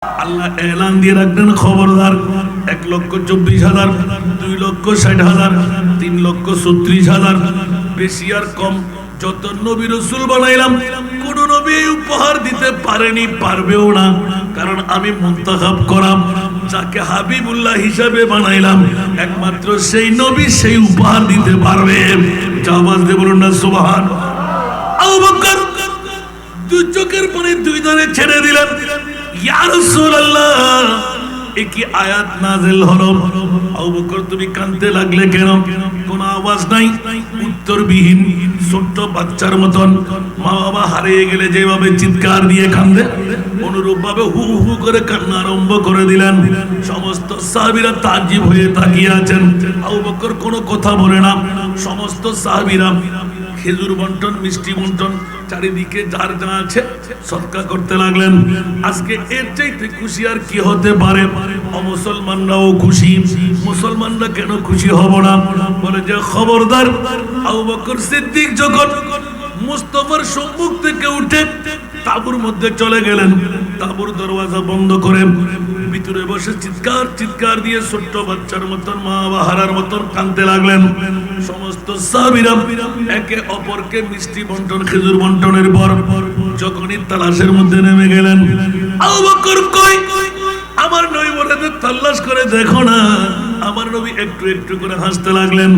আল্লাহ এলান দিয়ে রাখলেন, খবরদার 1,24,000, 2,60,000, 3,36,000, বেশি আর কম যত নবী রাসূল বানাইলাম কোন নবী উপহার দিতে পারেনি, পারবেও না। কারণ আমি মুনতাখাব করাম, যাকে হাবিবুল্লাহ হিসাবে বানাইলাম একমাত্র সেই নবী সেই উপহার দিতে পারবে। আওয়াজ দিয়ে বলুন না সুবহানাল্লাহ। আবু বকর দুই চোখের পানি দুই ধারে ছেড়ে দিলেন, ইয়া রাসূলুল্লাহ একই আয়াত নাযিল হলো। আবু বকর তুমি কাঁদতে লাগলে কেন? কোনো আওয়াজ নাই, উত্তরবিহীন, ছোট্ট বাচ্চার মতন। মা বাবা হারিয়ে গেলে যেভাবে চিৎকার দিয়ে কাঁদে অনুরূপ ভাবে হু হু করে কান্না আরম্ভ করে দিলেন। সমস্ত সাহাবীরা তাজ্জব হয়ে তাকিয়ে আছেন। আবু বকর কোনো কথা বলে না। সমস্ত সাহাবীরা খেজুর বন্টন, মিষ্টি বন্টন, চারিদিকে যার যা আছে সদকা করতে লাগলেন। আজকে এর চাইতে খুশি আর কি হতে পারে? অমুসলমানরাও খুশি, মুসলমানরা কেন খুশি হব না? বলে যে খবরদার, আবু বকর সিদ্দিক যখন মুস্তাফার সম্মুখ থেকে উঠে তাঁবুর মধ্যে চলে গেলেন, তাঁবুর দরওয়াজা বন্ধ করে ভিতরে বসে চিৎকার দিয়ে ছোট্ট বাচ্চার মতন, মা বাবা হারার মতন কাঁদতে লাগলেন। সমস্ত সাহাবীরা একে অপরকে মিষ্টি বন্টন, খেজুর বন্টনের পর যখনই তালাশের মধ্যে নেমে গেলেন, আবু বকর কই? আমার নবী বলে তালাশ করে দেখো না। আমার নবী একটু একটু করে হাসতে লাগলেন,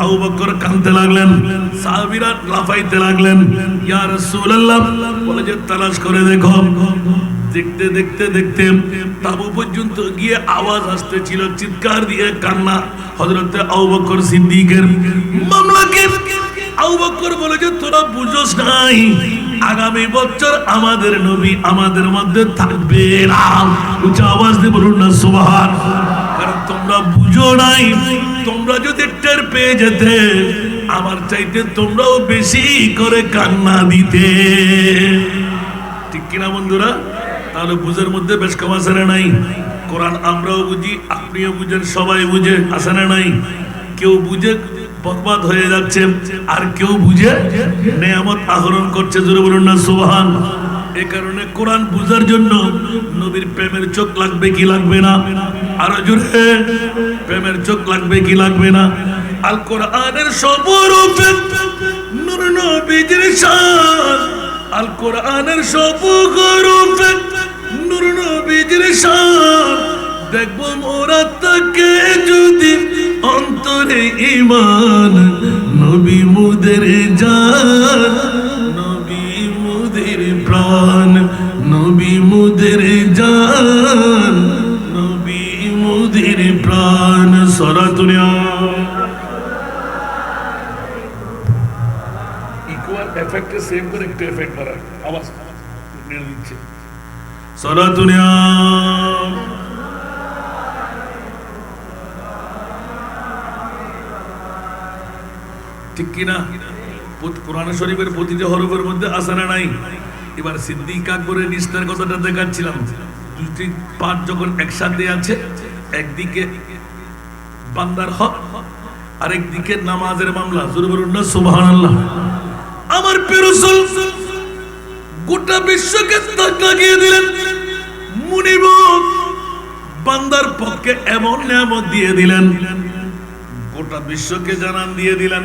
আবু বকর কাঁদতে লাগলেন, সাহাবীরা লাফাইতে লাগলেন। ইয়া রাসূলুল্লাহ বলে যে তালাশ করে দেখো। দেখতে দেখতে দেখতে তাবু পর্যন্ত গিয়ে আওয়াজ আসতেছিল, চিৎকার দিয়ে কান্না হযরতে আবু বকর সিদ্দিকের মামলাকে। আবু বকর বলে যে তোরা বুঝোস নাই, আগামী বছর আমাদের নবী আমাদের মধ্যে থাকবে না। উচ্চ আওয়াজ দিয়ে বলুন না সুবহানাল্লাহ। কারণ তোমরা বুঝো নাই, তোমরা যদি টের পেয়ে যেতে আমার চাইতে তোমরাও বেশি করে কান্না দিতে। ঠিক কিনা বন্ধুরা? তাহলে বুঝের মধ্যে বেশ কম আছে না নাই? কোরআন আমরাও বুঝি, আপনিও বুঝেন, সবাই বুঝে, আছে না নাই? কেউ বুঝে বরবাদ হয়ে যাচ্ছে, আর কেউ বুঝে নেয়ামত আহরণ করছে। জোরে বলুন না সুবহানাল্লাহ। এই কারণে কোরআন বুঝার জন্য নবীর প্রেমের চোখ লাগবে কি লাগবে না? আরো জোরে, প্রেমের চোখ লাগবে কি লাগবে না? আল কোরআনের সবরূপে নূর নবীজির শান, আল কোরআনের সবরূপে নূর নবীজির শান। দেখবো মোরা তাকে যদি অন্তরে ঈমান, নবী মুদের জান, নবী মুদের প্রাণ, নবী মুদের জান, নবী মুদের প্রাণ। সরাতুনিয়া ইকুয়াল এফেক্টে সেম করে একটু এফেক্ট বাড়ায়, আওয়াজ মেরে দিচ্ছে। সরাতুনিয়া ঠিক কিনা? কোরআন শরীফের প্রতিটা হরফের মধ্যে আছে না নাই? এবার সিদ্দিক আকবরের নিষ্ঠার কথাটা দেখাচ্ছিলাম। দুটি পাঠ যখন একসাথে আছে, একদিকে বান্দার হক, আরেকদিকে নামাজের মামলা। জোরে বলুন না সুবহানাল্লাহ। আমার প্রিয় রাসূল গোটা বিশ্বকে তাক লাগিয়ে দিলেন। মুনিব বান্দার পক্ষে এমন নিয়ামত দিয়ে দিলেন, গোটা বিশ্বকে জানান দিয়ে দিলেন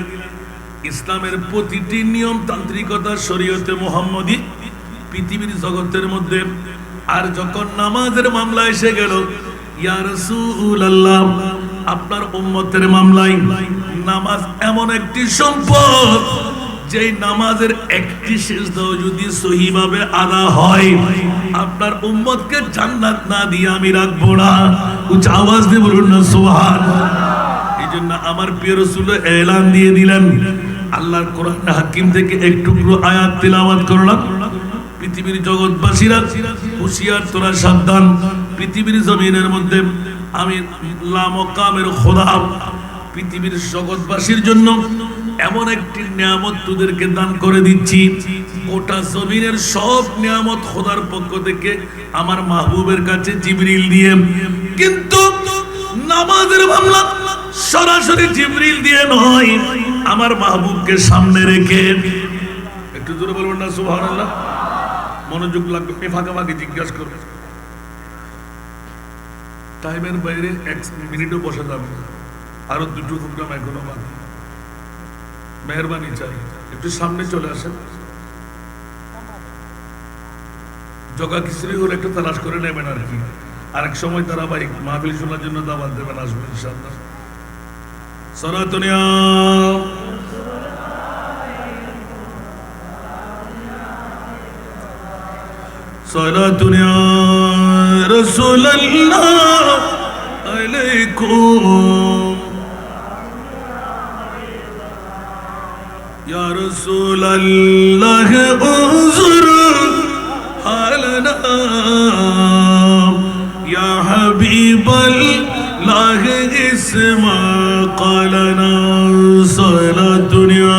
ইসলামের প্রতিটি নিয়ম, তান্ত্রিকতা, শরীয়তে মুহাম্মদী পৃথিবীর জগতের মধ্যে। আর যখন নামাজের মামলা এসে গেল, ইয়া রাসূলুল্লাহ আপনার উম্মতের মামলায় নামাজ এমন একটি সম্পদ, যেই নামাজের একটি সিজদাও যদি সহিভাবে আদা হয়, আপনার উম্মতকে জান্নাত না দিয়ে আমি রাখবো না। উচ্চ আওয়াজ দিয়ে বলুন না সুবহানাল্লাহ। এই জন্য আমার প্রিয় রাসূল এলান দিয়ে দিলেন। আল্লাহর কোরআন হাকিম থেকে একটু আয়াত তিলাওয়াত করলাম। পৃথিবীর জগৎবাসীরা হুঁশিয়ার, তোরা সাবধান। পৃথিবীর জমিনের মধ্যে আমি লামকামের খোদা, পৃথিবীর জগৎবাসীর জন্য এমন একটি নিয়ামত তোদেরকে দান করে দিচ্ছি। গোটা জমিনের সব নিয়ামত খোদার পক্ষ থেকে আমার মাহবুবের কাছে জিবরিল দিয়ে, কিন্তু নামাজের মামলা সরাসরি জিবরিল দিয়ে নয়, আমার মাহবুবকে সামনে রেখে। একটু জোরে বলবেন না সুবহানাল্লাহ। মনোযোগ লাগবে, ফাঁকা ফাঁকি জিজ্ঞাসা করবে। টাইমের বাইরে 1 মিনিটও বসা যাবে না। আরো দুটো প্রোগ্রাম এখনো বাকি। মেহরবানি চাই একটু সামনে চলে আসেন। জগা খিচুড়ি হলে একটু তালাশ করে নেবেন আর কি। আরেক সময় তারা ভাই মাহফিল শোনার জন্য দাওয়াত দেবেন, আসবেন ইনশাআল্লাহ। সনাতনিয়া সনাতনিয়া রাসূলুল্লাহ আলাইকুম ইয়া রাসূলুল্লাহ উযুর হালনা ইয়া হাবিবাল্লাহ ইসমা قالنا صلاتنا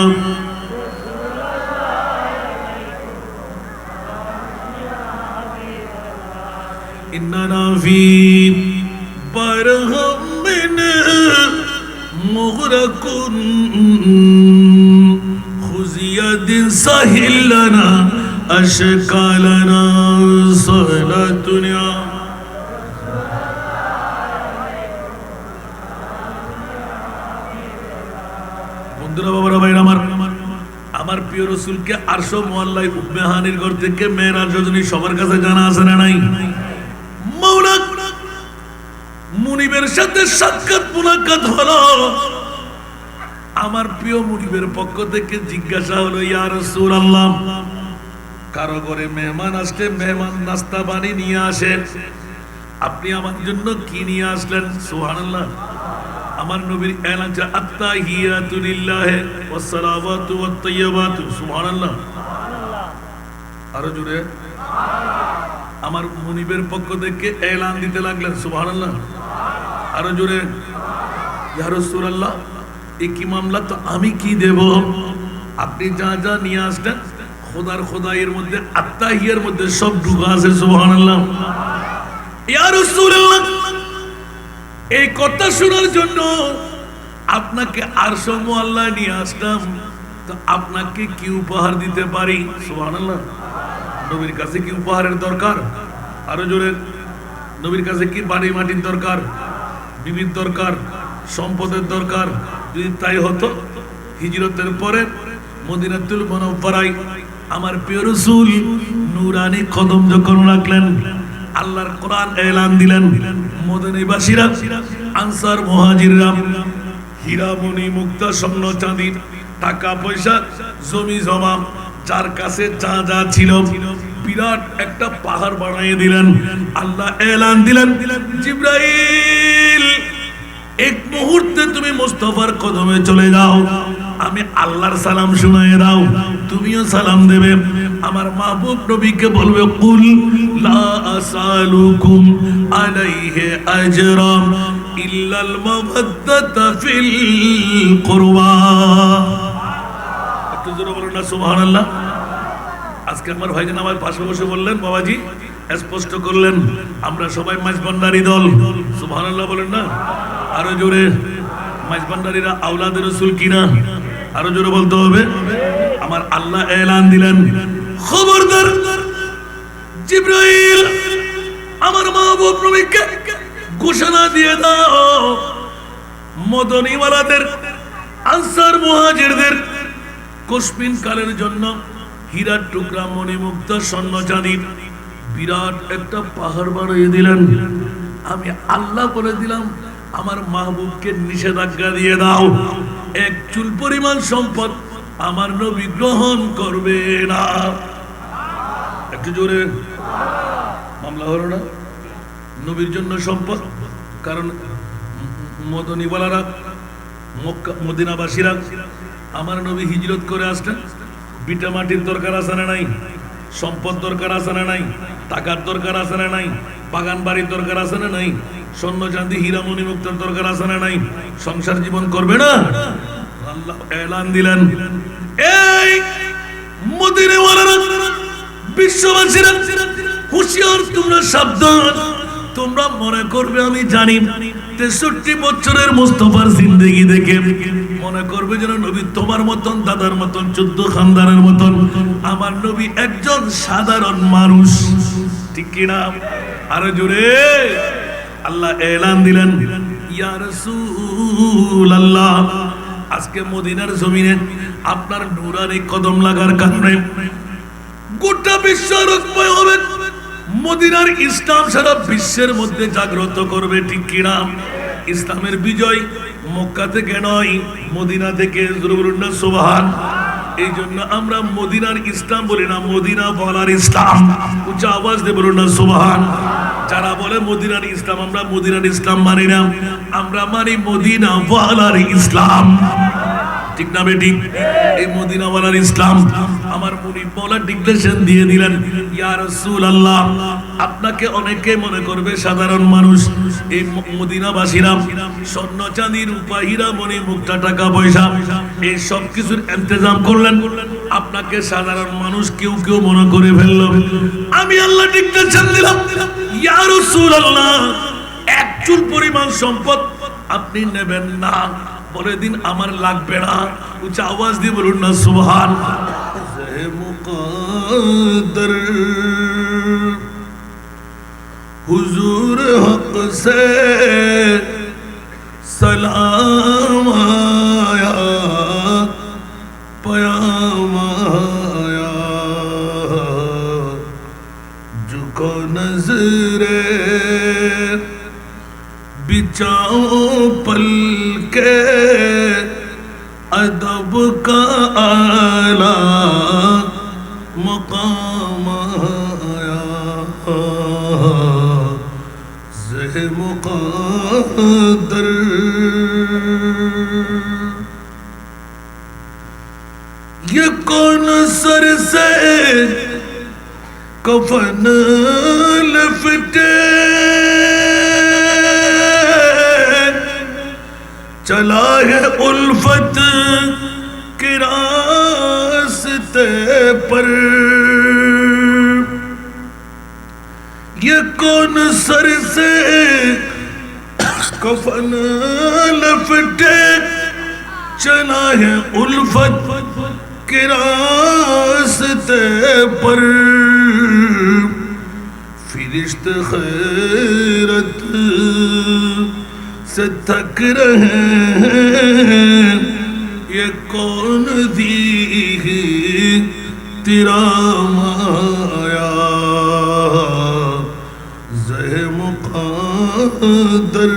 إننا في برهم مغرق خزيد سهل لنا أشكالنا صلاتنا আমার প্রিয় রাসূলকে আরশ মুআল্লায় উম্মেহানির ঘর থেকে মেরাজ রজনী সবার কাছে জানা আছে না নাই? মাওলা মুনিবের সাথে সাক্ষাৎ মুলাকাত হলো। আমার প্রিয় মুনিবের পক্ষ থেকে জিজ্ঞাসা হলো, ইয়া রাসূলুল্লাহ, কারো ঘরে মেহমান আসলে মেহমান নাস্তা পানি নিয়ে আসেন, আপনি আমার জন্য কি নিয়ে আসলেন? সুবহানাল্লাহ। আমার নবীর এলান যে আত্তাহিয়াতু লিল্লাহি ওয়াস সালাওয়াতু ওয়াত তাইয়্যিবাতু, সুবহানাল্লাহ। আরো জোরে। আমার মুনিবের পক্ষ থেকে এলান দিতে লাগলেন, সুবহানাল্লাহ। আরো জোরে। ইয়া রাসূলুল্লাহ, এই কি মামলা, তো আমি কি দেব? আপনি যা যা নিয়ে আসলেন খোদার খোদাইয়ের মধ্যে আত্তাহিয়ার মধ্যে সব ঢুকা আছে, সুবহানাল্লাহ। ইয়া রাসূলুল্লাহ, এই কথা শোনার জন্য আপনাকে আরশ মুআল্লা নিয়ে আসলাম, তো আপনাকে কি উপহার দিতে পারি? সুবহানাল্লাহ। নবীর কাছে কি উপহারের দরকার? আরো জোরে। নবীর কাছে কি বাড়ি মাটির দরকার, বিবির দরকার, সম্পদের দরকার? যদি তাই হতো, হিজরতের পরে মদিনাতুল মুনাওয়ারায় আমার প্রিয় রাসূল নূরানি কদম যখন রাখলেন, আল্লাহর কোরআন এলান দিলেন, মদিনাবাসীরা, আনসার মুহাজিররা হীরা মণি মুক্তা স্বর্ণ চাঁদি টাকা পয়সা জমি জমা যার কাছে যা যা ছিল বিরাট একটা পাহাড় বানিয়ে দিলেন। আল্লাহ এলান দিলেন, জিবরাইল, এক মুহূর্তে তুমি মুস্তাফার কদমে চলে যাও, আমি আল্লাহর সালাম শুনায়ে দাও, তুমিও সালাম দেবে। আমার মাহবুব নবীকে বলবে, কুল লা আসালুকুম আলাইহি আজরা ইল্লাল মাওয়াদ্দাতা ফিল কুরবা। একটু জোরে বলুন না সুবহানাল্লাহ। আজকে আমার ভাইজান আমার পাশে বসে বললেন, বাবাজি স্পষ্ট করলেন, আমরা সবাই মাঝভান্ডারি দল, সুবহানাল্লাহ বলেন না? আরো জোরে। মাঝভান্ডারিরা আওলাদে রাসূল কিনা? আরো জোরে বলতে হবে। আমার আল্লাহ এলান দিলেন, খবরদার জিবরাইল, আমার মাহবুব নবীকে ঘোষণা দিয়ে দাও, মদনীওয়ালাদের, আনসার মুহাজিরদের কসমিন কালের জন্য হীরার টুকরা মণিমুক্তা স্বর্ণ চাঁদি বিরাট একটা পাহাড় বানিয়ে দিলেন। আমি আল্লাহ বলে দিলাম, আমার মাহবুবকে নিষেধাজ্ঞা দিয়ে দাও, এক চুল পরিমাণ সম্পদ আমার নবী গ্রহণ করবে না। একটু জোরে। মামলা হলো না? নবীর জন্য সম্পদ, কারণ মদনীওয়ালারা, মক্কা মদিনাবাসীরা আমার নবী হিজরত করে আসলেন, বিটা মাটির দরকার আছে না নাই? সম্পদ দরকার আছে না নাই? টাকার দরকার আছে না নাই? বাগান বাড়ির দরকার আছে না নাই? স্বর্ণ চাঁদি হীরা মণি মুক্তার দরকার আছে না নাই? সংসার জীবন করবে না? আল্লাহ এলান দিলেন, এই মদিনাওয়ালারা, বিশ্ববাসীরা হুঁশিয়ার, তোমরা সাবধান, তোমরা মনে করবে আমি জানি 63 বছরের মুস্তাফার জিন্দেগি দেখে মনে করবে যেন নবী তোমার মতন, দাদার মতন, 14 খানদানের মতন। আমার নবী একজন সাধারণ মানুষ, ঠিক কিনা? আরো জোরে। আল্লাহ এলান দিলেন, ইয়া রাসূলুল্লাহ, আজকে মদিনার জমিনে আপনার নূরানি কদম লাগার কারণে গোটা বিশ্ব রক্ষময় হবে। মদিনার ইসলাম সারা বিশ্বের মধ্যে জাগ্রত করবে, ঠিক কিনা? ইসলামের বিজয় মক্কা থেকে নয়, মদিনা থেকে। জোরে বলুন না সুবহান। এই জন্য আমরা মদিনার ইসলাম বলি না, মদিনা বলার ইসলাম। উচ্চ আওয়াজ দিয়ে বলুন না সুবহান। যারা বলে মদিনার ইসলাম, আমরা মদিনার ইসলাম মানি না, আমরা মানি মদিনা বলার ইসলাম, ঠিক না বেটি? এই মদিনা ওয়ালার ইসলাম আমার মুনি মওলা ডিক্লেরেশন দিয়ে দিলেন, ইয়া রাসূলুল্লাহ, আপনাকে অনেকে মনে করবে সাধারণ মানুষ। এই মদিনাবাসীরা স্বর্ণ চাঁদি রূপা হীরা মণি মুক্তা টাকা পয়সা এই সব কিছুর ইন্তজাম করলেন, আপনাকে সাধারণ মানুষ কেউ কেউ মনে করে ফেললো। আমি আল্লাহ ডিক্লেরেশন দিলাম, ইয়া রাসূলুল্লাহ, এক চুল পরিমাণ সম্পদ আপনি নেবেন না, বলে দিন আমার লাগবে না। উচ্চ আওয়াজ দিয়ে বলুন না সুবহান। জে মুকদ্দর হুজুর হক সে সালাম আয়া, পয়াম আয়া, ঝুকো নজরে बिचाओ पल के अदब का आला मकाम आया, ज़े मुक़द्दर ये कौन सर से कफन लपटे चला है उल्फत के रास्ते पर, ये कौन सर से कफन लपटे चला है उल्फत के रास्ते पर, फिरिश्त खैरत से थक रहे हैं, ये कौन दी तेरा माया, ज़े मुक़द्दर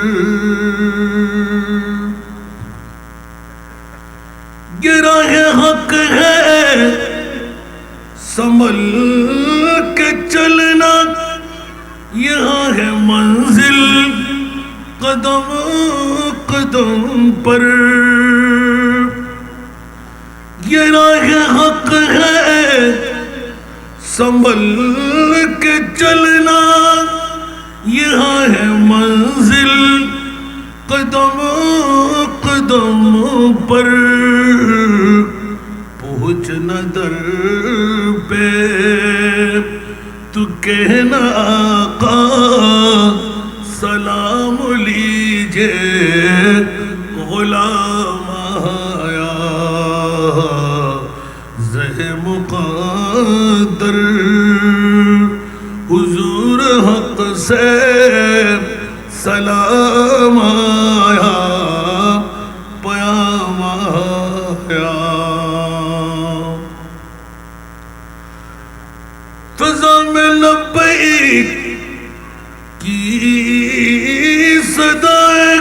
ये राह हक है, संभल के चलना, यहाँ है मंजिल कदम कदम पर, ये राह हक है, संभल के चलना, यहाँ है मंजिल कदम कदम पर, पहुँचना दर पे तू कहना आका सलाम लीजिए गुलाम आया, ज़े मुक़द्दर हुजूर हक से सलाम आया, पयाम आया। फ़ज़ा में लब्बैक की सदाए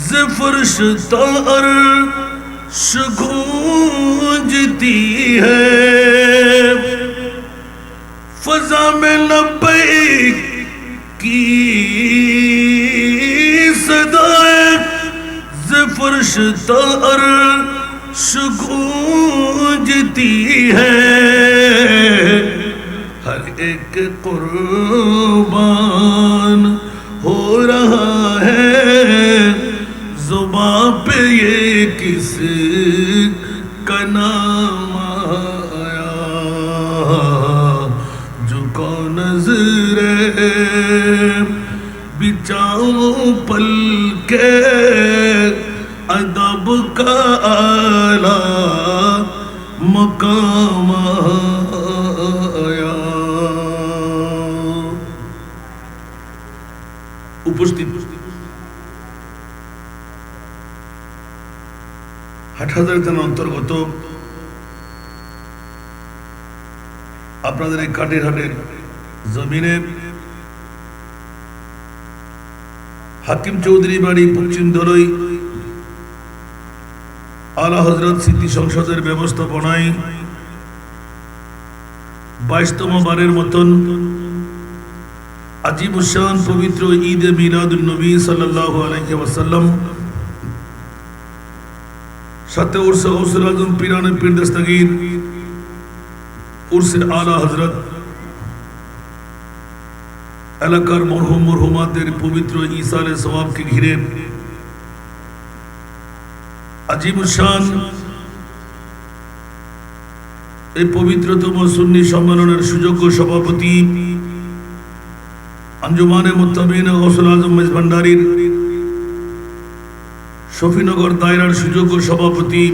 ज़े फ़रिश्ता अर्श गूंजती है, फ़ज़ा में लब्बैक की सदाए ज़े फ़रिश्ता अर्श गूंजती है, हर एक कुर्बान हो रहा है, ज़ुबां पे ये किस का नाम आया, झुको नज़रे बिचाओ पल के अदब का आला मकाम आया। উপস্থিত হাটহাজারী থানার অন্তর্গত আপনাদের এই কাটিরহাটের জমিনে হাকিম চৌধুরী বাড়ি পশ্চিম দরই আলা হযরত স্মৃতি সংসদের ব্যবস্থাপনায় 22তম বারের মতন আজিমুশান পবিত্র ঈদে মিলাদুন নবী সাল্লাল্লাহু আলাইহি ওয়াসাল্লাম সাথে উরসে গৌসুল আজম পীরানে পীর দস্তগীর উরসে আলা হযরত এলাকার মরহুম মরহুমাদের পবিত্র ইসালে সওয়াবকে ঘিরে আজিমুশান এই পবিত্রতম সুন্নি সম্মেলনের সুযোগ্য সভাপতি আঞ্জুমানে মুত্তাবিন গৌসুল আজম মেজ ভান্ডারীর শফিনগর দায়রার সুযোগ্য সভাপতি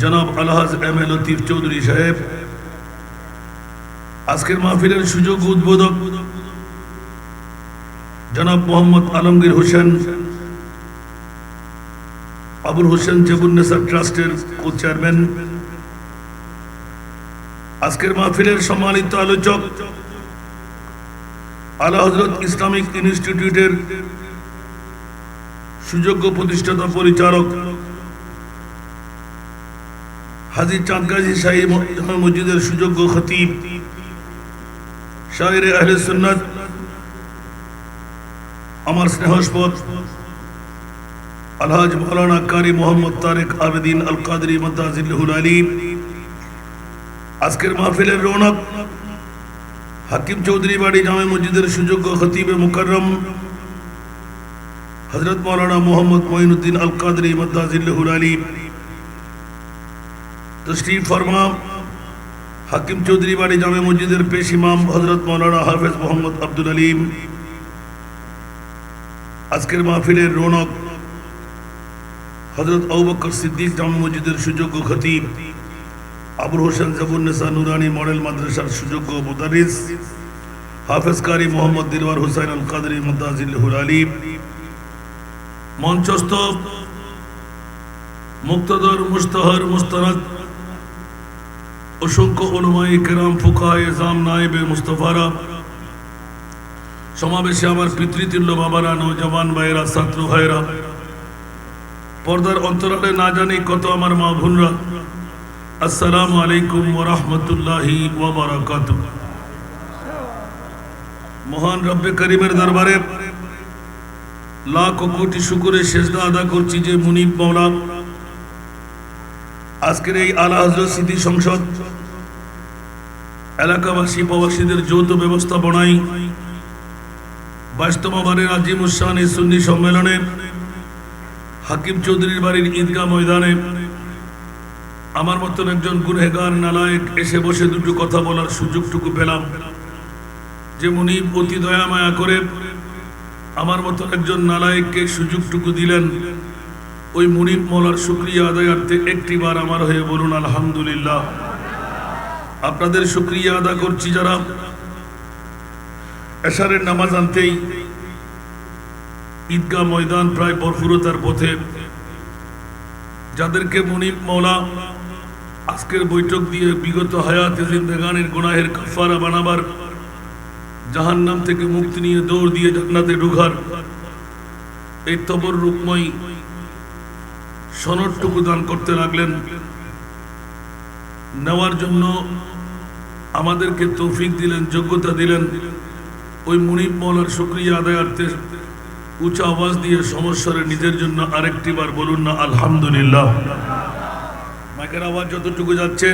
জনাব আলহাজ এম এ লতিফ চৌধুরী সাহেব, আজকের মাহফিলের সুযোগ্য উদ্বোধক জনাব মোহাম্মদ আলমগীর হোসেন, আবুল হোসেন জেবুন্নেসা ট্রাস্টের কো চেয়ারম্যান, আজকের মাহফিলের সম্মানিত আলোচক আলা হযরত ইসলামিক ইনস্টিটিউটের সুযোগ্য প্রতিষ্ঠাতা পরিচালক হাজী চাঁদগাজী শাহী মসজিদের সুযোগ্য খতিব শায়েরে আহলে সুন্নাত আমার স্নেহস্পদ আলহাজ মাওলানা কারি মোহাম্মদ তারেক আবেদিন আল কাদরি মাদাজিল্লাহুল আলী, আজকের মাহফিলের রৌনক হাকিম চৌধুরী বাড়ি জামে মসজিদের সুযোগ্য খতিবে মুকাররম হযরত মাওলানা মোহাম্মদ মঈনুদ্দিন আল কাদরি মাদাজিল্লাহুল আলী, তশরীফ ফরমা হাকিম চৌধুরী বাড়ি জামে মসজিদের পেশ ইমাম হযরত মাওলানা হাফেজ মোহাম্মদ আব্দুল আলীম, আজকের মাহফিলের রৌনক হযরত আবু বকর সিদ্দিক জামে মসজিদের সুযোগ্য খতিব আবুল হোসেন জেবুন্নেসা নুরানি মডেল মাদ্রাসার সুযোগ্য মুদারিস হাফেজ কারি মোহাম্মদ দিলওয়ার হুসাইন আল কাদরি মাদাজিল্লাহুল আলী, মঞ্চস্থ মুক্তদর মুস্তাহার মুস্তানাদ অসংখ্য উলামায়ে কেরাম ফুকাহায়ে ইজআম নায়েবে মুস্তাফারা, সমাবেশে আমার পিতৃতুল্য বাবারা, নওজওয়ান ভাইয়েরা, ছাত্র ভাইয়েরা, পর্দার অন্তরালে না জানি কত আমার মা বোনরা, আসসালামু আলাইকুম ওয়া রাহমাতুল্লাহি ওয়া বারাকাতুহু। মহান রব্বে করিমের দরবারে লাখ কোটি শুকরে সেজদা আদা করছি যে মুনিব মাওলা আজকের এই আলা হযরত স্মৃতি সংসদ এলাকাবাসী প্রবাসীদের যৌথ ব্যবস্থাপনায় 22তম বারের আজিমুশান এই সুন্নি সম্মেলনে হাকিম চৌধুরীর বাড়ির ঈদগাহ ময়দানে আমার মতন একজন গুনহেগার নালায়েক এসে বসে দুটো কথা বলার সুযোগটুকু পেলাম, যে মুনিব অতি দয়া মায়া করে আমার মতন একজন নালায়েককে সুযোগটুকু দিলেন, ওই মুনিব মওলার শুকরিয়া আদায়ার্থে একটিবার আমার হয়ে বলুন আলহামদুলিল্লাহ। আপনাদের শুকরিয়া আদা করছি যারা এশারের নামাজ আনতেই ঈদগাহ ময়দান প্রায় ভরপুরতার পথে, যাদেরকে মুনিব মওলা আজকের বৈঠক দিয়ে বিগত হায়াতে জিন্দেগানির গুনাহের কাফারা বানাবার, জাহান্নাম থেকে মুক্তি নিয়ে দৌড় দিয়ে জান্নাতে ঢোকার এই তবররুকময় সনদটুকু দান করতে লাগলেন, নেওয়ার জন্য আমাদেরকে তৌফিক দিলেন, যোগ্যতা দিলেন। ওই মুনিব মওলার শুকরিয়া আদায়ার্থে উঁচা আওয়াজ দিয়ে সমস্যারে নিজের জন্য আরেকটি বার বলুন না আলহামদুলিল্লাহ। মাইকের আওয়াজ যতটুকু যাচ্ছে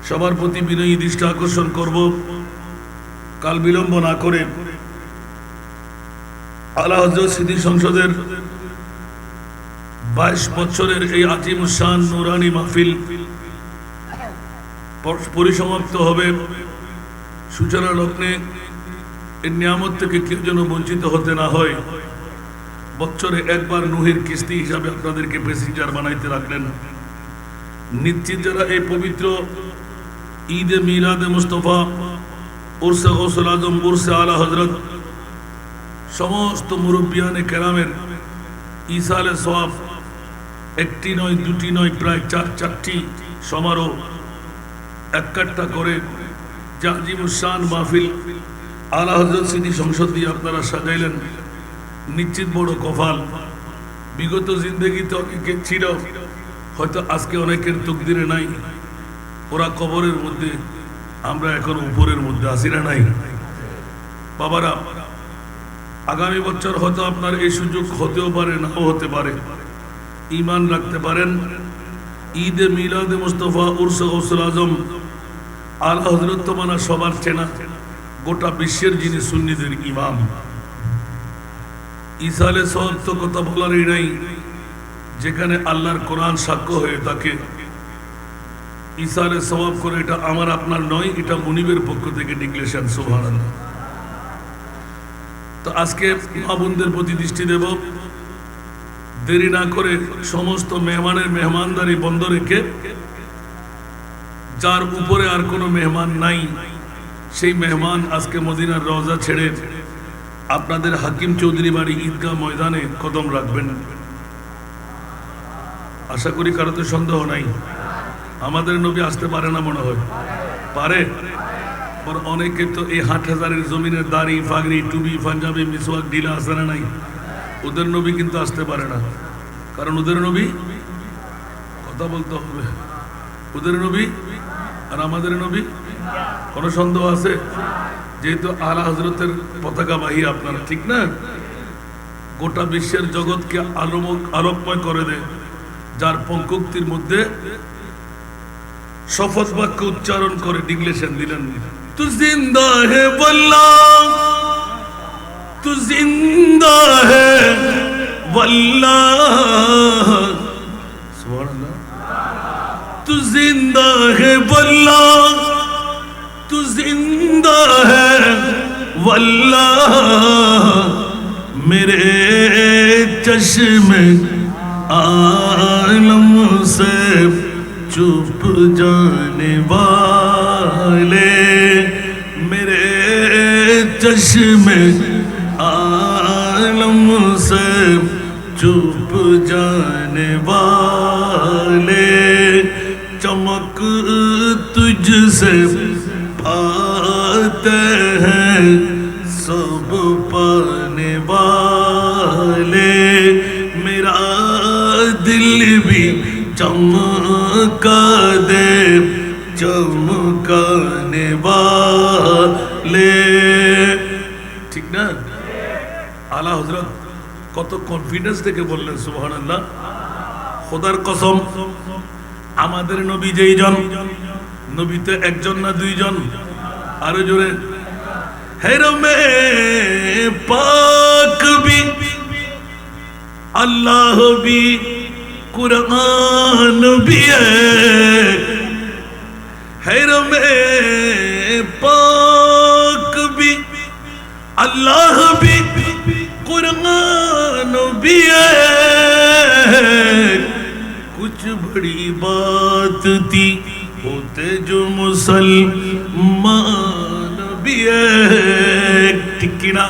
সবার প্রতি বিনয়ী দৃষ্টি আকর্ষণ করব, কাল বিলম্ব না করে আলা হযরত স্মৃতি সংসদের 22 বছরের এই আজিমুশান নুরানি মাহফিল পরিসমাপ্ত হবে। সূচনা লগ্নে এই নিয়ামত থেকে কেউ যেন বঞ্চিত হতে না হয়। বছরে একবার নুহের কিস্তি হিসাবে আপনাদেরকে প্যাসেঞ্জার বানাইতে রাখলেন। নিশ্চিত যারা এই পবিত্র ঈদে মিলাদে মুস্তফা উরসে গৌসুল আজম উরসে আলা হযরত সমস্ত মুরব্বিয়ানে কেরামের ইসালে সওয়াব একটি নয় দুটি নয় প্রায় চারটি সমারোহ একটা করে জাজিমুসান মাহফিল আলা হযরত স্মৃতি সংসদ দিয়ে আপনারা সাজাইলেন। নিশ্চিত বড় কপাল। বিগত জিন্দেগিতে অনেকে ছিল, হয়তো আজকে অনেকের তকদিরে নাই, ওরা কবরের মধ্যে, আমরা এখন উপরের মধ্যে আছি না নাই? বাবারা, আগামী বছর হয়তো আপনার এই সুযোগ হতেও পারে, নাও হতে পারে। ঈমান রাখতে পারেন, ঈদে মিলাদে মুস্তাফা উরসে গৌসুল আজম আলা হযরত তো মানা সবার চেনা, গোটা বিশ্বের যিনি সুন্নিদের ইমাম। ইসালে সওয়াব তো কথা বলারই নাই, যেখানে আল্লাহর কোরআন সাক্ষ্য হয়ে থাকে। ইসালে সওয়াব করে, এটা আমার আপনার নয়, এটা মুনিবের পক্ষ থেকে ডিক্লেরেশন। সুবহানাল্লাহ। তো আজকে মা বোনদের প্রতি দৃষ্টি দেব, দেরি না করে সমস্ত মেহমানের মেহমানদারি বন্ধ রেখে, যার উপরে আর কোনো মেহমান নাই, সেই মেহমান আজকে মদিনার রওজা ছেড়ে আপনাদের হাকিম চৌধুরী বাড়ি ঈদগাহ ময়দানে কদম রাখবেন। আশা করি কারো তো সন্দেহ নাই। আমাদের নবী আসতে পারে না মনে হয়? পারে। অনেকে তো এই 8,000-এর জমিনের দাড়ি ফাগড়ি টুপি পাঞ্জাবি মিসওয়াক ঢিলা আসে না নাই? ওদের নবী কিন্তু আসতে পারে না, কারণ ওদের নবী, কথা বলতে হবে, ওদের নবী আর আমাদের নবী কোনো সন্দেহ আছে? যেহেতু আলা হযরতের পতাকাবাহী আপনারা, ঠিক না? গোটা বিশ্বের জগৎকে আলোকময় করে দেয়, যার পঙ্কোক্তির মধ্যে শপথ বাক্য উচ্চারণ করে ডিক্লেরেশন দিলেন, তু জিন্দা হে বল্লাহ, তু জিন্দা হে বল্লাহ, সুবহানাল্লাহ। তু জিন্দা হে বল্লাহ, তু জিন্দা হে বল্লাহ, মেরে চশ্মে आलम से चुप जाने वाले, मेरे चश्मे आलम से चुप जाने वाले, चमक तुझसे पाते हैं सब पाने वाले, मेरा दिल भी चमका दे चमकाने वाले। ঠিক না? আলা হযরত কত কনফিডেন্স থেকে বললেন, সুবহানাল্লাহ। খোদার কসম, আমাদের নবী যেই জন, নবী তো একজন না দুইজন, আরো জোরে, হেরমে পাক भी अल्लाह भी कुरान भी है में पाक भी अल्लाह भी कुरान भी है, कुछ बड़ी बात थी होते जो मुसलमान भी है, ठीक ना?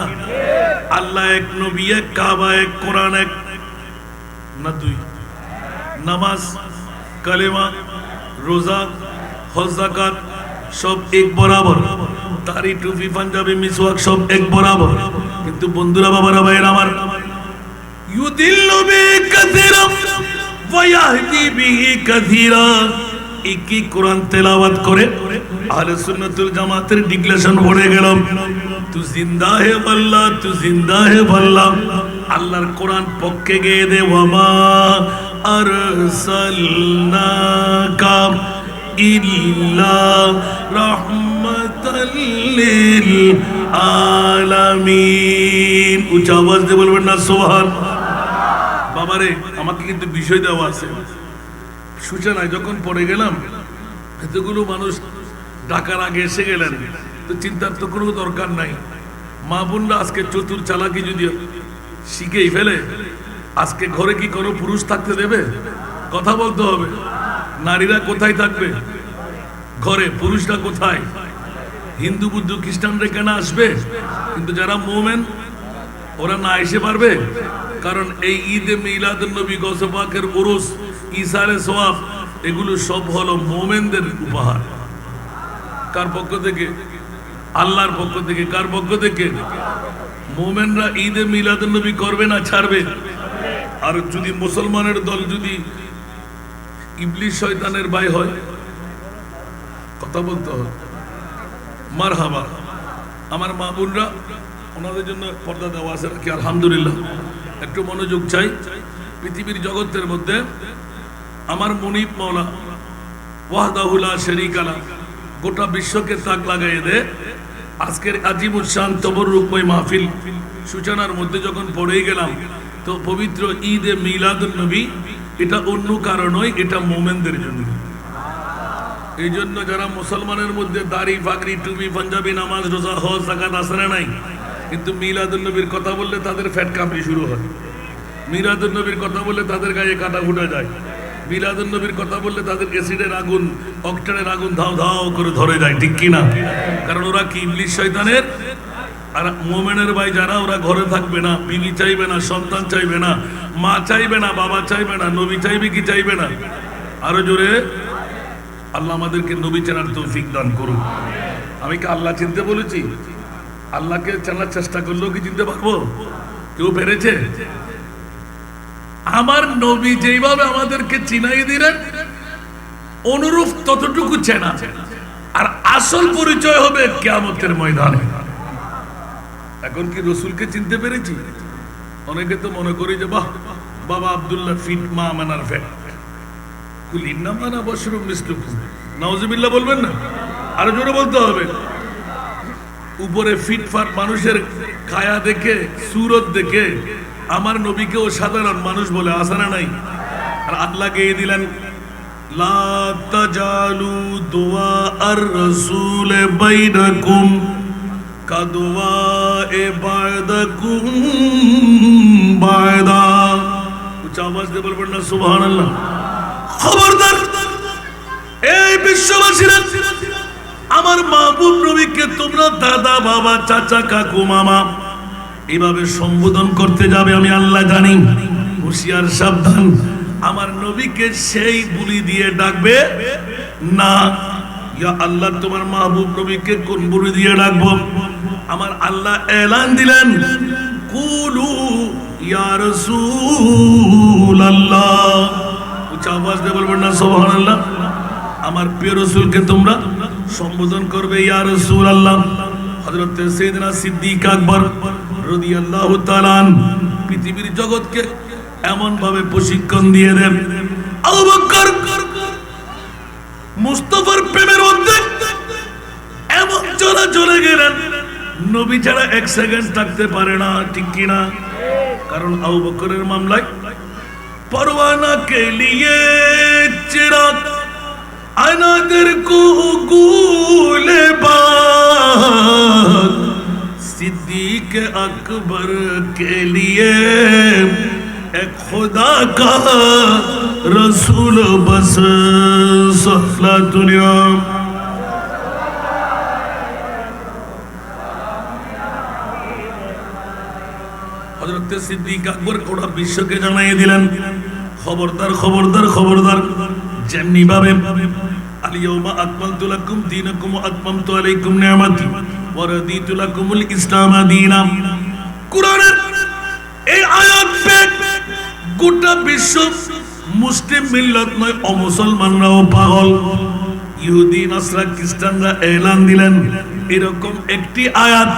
अल्लाह एक, नबी एक, काबा एक, कुरान एक ना दुई, নামাজ কালেমা রোজা হজ যাকাত সব এক বরাবর, দাড়ি টুপি পাঞ্জাবি মিসওয়াক সব এক বরাবর। কিন্তু বন্ধুরা, বাবারা, ভাইরা আমার, ইউদিল্লু বি কাসীরা ওয়া ইয়াহদি বিহি কাসীরা, একই কোরআন তেলাওয়াত করে আহলে সুন্নাতুল জামাতের ডিক্লেরেশন পড়ে গেলাম, তু জিন্দা হে আল্লাহ, তু জিন্দা হে আল্লাহ। আল্লাহর কোরআন পক্ষে গিয়ে দে, ওয়ামা আরসালনাকা ইল্লা রাহমাতাল লিল আলামিন। উচ্চ আওয়াজ দিয়ে বলবেন না সুবহান। বাবারে, আমাকে কিন্তু বিষয় দেওয়া আছে। সূচনায় যখন পড়ে গেলাম, এতগুলো মানুষ ডাকার আগে এসে গেলেন, তো চিন্তার তো কোনো দরকার নাই। মা বোনরা আজকে চতুর চালাকি যদি শিখেই ফেলে, আজকে ঘরে কি কোনো পুরুষ থাকতে দেবে? কথা বলতে হবে। নারীরা কোথায় থাকবে? ঘরে। পুরুষরা কোথায়? হিন্দু বুদ্ধ খ্রিস্টানরা কেন আসবে? কিন্তু যারা মোমেন ওরা না এসে পারবে? কারণ এই ঈদে মিলাদুন নবী গৌসে পাকের উরুস, ইসারে সওয়াব, এগুলো সব হলো মোমেনদের উপহার। কার পক্ষ থেকে? আল্লাহর পক্ষ থেকে। কার পক্ষ থেকে? মোমেনরা ঈদে মিলাদুন নবী করবে না ছাড়বে? আর যদি মুসলমানের দল যদি ইবলিস শয়তানের ভাই হয়, কথা বলতে হয় মারহাবা। আমার মা বোনরা, ওনাদের জন্য পর্দা দেওয়া আছে নাকি? আলহামদুলিল্লাহ। একটু মনোযোগ চাই। পৃথিবীর জগতের মধ্যে আমার মুনিব মাওলা ওয়াহদাহু লা শারীকা লাহু গোটা বিশ্বকে তাক লাগাইয়ে দে। আজকের আজিমুল শান তবররুকময় মাহফিল সূচনার মধ্যে যখন পড়েই গেলাম, তো পবিত্র ঈদে মিলাদুন নবী এটা অন্য কারণ নয়, এটা মোমেনদের জন্য। এই জন্য যারা মুসলমানের মধ্যে দাড়ি, পাগড়ি, টুপি, পাঞ্জাবি, নামাজ, রোজা, হজ, যাকাত আসরে নাই, কিন্তু মিলাদুন নবীর কথা বললে তাদের ফ্যাট কাঁপড়ি শুরু হয়। মিলাদুন নবীর কথা বললে তাদের গায়ে কাটা ফুটে যায়। মিলাদুন নবীর কথা বললে তাদের অ্যাসিডের আগুন, অক্টেনের আগুন ধাও ধাও করে ধরে যায়, ঠিক কিনা? কারণ ওরা কি ইবলিস শয়তানের। আর মোমেনের ভাই যারা, ওরা ঘরে থাকবে না, বিবি চাইবে না, সন্তান চাইবে না, মা চাইবে না, বাবা চাইবে না, নবী চাইবে কি চাইবে না? আরো জোরে আল্লাহ আমাদেরকে নবী চেনার তৌফিক দান করুন। আমি কি আল্লাহ চিনতে বলেছি? আল্লাহকে চেনার চেষ্টা করলেও কি চিনতে পারবো? কেউ পেরেছে? আমার নবী যেইভাবে আমাদেরকে চিনাই দিলেন, অনুরূপ ততটুকু চেনা। আর আসল পরিচয় হবে কিয়ামতের ময়দানে। এখন কি রসুলকে চিনতে পেরেছি? অনেকে তো মনে করি যে বাহ, বাবা আব্দুল্লাহ ফিট, মা মানার ফ্যাট। কুলিন্না মানা বশরুম মিসলুকুম, নাউজুবিল্লাহ বলবেন না? আরো জোরে বলতে হবে। উপরে ফিটফাট মানুষের কায়া দেখে, সুরত দেখে আমার নবীকেও সাধারণ মানুষ বলে, আসানা নাই? আর আল্লাহ গিয়ে দিলেন, লা তাজালু দুআ আর রাসূল বাইনাকুম কাদুয়া এ বায়দাকুম বায়দা। উচ্চ আওয়াজ দিয়ে বলবেন না সুবহানাল্লাহ? খবরদার এই বিশ্ববাসীরা, আমার মাহবুব নবীকে তোমরা দাদা, বাবা, চাচা, কাকু, মামা এইভাবে সম্বোধন করতে যাবে, আমি আল্লাহ জানি। হুঁশিয়ার, সাবধান। আমার নবীকে সেই বুলি দিয়ে ডাকবে না। ইয়া আল্লাহ, তোমার মাহবুব নবীকে কোন বুলি দিয়ে ডাকবো? আমার আল্লাহ এলান দিলেন, কুলু ইয়া রাসূলুল্লাহ। উচ্চ আওয়াজ দিয়ে বলবেন না সুবহানাল্লাহ? আমার প্রিয় রাসূলকে তোমরা সম্বোধন করবে ইয়া রাসূলুল্লাহ। হযরত সাইয়েদনা সিদ্দিক আকবর রাদিয়াল্লাহু তাআলা পৃথিবীর জগৎকে এমন ভাবে প্রশিক্ষণ দিয়ে দেন, আবু বকর মুস্তাফার প্রেমের মধ্যে এমন চলে গেলেন, নবী ছাড়া এক সেকেন্ড থাকতে পারে না, ঠিক কিনা? কারণ আবু বকরের মামলায় परवाना के लिए चिराग अनादर को गूले बाग सिद्दीक अकबर के लिए एक खुदा का रसूल बस सल्लल्लाहु हजरत सिद्दीक अकबर गोटा विश्व के जानाई दिलेन खबरदार खबरदार खबरदार जेमनी भावे अल-यौमा अकमलतु लकुम दीनकुम व अतममतु अलैकुम निअमती व रदीतु लकुमुल इस्लाम दीना। कुराনের এই আয়াত पे গোটা বিশ্ব মুসলিম মিল্লাত নয় অমুসলমানরাও পাগল। ইহুদি নাসরা খ্রিস্টানরা এলান দিলেন এরকম একটি আয়াত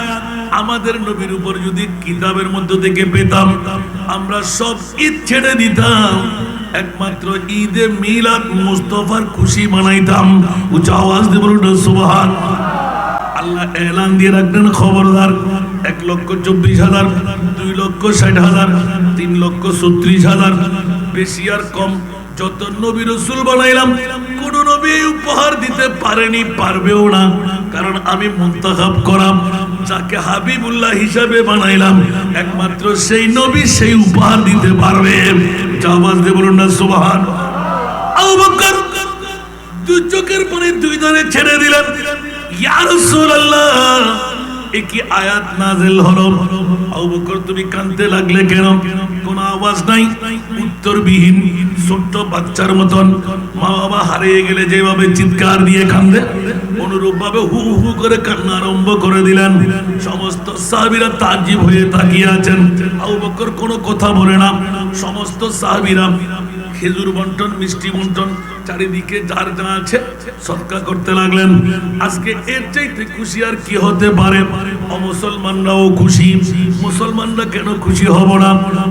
আমাদের নবীর উপর যদি কিতাবের মধ্যে থেকে পেতাম আমরা সব ঈদ ছেড়ে দিতাম, একমাত্র ঈদে মিলাদ মুস্তাফার খুশি মানাইতাম। উচ্চ আওয়াজ দিয়ে বলুন সুবহান। আল্লাহ এলান দিয়ে রাখলেন খবরদার 1,24,000, 2,60,000, 3,36,000, বেশি আর কম যত নবী রাসূল বানাইলাম কোন নবী উপহার দিতে পারেনি, পারবেও না। কারণ আমি মুনতাখাব করাম, যাকে হাবিবুল্লাহ হিসাবে বানাইলাম একমাত্র সেই নবী সেই উপহার দিতে পারবে। আওয়াজ দিয়ে বলুন না সুবহান। আবু বকর দুই চোখের পানি দুই ধারে ছেড়ে দিলেন, ইয়া রাসূলুল্লাহ একই আয়াত নাযিল হলো। আবু বকর তুমি কাঁদতে লাগলে কেন? কোনো আওয়াজ নাই, উত্তরবিহীন, ছোট্ট বাচ্চার মতন। মা বাবা হারিয়ে গেলে যেভাবে চিৎকার দিয়ে কান্দে, অনুরূপ ভাবে হু হু করে কান্না আরম্ভ করে দিলেন। সমস্ত সাহাবীরা তাজ্জব হয়ে তাকিয়ে আছেন। আবু বকর কোনো কথা বলে না। সমস্ত সাহাবীরা খেজুর বন্টন, মিষ্টি বন্টন, চারিদিকে যার যা আছে সদকা করতে লাগলেন। আজকে এর চাইতে খুশি আর কি হতে পারে? মুসলমানরাও খুশি। মুসলমানরা কেন খুশি হব না?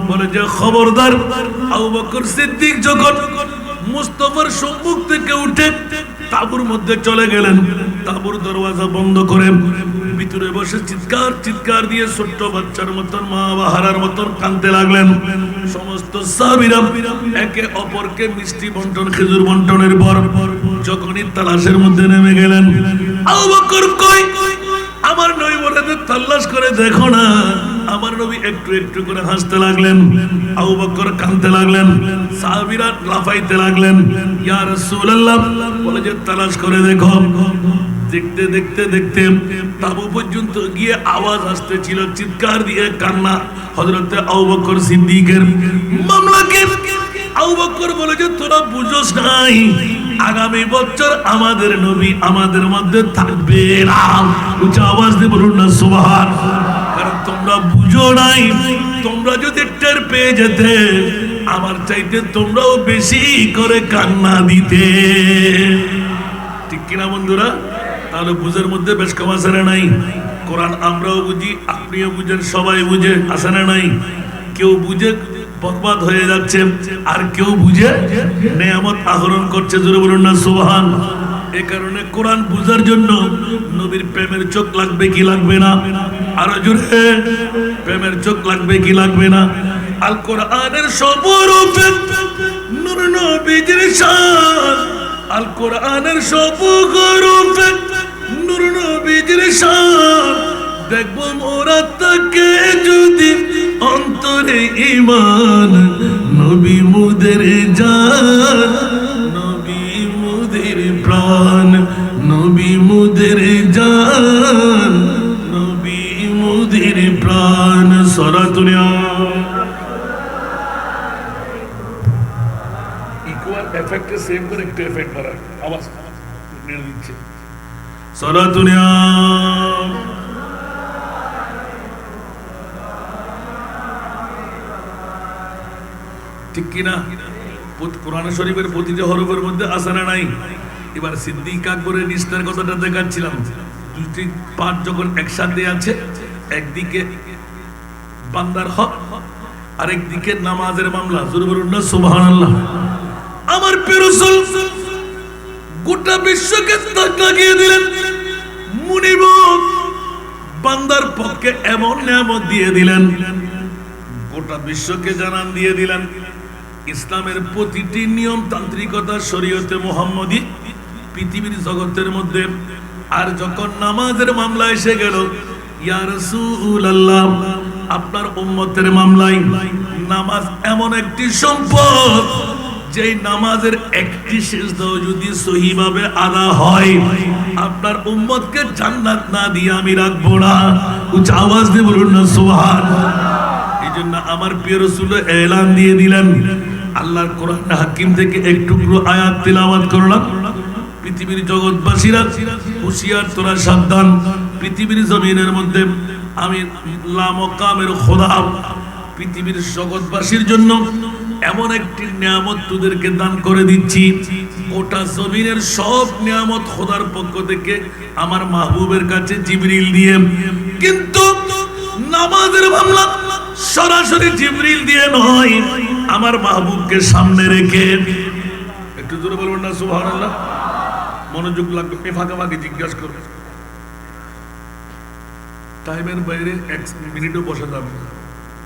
বলে যে খবরদার, আবু বকর সিদ্দিক যখন মুস্তাফার সম্মুখ থেকে উঠে তাঁবুর মধ্যে চলে গেলেন, তাঁবুর দরওয়াজা বন্ধ করে ভিতরে বসে চিৎকার দিয়ে ছোট্ট বাচ্চার মতন, মা বাহারার মতন কাঁদতে লাগলেন। সমস্ত সাহাবীরা একে অপরকে মিষ্টি বন্টন, খেজুর বন্টনের পর যখনই তালাশের মধ্যে নেমে গেলেন, আবু বকর কই? আমার নবী বলে তালাশ করে দেখো না। আমার নবী একটু একটু করে হাসতে লাগলেন, আবু বকর কাঁদতে লাগলেন, সাহাবীরা লাফাইতে লাগলেন। ইয়া রাসূলুল্লাহ বলে যে তালাশ করে দেখো। দেখতে দেখতে দেখতে তাবু পর্যন্ত গিয়ে আওয়াজ আসতেছিল, চিৎকার দিয়ে কান্না হযরতে আবু বকর সিদ্দিকের মামলাকে। আবু বকর বলে যে তোরা বুঝোস নাই, আগামী বছর আমাদের নবী আমাদের মধ্যে থাকবে না। উচ্চ আওয়াজ দিয়ে বলুন না সুবহানাল্লাহ। কারণ তোমরা বুঝো নাই, তোমরা যদি টের পেয়ে যেতে আমার চাইতে তোমরাও বেশি করে কান্না দিতে। ঠিক কিনা বন্ধুরা? তাহলে বুঝের মধ্যে বেশ কম আছে না নাই? কোরআন আমরাও বুঝি, আপনিও বুঝেন, সবাই বুঝে, আছে না নাই? কেউ বুঝে বরবাদ হয়ে যাচ্ছে, আর কেউ বুঝে নেয়ামত আহরণ করছে। জোরে বলুন না সুবহান। এই কারণে কোরআন বুঝার জন্য নবীর প্রেমের চোখ লাগবে কি লাগবে না? আরো জোরে, প্রেমের চোখ লাগবে কি লাগবে না? আল কোরআনের সবরূপে নূর নবীজির শান, আল কোরআনের সবরূপে নূর নবীজির শান। দেখবো মোরা তাকে যদি অন্তরে ঈমান, নবী মুদের জান, নবী মুদের প্রাণ, নবী মুদের জান, নবী মুদের প্রাণ। সরাতুনিয়া ইকুয়াল এফেক্টে সেম করে একটু এফেক্ট বাড়ায়, আওয়াজ মেরে দিচ্ছে। সরাতুনিয়া ঠিক কিনা? কোরআন শরীফের প্রতিটা হরফের মধ্যে আছে না নাই? এবার সিদ্দিক আকবরের নিষ্ঠার কথাটা দেখাচ্ছিলাম। দুটি পাঠ যখন একসাথে আছে, একদিকে বান্দার হক, আরেকদিকে নামাজের মামলা। জোরে বলুন না সুবহানাল্লাহ। আমার প্রিয় রাসূল গোটা বিশ্বকে তাক লাগিয়ে দিলেন। মুনিব বান্দার পক্ষে এমন নিয়ামত দিয়ে দিলেন, গোটা বিশ্বকে জানান দিয়ে দিলেন ইসলামের প্রতিটি নিয়ম, তান্ত্রিকতা, শরীয়তে মুহাম্মদী পৃথিবীর জগতের মধ্যে। আর যখন নামাজের মামলা এসে গেল, ইয়া রাসূলুল্লাহ আপনার উম্মতের মামলায় নামাজ এমন একটি সম্পদ, যেই নামাজের একটি সিজদাও যদি সহিভাবে আদা হয়, আপনার উম্মতকে জান্নাত না দিয়ে আমি রাখবো না। উচ্চ আওয়াজ দিয়ে বলুন না সুবহানাল্লাহ। এই জন্য আমার প্রিয় রাসূল এলান দিয়ে দিলেন। আল্লাহর কোরআন হাকিম থেকে একটু আয়াত তিলাওয়াত করলাম। পৃথিবীর জগৎবাসীরা হুঁশিয়ার, তোরা সাবধান। পৃথিবীর জমিনের মধ্যে আমি লামকামের খোদা, পৃথিবীর জগৎবাসীর জন্য এমন একটি নিয়ামত তোদেরকে দান করে দিচ্ছি। গোটা জমিনের সব নিয়ামত খোদার পক্ষ থেকে আমার মাহবুবের কাছে জিবরিল দিয়ে, কিন্তু নামাজের মামলা সরাসরি জিবরিল দিয়ে নয়, আমার মাহবুবকে সামনে রেখে। একটু জোরে বলবেন না সুবহানাল্লাহ। মনোযোগ লাগবে, ফাঁকা ফাঁকি জিজ্ঞাসা করবে। টাইমের বাইরে 1 মিনিটও বসে যাবে,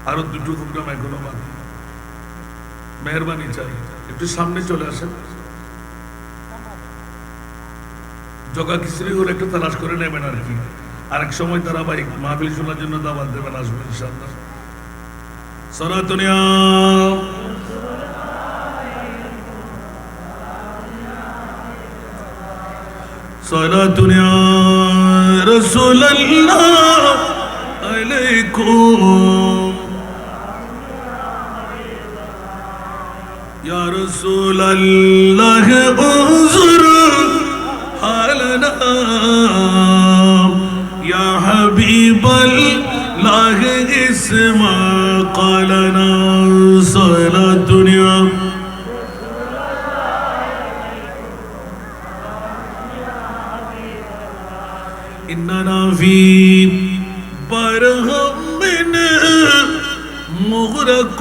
আরো দুটো প্রোগ্রাম এখনো বাকি। মেহরবানি চাই একটু সামনে চলে আসেন। জগা খিচুড়ি হলে একটু তালাশ করে নেবেন আর কি। আরেক সময় তারা ভাই মাহফিল শোনার জন্য দাওয়াত দেবেন, আসবেন ইনশাআল্লাহ। সনাতনিয়া সনাতনিয়া রাসূলুল্লাহ আলাইকুম ইয়া রাসূলুল্লাহ উযুর হালানা ইয়া হাবিবাল্লাহ ইসমা ক্বালানা সালাতুনিয়া إننا في برهم مغرق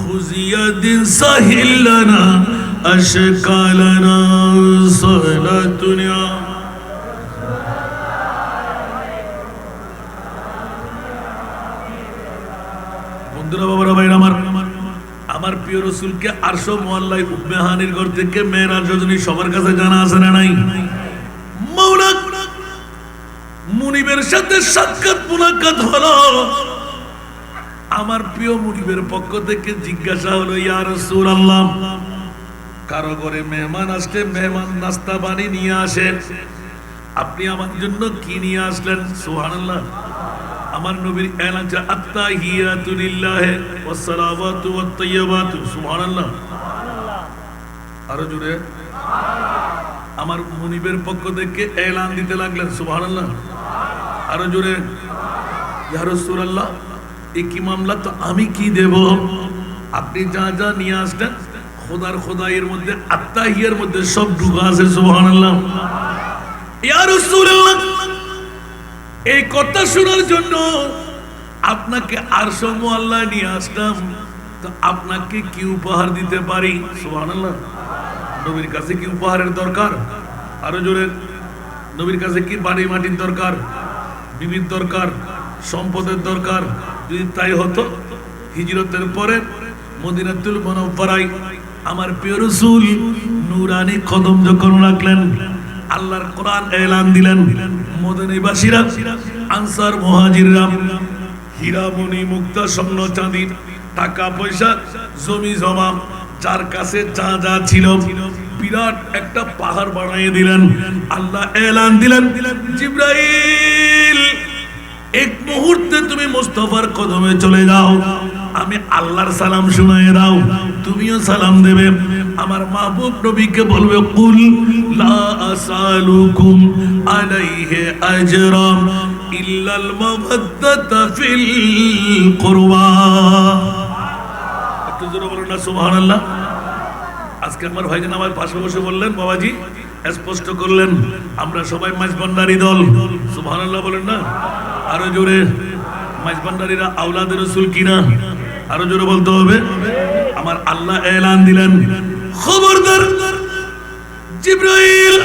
خذ يد سهل لنا أشكالنا صلاتنا বন্ধুরা বাবারা ভাইরা আমার প্রিয় রাসূলকে আরশ মুআল্লায় উম্মেহানির ঘর থেকে মেরাজ রজনী সবার কাছে জানা আছে না নাই? মাওলা মুনিবের সাথে সাক্ষাৎ মুলাকাত হলো। আমার প্রিয় মুনিবের পক্ষ থেকে জিজ্ঞাসা হলো, ইয়া রাসূলুল্লাহ, কারো ঘরে মেহমান আসলে মেহমান নাস্তা পানি নিয়ে আসেন, আপনি আমার জন্য কি নিয়ে আসলেন? সুবহানাল্লাহ। আমার নবীর এলান যে আত্তাহিয়াতু লিল্লাহি ওয়াস সালাওয়াতু ওয়াত তাইয়্যিবাতু, সুবহানাল্লাহ। আরো জোরে আমার মুনিবের পক্ষ থেকে এলান দিতে লাগলেন, সুবহানাল্লাহ। আরো জোরে, ইয়া রাসূলুল্লাহ, এই কি মামলা, তো আমি কি দেব? আপনি যা যা নিয়ে আসলেন খোদার খোদাইয়ের মধ্যে আত্তাহিয়ার মধ্যে সব ঢুকা আছে, সুবহানাল্লাহ। ইয়া রাসূলুল্লাহ, এই কথা শোনার জন্য আপনাকে আরশ মুআল্লায় নিয়ে আসলাম, তো আপনাকে কি উপহার দিতে পারি? সুবহানাল্লাহ। নবীর কাছে কি উপহারের দরকার? আরো জোরে, নবীর কাছে কি বাড়ি মাটির দরকার, বিবির দরকার, সম্পদের দরকার? যদি তাই হতো, হিজরতের পরে মদিনাতুল মুনাওয়ারায় আমার প্রিয় রাসূল নূরানি কদম যখন রাখলেন, আল্লাহর কোরআন এলান দিলেন, মদিনাবাসীরা, আনসার মুহাজিররা হীরা মণি মুক্তা স্বর্ণ চাঁদি টাকা পয়সা জমি জমা যার কাছে যা যা ছিল বিরাট একটা পাহাড় বানিয়ে দিলেন। আল্লাহ এলান দিলেন, জিবরাইল, এক মুহূর্তে তুমি মুস্তাফার কদমে চলে যাও, আমি আল্লাহর সালাম শুনিয়ে দাও, তুমিও সালাম দেবে। আমার মাহবুব নবীকে বলবে, কুল লা আসালুকুম আলাইহি আজরা ইল্লাল মাওয়াদ্দাতা ফিল কুরবা। একটু জোরে বলুন না সুবহানাল্লাহ। আজকে আমার ভাইজান আমার পাশে বসে বললেন, বাবাজি স্পষ্ট করলেন, আমরা সবাই মাঝভান্ডারী দল, সুবহানাল্লাহ বলেন না। আরো জোরে, মাঝভান্ডারীরা আওলাদের রাসূল কিনা? আরো জোরে বলতে হবে। আমার আল্লাহ এলান দিলেন, খবরদার জিবরাইল,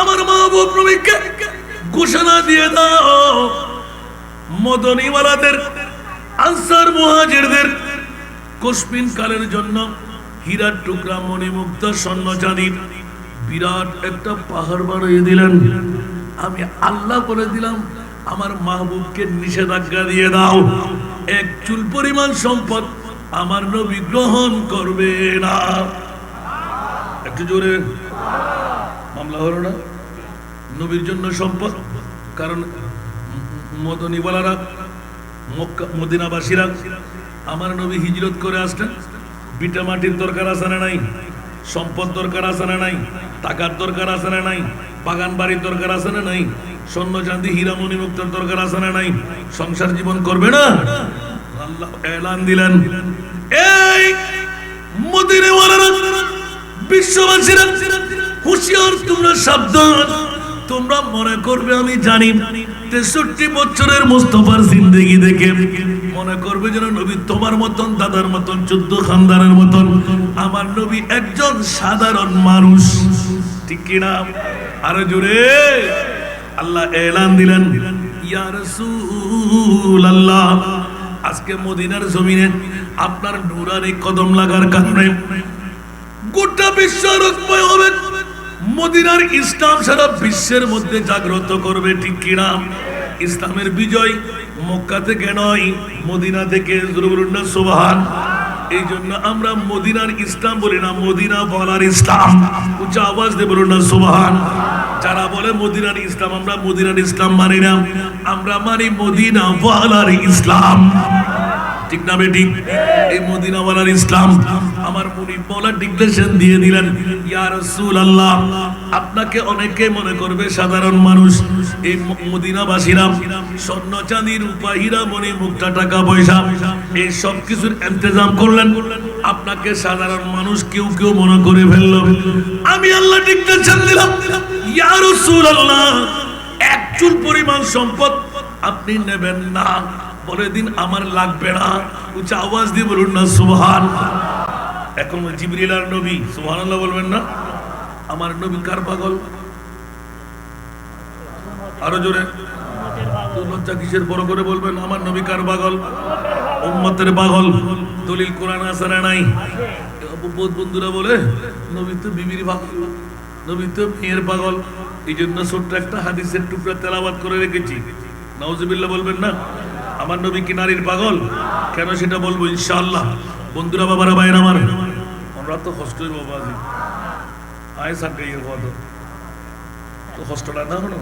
আমার মাহবুব নবীকে ঘোষণা দিয়ে দাও, মদনীওয়ালাদের, আনসার মুহাজিরদের কসমিন কালের জন্য হীরার টুকরা মণিমুক্তা স্বর্ণ চাঁদি বিরাট একটা পাহাড় বানিয়ে দিলেন। আমি আল্লাহ বলে দিলাম, আমার মাহবুবকে নিষেধাজ্ঞা দিয়ে দাও, এক চুল পরিমাণ সম্পদ আমার নবী গ্রহণ করবে না। একটু জোরে, মামলা হলো না? নবীর জন্য সম্পদ, কারণ মদনীওয়ালারা, মক্কা মদিনাবাসীরা আমার নবী হিজরত করে আসলেন, বিটা মাটির দরকার আছে না নাই? সম্পদ দরকার আছে না নাই? টাকার দরকার আছে না নাই? বাগান বাড়ির দরকার আছে না নাই? স্বর্ণ চাঁদি হীরা মণি মুক্তার দরকার আছে না নাই? সংসার জীবন করবে না? আল্লাহ এলান দিলেন, এই মদিনাওয়ালারা, বিশ্ববাসীরা হুঁশিয়ার, তোমরা সাবধান, তোমরা মনে করবে আমি জানি 63 বছরের মুস্তাফার জিন্দেগি দেখে মনে করবে যেন নবী তোমার মতন, দাদার মতন, 14 খানদানের মতন। আমার নবী একজন সাধারণ মানুষ, ঠিক কিনা? আরো জোরে, আল্লাহ এলান দিলেন, ইয়া রাসূলুল্লাহ, আজকে মদিনার জমিনে আপনার নূরানি কদম লাগার কারণে গোটা বিশ্ব রক্ষময় হবে। মদিনার ইসলাম সারা বিশ্বের মধ্যে জাগ্রত করবে, ঠিক কিনা? ইসলামের বিজয় মক্কা থেকে নয়, মদিনা থেকে। সুবহান। এই জন্য আমরা মদিনার ইসলাম বলি না, মদিনা বলার ইসলাম। উচ্চ আওয়াজ দিয়ে বলুন না সুবহান। যারা বলে মদিনার ইসলাম, আমরা মদিনার ইসলাম মানি না, আমরা মানি মদিনা ওয়ালার ইসলাম। ঠিক না বেটি? এই মদিনা ওয়ালার ইসলাম। আমার মুনি মওলা ডিক্লেরেশন দিয়ে দিলেন, ইয়া রাসূলুল্লাহ, আপনাকে অনেকে মনে করবে সাধারণ মানুষ। এই মদিনাবাসীরা স্বর্ণ চাঁদি রূপা হীরা মণি মুক্তা টাকা পয়সা এই সব কিছুর ইন্তজাম করলেন, আপনাকে সাধারণ মানুষ কেউ কেউ মনে করে ফেলল। আমি আল্লাহ ডিক্লেরেশন দিলাম, ইয়া রাসূলুল্লাহ, এক চুল পরিমাণ সম্পদ আপনি নেবেন না, বলে দিন আমার লাগবে না। উচ্চ আওয়াজ দিয়ে বলুন না সুবহান। এখন জিবরিল আর নবী, সুবহানাল্লাহ বলবেন না? আমার নবী কার পাগল? আরো জোরে লজ্জা কিসের? বড় করে বলবেন, আমার নবী কার পাগল? উম্মতের পাগল। দলিল কোরআন আছে না নাই? বহুত বন্ধুরা বলে নবী তো বিবির পাগল, নবী তো মেয়ের পাগল। এই জন্য ছোট্ট একটা হাদিসের টুকরা তেলাওয়াত করে রেখেছি। নাউজুবিল্লাহ বলবেন না? আমার নবী কি নারীর পাগল? কেন সেটা বলবো ইনশাআল্লাহ। বন্ধুরা, বাবারা, ভাইরা আমার, আমরা তো হস্টেল বাবা আছি, আয় সাকাইয়ের কত তো হস্টেলটা না হলো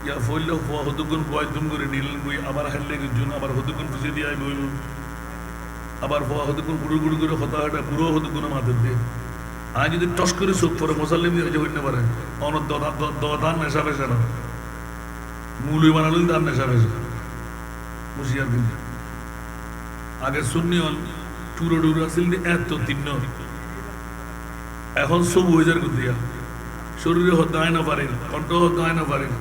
ইয়া ফইল ফোয়া হদুগুন বয় দুম করে নিলেন বই, আবার হারলে জুন, আবার হদুগুন পুষে দিয়ে আই বই, আবার ফোয়া হদুগুন গুড়ু গুড়ু করে হতা হাটা পুরো হদুগুন মাথার দিয়ে আয় যদি টস করে চোখ পরে মুসাল্লিম দিয়ে হইতে পারে অনর দান নেশা পেশা না মুলুই বানালেন দান নেশা পেশা মুশিয়ার দিন আগে সুন্নি হল টুরো টুরো আসিল এত তিন্ন, এখন সব হয়ে যার দিয়া শরীরে হতে আয় না পারেন, কণ্ঠ হতে আয় না পারেন,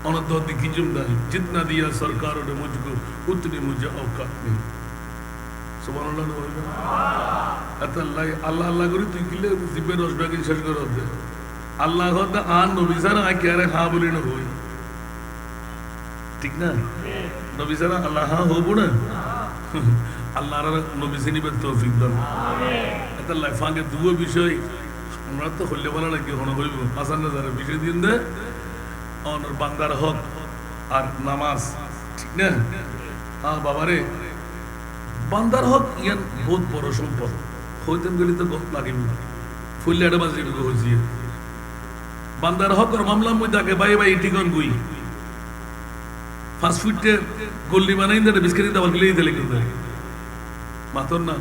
অনন্ত হতে কিচুম দাই জিতনা দিয়া সরকার ওরে মুঝকো উতনি মুঝে औकात নেই। সুবহানাল্লাহ বলবেন? এত আল্লাহ আল্লাহ আল্লাহ করি তুই কিলে জিব্বে 10 টাকা শেষ করে হবে আল্লাহ হতে আর নবী সারা আকে আরে হ্যাঁ বলি না হই, ঠিক না? নবী সারা আল্লাহ হ্যাঁ হবো না, আল্লাহর নবী সিনিবের তৌফিক দান। এত আল্লাহ ফাঁকে দুটো বিষয় আমরা তো হইলে বলা লাগে হন করিব আসান না বিষয় দিন দে অনর বান্দার হক আর নামাজ, ঠিক না? বাবারে বান্দার হক ইয়ান বহুত বড় সম্পদ, হইতেন গেলে তো গত লাগিব ফুললে একটা বাজে হয়েছি। বান্দার হক আর মামলার মধ্যে আগে ভাই ভাই ঠিকন গুই ফাস্ট ফুডে গোল্লি বানাই দেয় বিস্কিট দিতে আবার গিলে দিতে লেগে মাতর না।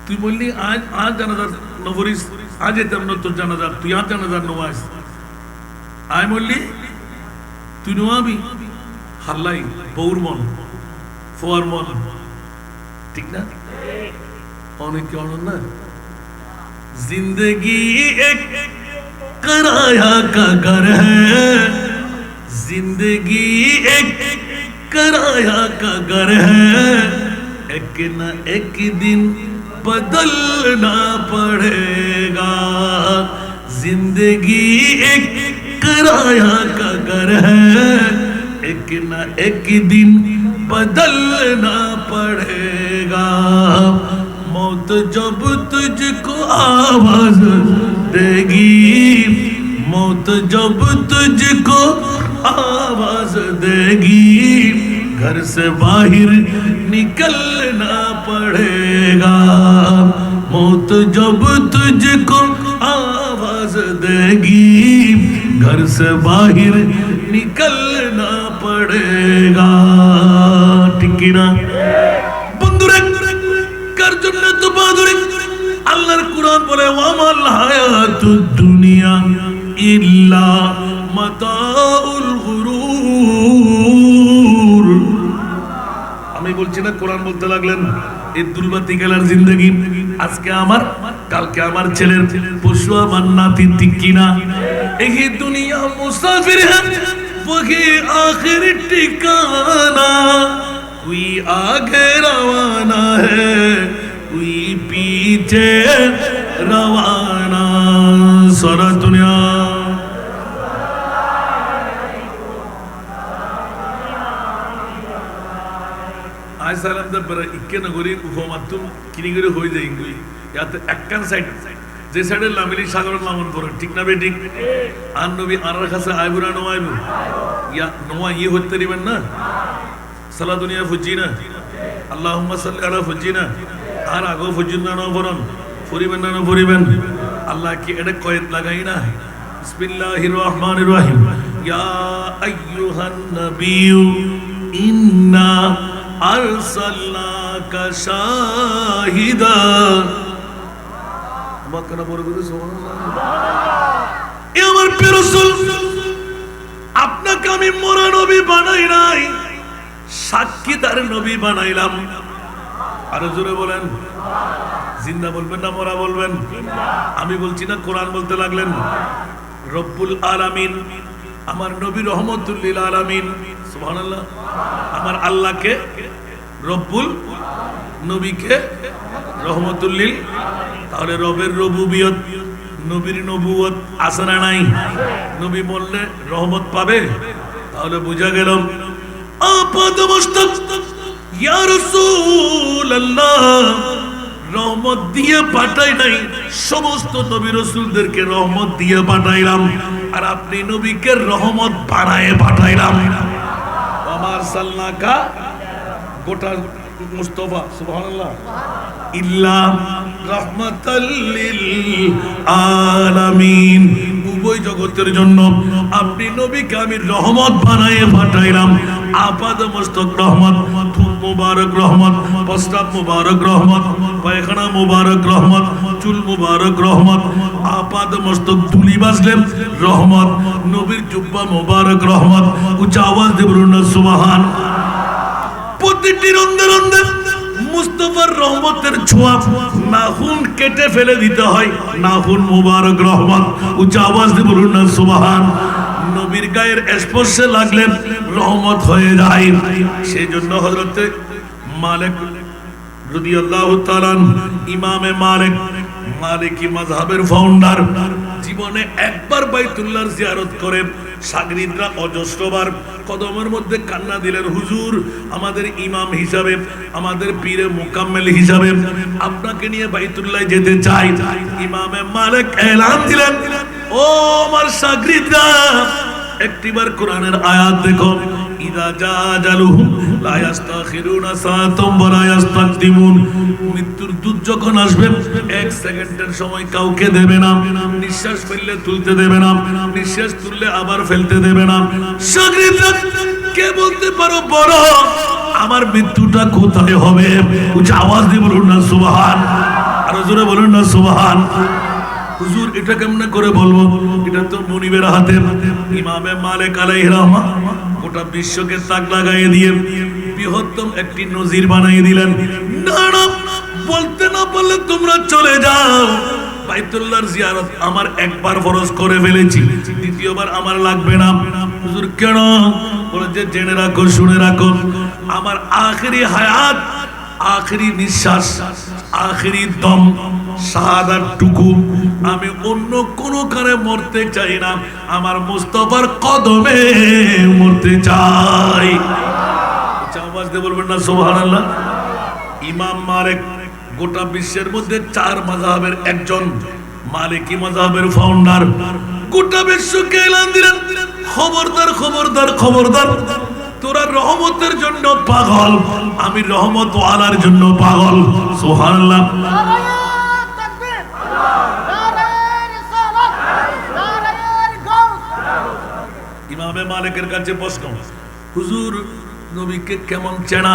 তুই বললি আজ আজ জানাজার নবরিস, আজ যেতাম তোর জানাজার, তুই আজ জানাজার নওয়াজ আয় বললি তুই নোয়াবি হাল্লাই বৌর মন ফোয়ার মন, ঠিক না? অনেকে অনন না जिंदगी एक कराया का घर है, जिंदगी एक कराया का घर है, एक न एक दिन बदलना पड़ेगा, जिंदगी एक कराया का घर है, एक न एक दिन बदलना पड़ेगा, मौत जब तुझको आवाज देगी, मौत जब तुझको आवाज देगी, घर से बाहर निकलना पड़ेगा, मौत जब तुझको आवाज देगी, घर से बाहर निकलना पड़ेगा, ठीक ना? बंधुरे कर जন্য তো বাদুরে আল্লাহর কুরআন বলে ওয়ামাল হায়াতুদ দুনিয়া ইল্লা মাতাউল গুরুর। আমি বলছি না, কোরআন বলতে লাগলেন এই দুর্বাতি গেলার জিন্দেগি, আজকে আমার কালকে আমার ছেলের পশু আমার নাতি, ঠিক কিনা? এই দুনিয়া মুসাফির হ্যাঁ वही आखिर ठिकाना, कोई आगे रवाना है कोई पीछे रवाना, सारा दुनिया आज सालाम दा बरा इक्के नगरी उफमातुम किनी करे होई जाएंगे या तो একখান সাইড যে সাইডে লামিলি সাগরের লামন পড়ে, ঠিক না বেঠিক? আর নবী আনার কাছে আইবুরা নোয়াইবু ইয়া নোয়া ইয়ে হতে দিবেন না, সালা দুনিয়া ফুজিনা আল্লাহুম্মা সাল্লি আলা ফুজিনা, আর আগো ফুজিনা না পড়ন ফুরিবেন না ফুরিবেন আল্লাহ কি এটা কয়েদ লাগাই না? বিসমিল্লাহির রহমানির রহিম। ইয়া আইয়ুহান নাবিয়্যু ইন্না আরসালনাকা শাহিদা। মক্কা বড় করে সুবহানাল্লাহ। এ আমার প্রিয় রাসূল, আপনাকে আমি মরা নবী বানাই নাই, সাক্ষীদার নবী বানাইলাম। আরো জোরে বলেন। জিন্দা বলবেন না মরা বলবেন? আমি বলছি না, কোরআন বলতে লাগলেন। রব্বুল আলামিন আমার নবী রহমতুল লিল আলামিন। সুবহানাল্লাহ। আমার আল্লাহকে রব্বুল, নবীকে রহমতুল লিল। তাহলে রবের রবুবিয়ত, নবীর নবুয়ত আছে না নাই? নবী বললে রহমত পাবে। তাহলে বুঝা গেল আপাদমস্তক ইয়া রাসূলুল্লাহ রহমত দিয়ে পাঠাই নাই, সমস্ত নবী রাসূলদেরকে রহমত দিয়ে পাঠাইলাম, আর আপনি নবীকে রহমত বানায়ে পাঠাইলাম। আমার সাল্লাকা গোটা মুস্তাফা সুবহানাল্লাহ ইল্লা রাহমাতাল লিল আলামিন, উভয় জগতের জন্য আপনি নবীকে আমি রহমত বানায়ে পাঠাইলাম। আপাদ মস্তক রহমত, থুক মুবারক রহমত, প্রস্রাব মুবারক রহমত, পায়খানা মুবারক রহমত, চুল মুবারক রহমত, আপাদ মস্তক ধুলি বাজলে রহমত, নবীর জুব্বা মুবারক রহমত। উচ্চ আওয়াজ দিয়ে বলুন না সুবহান। প্রতিটি রন্দে রন্দে মুস্তাফার রহমতের ছোঁয়া, নাখুন কেটে ফেলে দিতে হয়, নাখুন মুবারক রহমত। উচ্চ আওয়াজ দিয়ে বলুন না সুবহান। নবীর গায়ের স্পর্শে লাগলে রহমত হয়ে যায়। সেই জন্য হযরতে মালিক রাদিয়াল্লাহু তাআলা, ইমামে মালিক, মালিকি মাযহাবের ফাউন্ডার, জীবনে একবার বাইতুল্লাহর জিয়ারত করে শাগরিদরা অজস্রবার কদমের মধ্যে কান্না দিলেন, হুজুর আমাদের ইমাম হিসাবে, আমাদের পীরে মুকাম্মেল হিসাবে আপনাকে নিয়ে বাইতুল্লাহ যেতে চাই। ইমামে মালিক এলান দিলেন, ও আমার শাগরিদরা, একটিবার কোরআনের আয়াত দেখো, ইদা জাজালুহুম লা ইস্তাখিরুনা সাআতাম ওয়া লা ইস্তাকদিমুন। মৃত্যুর দূত যখন আসবে, এক সেকেন্ডের সময় কাউকে দেবে না, নিঃশ্বাস ফেললে তুলতে দেবে না, নিঃশ্বাস তুললে আবার ফেলতে দেবে না। শাগরিদরা কে বলতে পারো বড় আমার মৃত্যুটা কোথায় হবে? উচ্চ আওয়াজ দিয়ে বলুন না সুবহান। আরো জোরে বলুন না সুবহান। হুজুর এটা কেমনে করে বলবো? এটা তো মুনিবের হাতে। ইমামে মালিক আলাইহির রহমত গোটা বিশ্বকে তাক লাগাইয়ে দিয়ে বৃহত্তম একটি নজির বানিয়ে দিলেন। না না, বলতে না বললে তোমরা চলে যাও, বাইতুল্লাহর জিয়ারত আমার একবার ফরজ করে ফেলেছি, দ্বিতীয়বার আমার লাগবে না। হুজুর কেন? বলে যে জেনে রাখো, শুনে রাখো, আমার আখেরি হায়াত, আখেরি নিঃশ্বাস, আখেরি দম, শাহাদাত টুকু আমি অন্য কোনো কারে মরতে চাই না, আমার মুস্তাফার কদমে মরতে চাই। আওয়াজ দিয়ে বলবেন না সুবহানাল্লাহ। ইমাম মালিক গোটা বিশ্বের মধ্যে 4 মাযহাবের একজন, মালিকি মাযহাবের ফাউন্ডার। গোটা বিশ্বকে এলান দিলেন, খবরদার খবরদার খবরদার, তোরা রহমতের জন্য পাগল, আমি রহমত ওয়ালার জন্য পাগল। সুবহানাল্লাহ। ইমামে মালিকের কাছে প্রশ্ন, হুজুর নবীকে কেমন চেনা?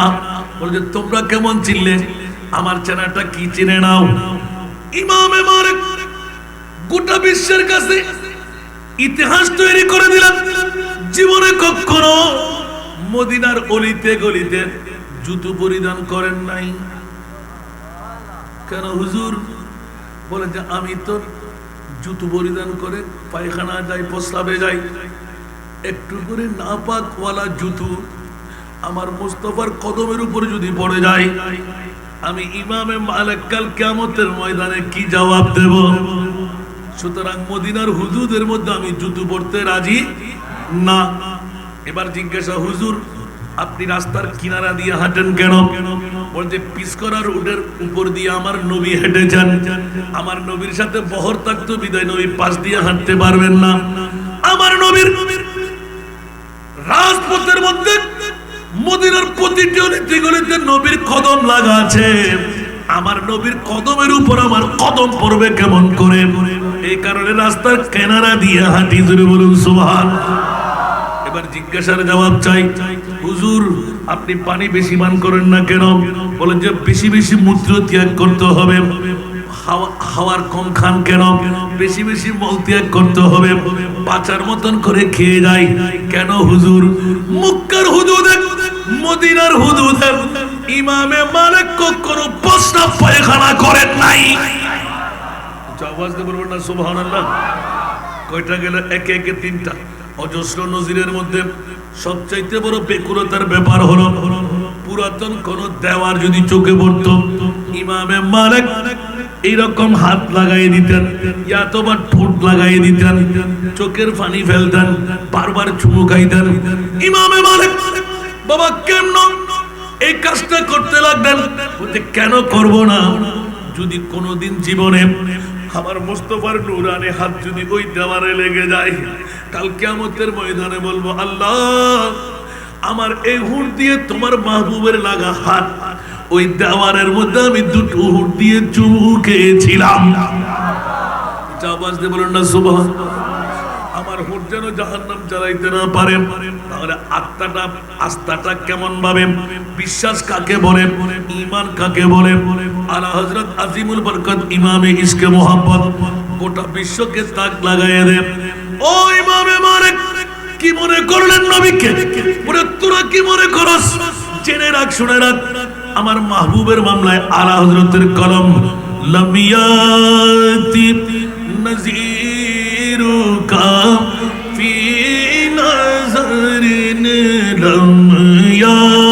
বলে তোমরা কেমন চিনলে? আমার চেনাটা কি চিনে নাও। ইমামে মালিক গোটা বিশ্বের কাছে ইতিহাস তৈরি করে দিলেন। জীবনে কখনো মদিনার অলিতে গলিতে জুতো পরিধান করেন নাই। কেন হুজুর? বলে যে আমি তো জুতো পরিধান করে পায়খানা যাই, প্রস্রাবে যাই, একটু করে নাপাক ওয়ালা জুতো আমার মুস্তাফার কদমের উপর যদি পড়ে যায়, আমি ইমামে মালিক কাল কিয়ামতের ময়দানে কি জবাব দেব? সুতরাং মদিনার হুজুরদের মধ্যে আমি জুতো পরতে রাজি না। এবার জিজ্ঞাসা, হুজুর আপনি রাস্তার কিনারা দিয়ে হাঁটেন কেন? বলতে পিসকরা রোডের উপর দিয়ে আমার নবী হেঁটেছেন, আমার নবীর সাথে বহর থাকতো বিদায় নবী পাশ দিয়ে হাঁটতে পারবেন না। আমার নবীর রাজপথের মধ্যে মদিনার প্রতিটি অলিতে গলিতে নবীর কদম লাগা আছে, আমার নবীর কদমের উপর আমার কদম পড়বে কেমন করে? এই কারণে রাস্তার কিনারা দিয়ে হাঁটি, জোরে বলুন সুবহানাল্লাহ। এবার জিজ্ঞাসার জবাব চাই, হুজুর আপনি পানি বেশি পান করেন না কেন? বলেন যে বেশি বেশি মূত্র ত্যাগ করতে হবে। খাওয়ার কম খান কেন? বেশি বেশি মল ত্যাগ করতে হবে, বাঁচার মতন করে খেয়ে যাই কেন হুজুর? মক্কার হুদুদে, মদিনার হুদুদে ইমামে মালিক কখনো প্রস্রাব পায়খানা করেন নাই। আওয়াজ দিয়ে বলবেন না সুবহানাল্লাহ। কয়টা গেল? একে একে তিনটা। অজস্র নজিরের মধ্যে সবচাইতে বড় বেকুলতার ব্যাপার হলো, পুরাতন কোন দেওয়ার যদি চোখে পড়তো, ইমামে মালিক এইরকম হাত লাগাই দিতেন, ইয়াতবার ঠোঁট লাগাই দিতেন, চোখের পানি ফেলতেন, বারবার চুমু খাইতেন। ইমামে মালিক বাবা কেন এই কাজটা করতে লাগলেন? বলতে কেন করব না? যদি কোনোদিন জীবনে আমার মুস্তাফার নূরানি হাত যদি ওই দেওয়ারে লেগে যায়, কাল কিয়ামতের ময়দানে বলবো, আল্লাহ আমার এই হুঁট দিয়ে তোমার মাহবুবের লাগা হাত, ওই দেওয়ারের মধ্যে আমি দুটো হুঁট দিয়ে চুমু খেয়েছিলাম। আওয়াজ দিয়ে বলুন না সুবহানাল্লাহ। আমার হুঁট যেন জাহান্নাম জ্বালাইতে না পারে। তাহলে আস্থাটা কেমন ভাবে? বিশ্বাস কাকে বলে? ঈমান কাকে বলে? আলা হযরত আজিমুল বরকত ইমামে ইশকে মোহাব্বত গোটা বিশ্বকে তাক লাগাইয়ে দেন। ও ইমামে মালিক কি মনে করলেন নবীকে? বলে তোরা কি মনে করস? জেনে রাখ, শুনে রাখ, আমার মাহবুবের মামলায় আলা হযরতের কলম লামিয়াতি নজিরুকা ফি নজরিন লামিয়াতি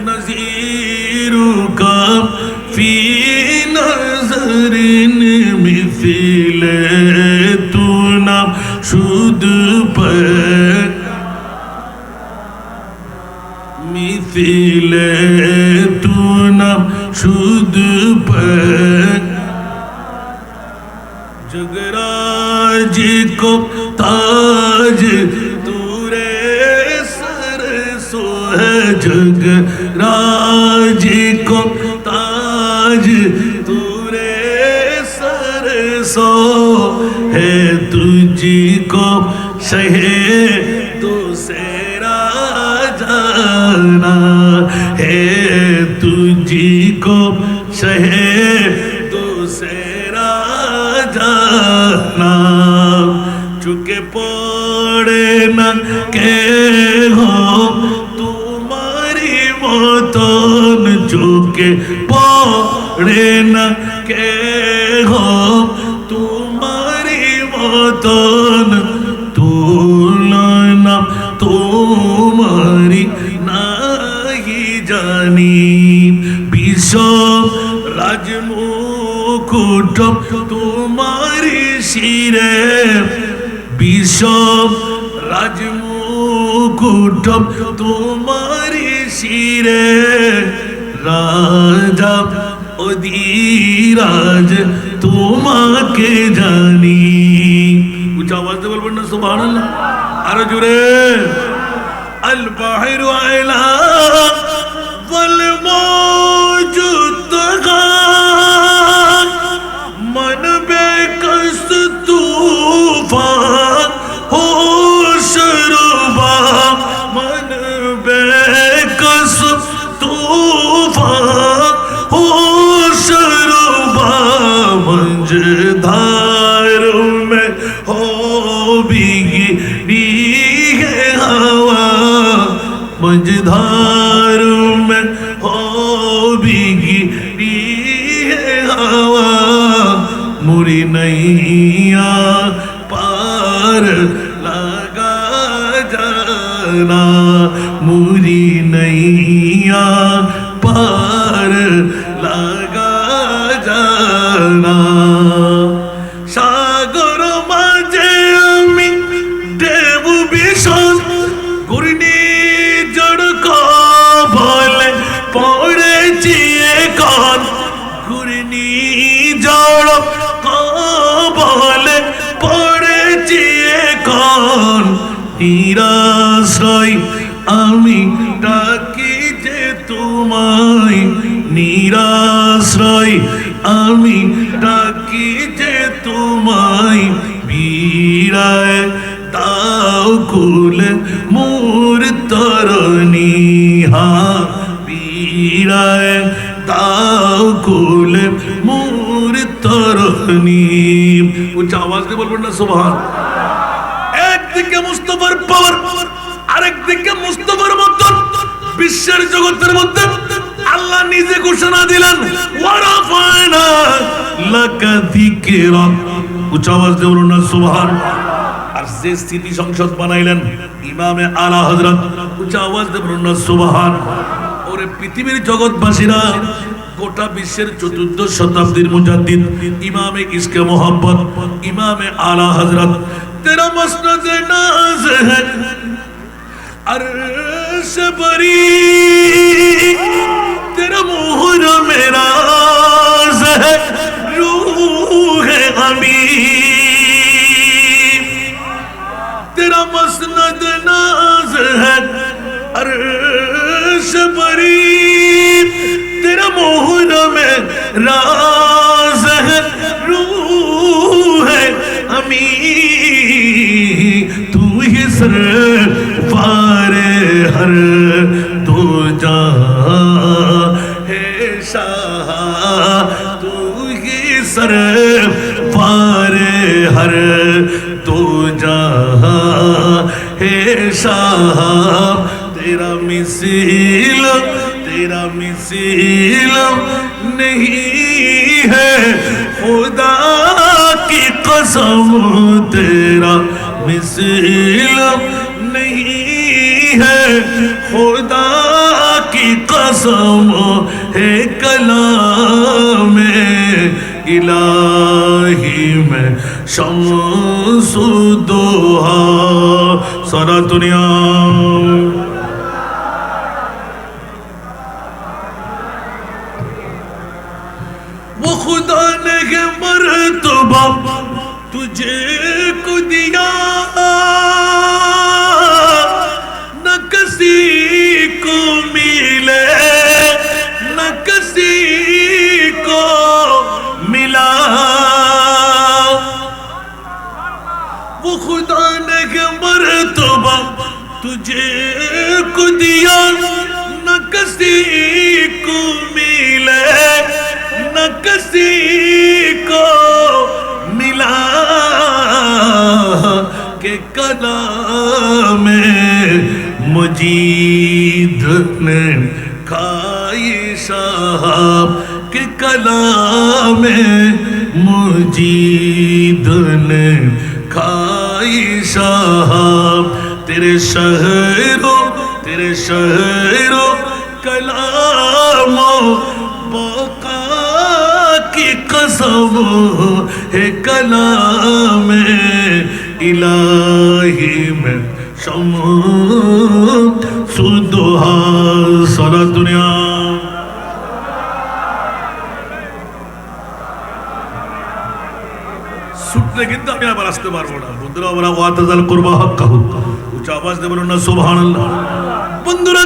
নজিরুকা ফি নজরিন মিথিলে তু না শুধু মিথিলে তু না শুধু जगराज को ताज तूरे सर सो है, जगराज को ताज तूरे सर सो है, तुझको शहे दूसरा जाना है, तुझको शहे दूसरा जाना। चुके पड़े न के हो तुम्हारी मतन, चुके पड़े न के हो तुम्हारी मतन, तुलना तुम्हारी नहीं जानी। विश्व राजमुकुट तुम्हारी শিরে, বিষম রাজমুকুট তোমারি শিরে, রাজা অধিরাজ তোমাকে জানি। উচ্চ আওয়াজ দিয়ে বলবেন না সুবহানাল্লাহ, আরো জোরে। আল বাহিরু আলা ওয়াল মওজু তাগা, मन बेकस तूफान हो शरुबा, मन बेकस तूफान हो शरुबा, मंझधार में हो भीगी है हवा, मंझधार में हो भीगी है हवा, मुरी नैया पार लगा जाना, मुरी नैया पार लगा जाना। सागर माঝে আমি দেব ভীষণ ঘূর্ণি ঝড় কবলে পড়েছি এখন, ঘূর্ণি ঝড় কবলে পড়েছি এখন, নিরাশ্রয় আমি ডাকি যে তোমায়, নিরাশ্রয় আমি ডাকি যে তোমায়। বলবেন না সুবহান। একদিকে মুস্তাফার পাওয়ার, আরেকদিকে মুস্তাফার মতন বিশ্বের জগতের মধ্যে আল্লাহ নিজে ঘোষণা দিলেন ওয়ারাফায়না লাকা যিকরাক। উচ্চ আওয়াজ দিয়ে বলুন না সুবহান। আর যে স্মৃতি সংসদ বানাইলেন ইমামে আলা হযরত, উচ্চ আওয়াজ দিয়ে বলুন না সুবহান। ওরে পৃথিবীর জগৎবাসীরা, গোটা বিশ্বের 14 শতাব্দীর মুজাদ্দিদ ইমামে ইশকে মোহাম্মদ ইমামে আলা হযরত, তেরা মসনদে নাজ है अर्श बरी, तेरा मोहर मेरा है रूह अमी, तेरा मसनद नाज है अर्श बरी, तेरा मोहर मेरा है रूह अमी, तू ही सरफार हर दो जहां है शाह, तू ही सरफार हर दो जहां है शाह, तेरा मिसाल नहीं है खुदा की कसम, तेरा मिसाल नहीं है खुदा की कसम, है कलाम इलाही में शम्सुद्दोहा। सारा दुनिया वो खुदा ने मर्तबा तुझे को दिया, न किसी को मिले न किसी को मिला, वो खुदा ने मर्तबा तुझे को दिया, न किसी को मिले न किसी को मिला, के कलाम मुजीद ने खाई साहब, के कलाम मुजीद ने खाई साहब, तेरे शहरों कलामों बका की कसम, है कलाम इलाही में शम्सुद्दोहा। सारा दुनिया ছুটলে কিন্তু আমি আবার আসতে পারবো না। বন্ধুরা আমরা ওয়াতাজাল কুরবা হাক্কাহু, উচ্চ আওয়াজ দিয়ে বলুন না সুবহানাল্লাহ। বন্ধুরা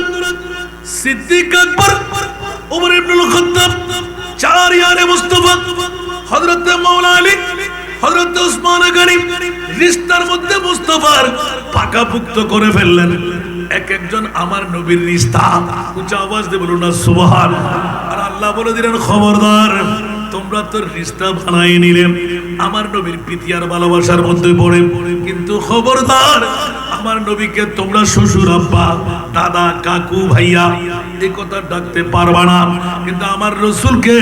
সিদ্দিক আকবর, ওমর ইবনুল খাত্তাব, চার ইয়ারে মুস্তাফা, হযরত মাওলা আলী, হযরত উসমান গনি রিশতার মধ্যে মুস্তাফার পাকাপুক্ত করে ফেললেন। এক একজন আমার নবীর রিশতা, উচ্চ আওয়াজ দিয়ে বলুন না সুবহান। আর আল্লাহ বলে দিলেন খবরদার, তোমরা তো রিশতা বানাই নিলে আমার নবীর প্রীতি আর ভালোবাসার মধ্যে পড়ে, কিন্তু খবরদার আমার নবীকে তোমরা শ্বশুর আব্বা দাদা কাকু ভাইয়া এই কথা ডাকতে পারবা না। কিন্তু আমার রাসূলকে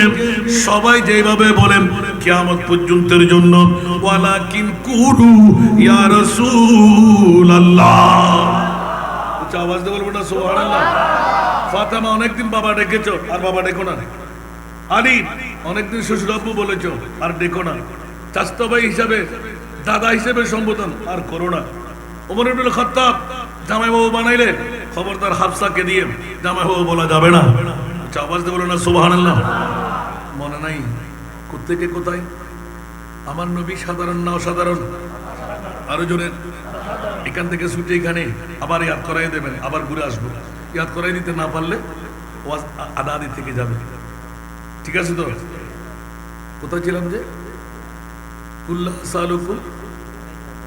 সবাই যেভাবে বলেন কিয়ামত পর্যন্তের জন্য, ওয়ালাকিন কুলু ইয়া রাসূলুল্লাহ। উচ্চ আওয়াজ দিয়ে বলবো না সুবহানাল্লাহ। ফাতেমা অনেকদিন বাবা ডেকেছো আর বাবা ডেকো না। আলী অনেকদিন শ্বশুর আব্বু বলেছো আর ডেকো না। চাচা ভাই হিসাবে দাদা হিসেবে সম্বোধন আর করো না। ওমর ইবনুল খাত্তাব জামাই বাবু বানাইলে খবরদার হাফসাকে দিয়ে জামাই বাবু বলা যাবে না। আওয়াজ দিয়ে বলো না সুবহানাল্লাহ। মনে নাই কোত্থেকে কোথায় আমার নবী সাধারণ না অসাধারণ? আরো জোরে। এখান থেকে ছুটে এখানে আবার ইয়াদ করাই দেবেন, আবার ঘুরে আসবো। ইয়াদ করাই দিতে না পারলে ওয়াজ আদা আদি থেকে যাবে। ঠিক আছে তো? কোথায় ছিলাম যে কুল্লা সালুকুম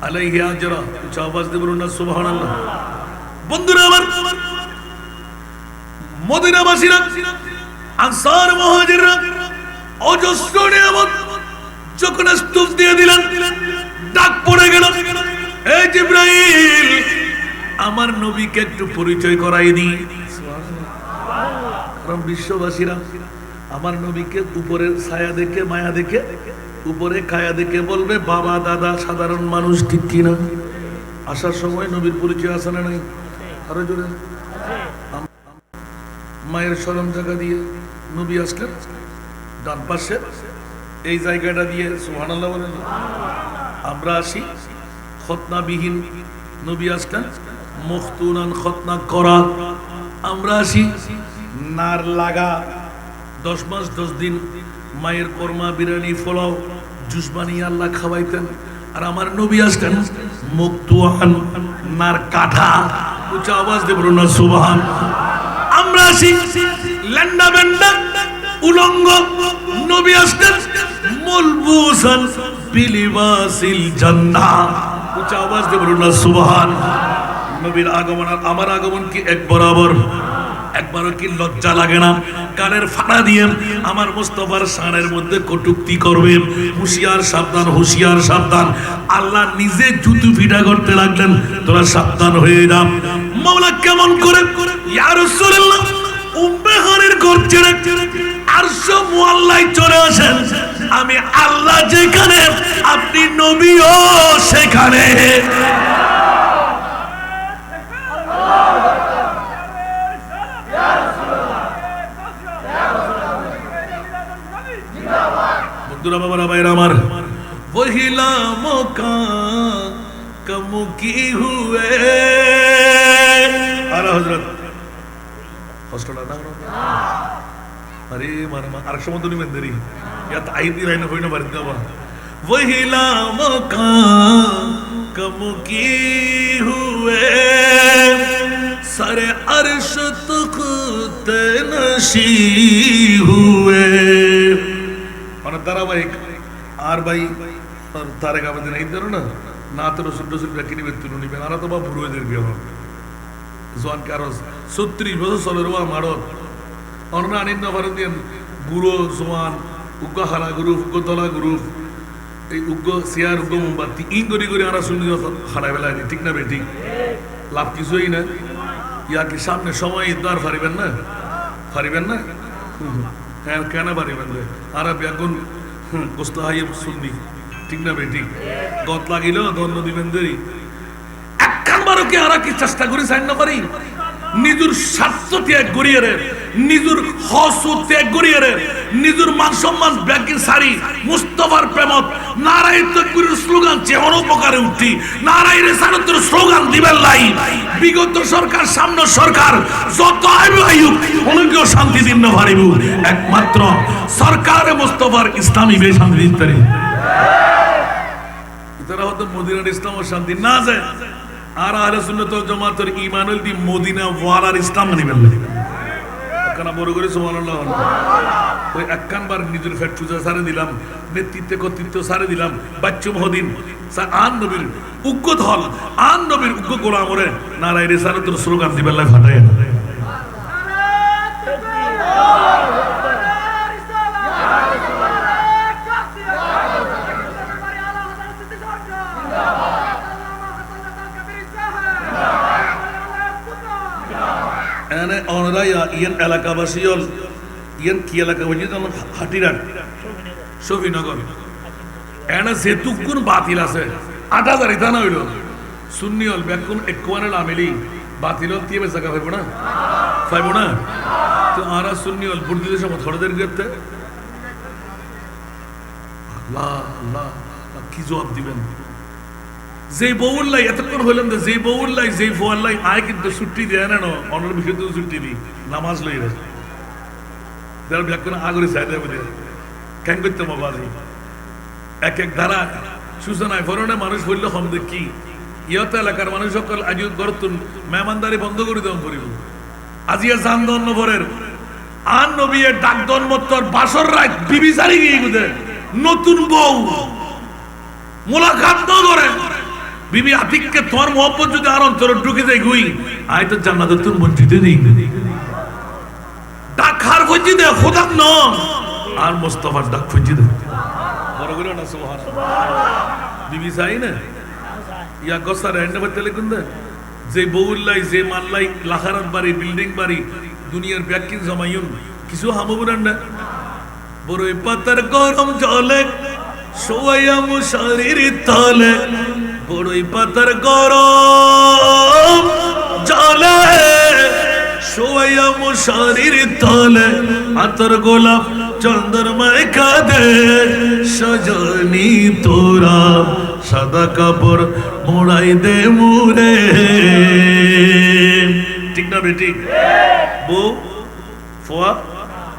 আলাইহি আজরা। উচ্চ আওয়াজ দিয়ে বলুন না সুবহানাল্লাহ। বন্ধুরা আমার, মদিনাবাসীরা, আনসার মুহাজিররা অজস্র নিয়ামত যখন স্তূপ দিয়ে দিলেন, ডাক পড়ে গেল, এই জিবরাইল আমার নবীকে একটু পরিচয় করাই দি। কারণ বিশ্ববাসীরা আমার নবীকে উপরের ছায়া দেখে মায়া দেখে উপরে কায়া দেখে বলবে বাবা দাদা সাধারণ মানুষ, ঠিক কিনা? আসার সময় নবীর পরিচয় আছে না নাই? আরো জোরে। মায়ের শরম জায়গা দিয়ে নবী আসলেন, ডান পাশে এই জায়গাটা দিয়ে সুবহানাল্লাহ বলেন। আমরা আসি খতনাবিহীন, নবী আসলেন মুখতুনান খতনা করা। আমরা আসি নার লাগা 10 মাস 10 দিন মায়ের কর্মা বিরিয়ানি পোলাও জুস বানিয়ে আল্লাহ খাওয়াইতেন। আর আমার নবী আসলেন মুক্তুয়ান নার কাঠা। উচ্চ আওয়াজ দিয়ে বলুন না সুবহান। আমরা আসি লেন্ডা বেন্ডা উলঙ্গ, নবী আসলেন মুলবুসান বিলিবাসিল জান্নাহ। উচ্চ আওয়াজ দিয়ে বলুন না সুবহান। নবীর আগমন আর আমার আগমন কি এক বরাবর? একবারও কি লজ্জা লাগে না? কানের ফাড়া দিয়ে আমার মুস্তাফার শানের মধ্যে কটূক্তি করবে, হুঁশিয়ার সাবধান, হুঁশিয়ার সাবধান। আল্লাহ নিজে জুতু ফিটা করতে লাগলেন, তোরা সাবধান হয়ে যা। মাওলা কেমন করে ইয়া রাসূলুল্লাহ উম্মে হানির ঘর ছেড়ে আরশ মুআল্লায় চলে আসেন। আমি আল্লাহ যেখানে, আপনি নবীও সেখানে। বন্ধুরা বাবারা ভাইরা আমার, ওহিলা মৌকা কমু কি হুয়ে। আরে হযরত কষ্টটা না আরে মার আর সময় তুমি মেন্দেরি ইয়াত আইদি রাইনা হইনা বাড়িতে বাবা। ওহিলা মৌকা কমু কি হুয়ে সারে আরশ তখতে নশি হুয়ে। মানে ধারাবাহিক আর ভাই তারেক আবেদিন এই ধরো না না তো রসুল টসুল ব্যাকি নিবে তুলে নিবেন। আর তো বা বুড়ো হয়ে যাবে আমার জোয়ান কারো 36 বছর চলে রোয়া মারত অন্য আনিন না পারেন দিন বুড়ো জোয়ান উগ্র হারা গ্রুপ উগ্র তলা গ্রুপ এই উগ্র চেয়ার উগ্র মোমবাতি ইন করি করে আর শুনি হারাই বেলায় ঠিক না বে? ঠিক লাভ কিছুই না। ইয়া কি সামনে সময় দ্বার ফারিবেন না? ফারিবেন না? হ্যাঁ কেন পারিবেন? আর বেগুন গোস্ত হাইয়ে শুনবি, ঠিক না বে? ঠিক গত লাগিলেও ধন্য দিবেন দেরি। একখানবারও কি আর কি চেষ্টা করি চাই না পারি নিজের স্বার্থ ত্যাগ করিয়ে রে, নিজের হস ত্যাগ করিয়ে রে, নিজের মান সম্মান ব্যাগিন সারি মুস্তাফার প্রেমত নারাই তাকবীরের স্লোগান যেমন উপকারে উঠি নারাই রিসালাতের স্লোগান দিবেন লাই। বিগত সরকার সামনে সরকার যত আইব অনেকেও শান্তি দিন না পারিব, একমাত্র সরকারে মুস্তাফার ইসলামী বে শান্তি দিতে পারে। ইতারা হয়তো মদিনার ইসলাম ও শান্তি না যায়। আর আহলে সুন্নাত ওয়াল জামাতের ঈমানুল দি মদিনা ওয়ালার ইসলাম মানিবেন না। একখানা বড় করে সুবহানাল্লাহ। ওই একখানবার নিজের ফেট চুজা সারে দিলাম, নেতৃত্বে কর্তৃত্ব সারে দিলাম, বাচ্চু মহদিন আন নবীর উগ্র ধল আন নবীর উগ্র গোলামরে নারায় রিসালাতের স্লোগান দিবেন লাই ফাটায় না। ইয়ান এলাকাবাসী ইয়ান কি এলাকা হয়েছে হাটিরাট শফিনগর এনে যেতুকুন বাতিল আছে 8000 ইতা না হইল সুন্নি হল বেকুন একওয়ানে আমেলি বাতিল হল তিয়ে জায়গা পাইব না তো আরা সুন্নি হল ভোট দিতে সময় থরদের গেতে আল্লাহ আল্লাহ কি জবাব দিবেন? যে বউল্লাই এতক্ষণ হইলাম যে বউল্লাই যে ফোয়াল্লাই আয় কিন্তু ছুটি দেয় না অন্যের বিষয় তো ছুটি দিই নামাজ লই রে যারা ব্যাকুন আগরে চাই দেয় বুঝে কেন করতে বাবাজি এক এক ধারা সূচনায় ফরনে মানুষ বললে হম দেখি ইয়ত এলাকার মানুষ সকল আজ গরতুন মেহমানদারি বন্ধ করে দেওয়া করিব আজিয়া জান দন্ন ভরের আন নবিয়ে ডাক দন্মত্তর বাসর রাত বিবি সারি গিয়ে গুদে নতুন বউ মোলাকাত ন করে বিবি আতিককে তোর মোহব্বত যদি আর অন্তরে ঢুকে যায় গুই আয় তো জান্নাতে তুই বঞ্চিত নেই ডাক হার খুঁজি দে খোদার ন আর মুস্তাফার ডাক খুঁজি দে বড় করে না সুবহানাল্লাহ বিবি চাই না ইয়া গসার এন্ড বাতলে কুন্দা যে বউল্লাই যে মাল্লাই লাখারাত বাড়ি বিল্ডিং বাড়ি দুনিয়ার ব্যাকিং জমাইউন কিছু হামবুরান না বড়ই পাতার গরম জলে শোয়া মুশারির তলে বড়ই পাতার গরম জলে শোয়া মুশারির তলে আতর গোলাপ চন্দ্রমায় কাঁদে সজনী তোরা সাদা কাপড় মোড়াই দে মুরে ঠিক না বেটি বউ ফোয়া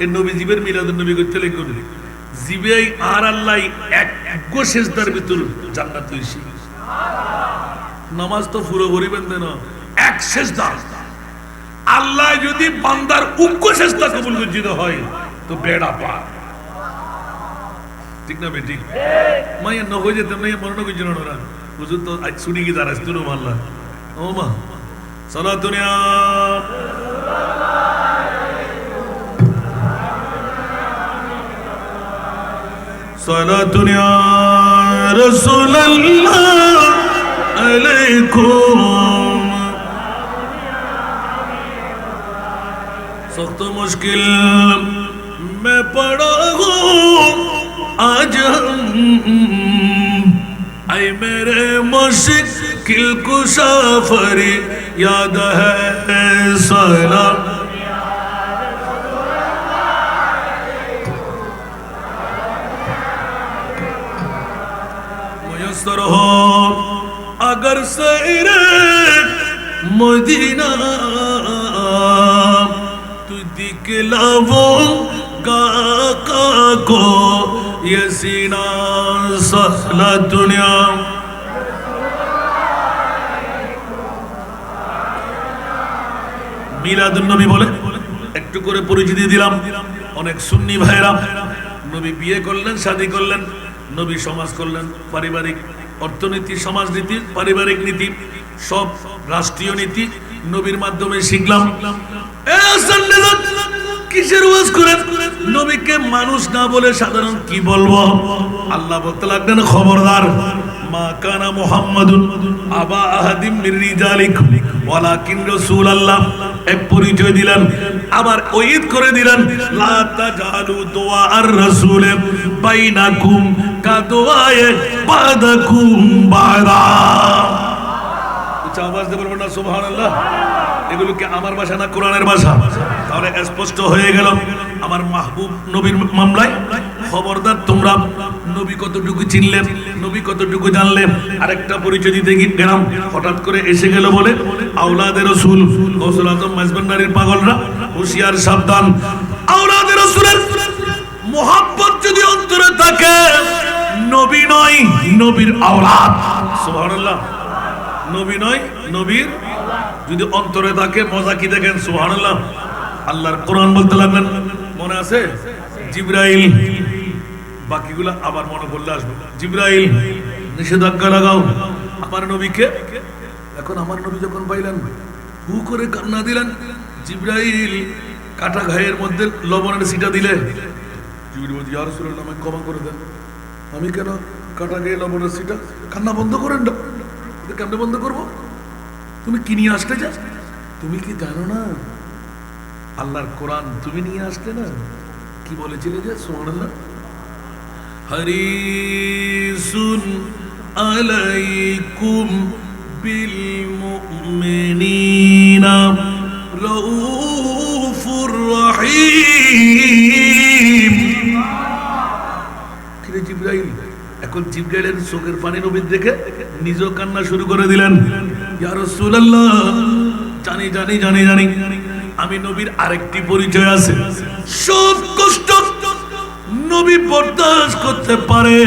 এই নবী জীবের মিলাদুন নবী করতে লেগে জিবেই আর আল্লাহ এক গো সেজদার ভিতর জান্নাত হইছে নামাজ তো পুরো করিবেন না এক সেজদা আল্লাহ যদি বান্দার উগ্র সেজদা কবুল করতে হয় তো বেড়া পা ঠিক না বেটি মাইয়া ন হয়ে যেতাম না মনে করি জানো না হুজুর তো আজ শুনি কি দাঁড়াস তুই মাল্লা ও মা সালাত দুনিয়া صلاة يا رسول الله عليكم سخت مشکل میں پڑا ہوں آج اے میرے مشکل کشا فریاد ہے سلام हो अगर सैरे मदीना तू दिखलावोगा को ये सीना सहला दुनिया মিলাদুন নবী বলে একটু করে পরিচিতি দিলাম অনেক সুন্নি ভাইরা নবী বিয়ে করলেন শাদী করলেন নবী সমাজ করলেন পারিবারিক অর্থনীতি সমাজনীতি পারিবারিক নীতি সব রাষ্ট্রীয় নীতি নবীর মাধ্যমে শিখলাম কিসের ওয়াজ করেন নবীকে মানুষ না বলে সাধারণ কি বলবো আল্লাহ বলতে লাগলেন খবরদার মা কানা মুহাম্মাদুন আবা আহাদিম মির রিজালিকুম ওয়ালাকিন রাসূলুল্লাহ এক পরিচয় দিলেন আবার ওয়াইদ করে দিলেন লা তাজালু দুআ আর রাসূল বাইনাকুম কাদওয়ায়ে বাদাকুম বাদা উচ্চ আওয়াজ দিয়ে বলবেন না সুবহানাল্লাহ এগুলো কি আমার ভাষা না কোরআনের ভাষা তাহলে স্পষ্ট হয়ে গেল আমার মাহবুব নবীর মামলায় খবরদার তোমরা নবী কতটুকু চিনলেন নবী কতটুকু জানলেন আরেকটা পরিচয় দিতে গেলাম হঠাৎ করে এসে গেল বলে আওলাদে রাসূল গৌসুল আজম মাইজবান্ডারির পাগলরা হুঁশিয়ার সাবধান আওলাদে রাসূলের মোহাব্বত যদি অন্তরে থাকে নবী নয় নবীর আওলাদ সুবহানাল্লাহ নবী নয় নবীর যদি অন্তরে থাকে মজা কি দেখেন সুবহানাল্লাহ আল্লাহর কোরআন বলতে লাগলেন মনে আছে জিবরাইল বাকিগুলো আবার মনে পড়লে আসবে জিবরাইল নিষেধাজ্ঞা লাগাও আমার নবীকে এখন আমার নবী যখন পাইলেন হু করে কান্না দিলেন জিবরাইল কাটা ঘায়ের মধ্যে লবণের সিটা দিলে জিবরাইল বলছে ইয়া রাসূলুল্লাহ আমাকে ক্ষমা করে দেন আমি কেন কাটা গায়ে লবণের সিটা কান্না বন্ধ করেন না কেমনে বন্ধ করবো তুমি কি নিয়ে আসতে চাস তুমি কি জানো না আল্লাহর কোরআন তুমি নিয়ে আসলে না কি বলেছিলে যে সুবহানাল্লাহ হারিসুন আলাইকুম বিল মুমিনিনা রাউফুর রহিম কি রে জিবরাইল এখন জিবরাইলের চোখের পানি নবীর দেখে নিজেও কান্না শুরু করে দিলেন ইয়া রাসূলুল্লাহ জানি জানি জানি জানি আমি নবীর আরেকটি পরিচয় আছে সব কষ্ট নবী বরদাস্ত করতে পারে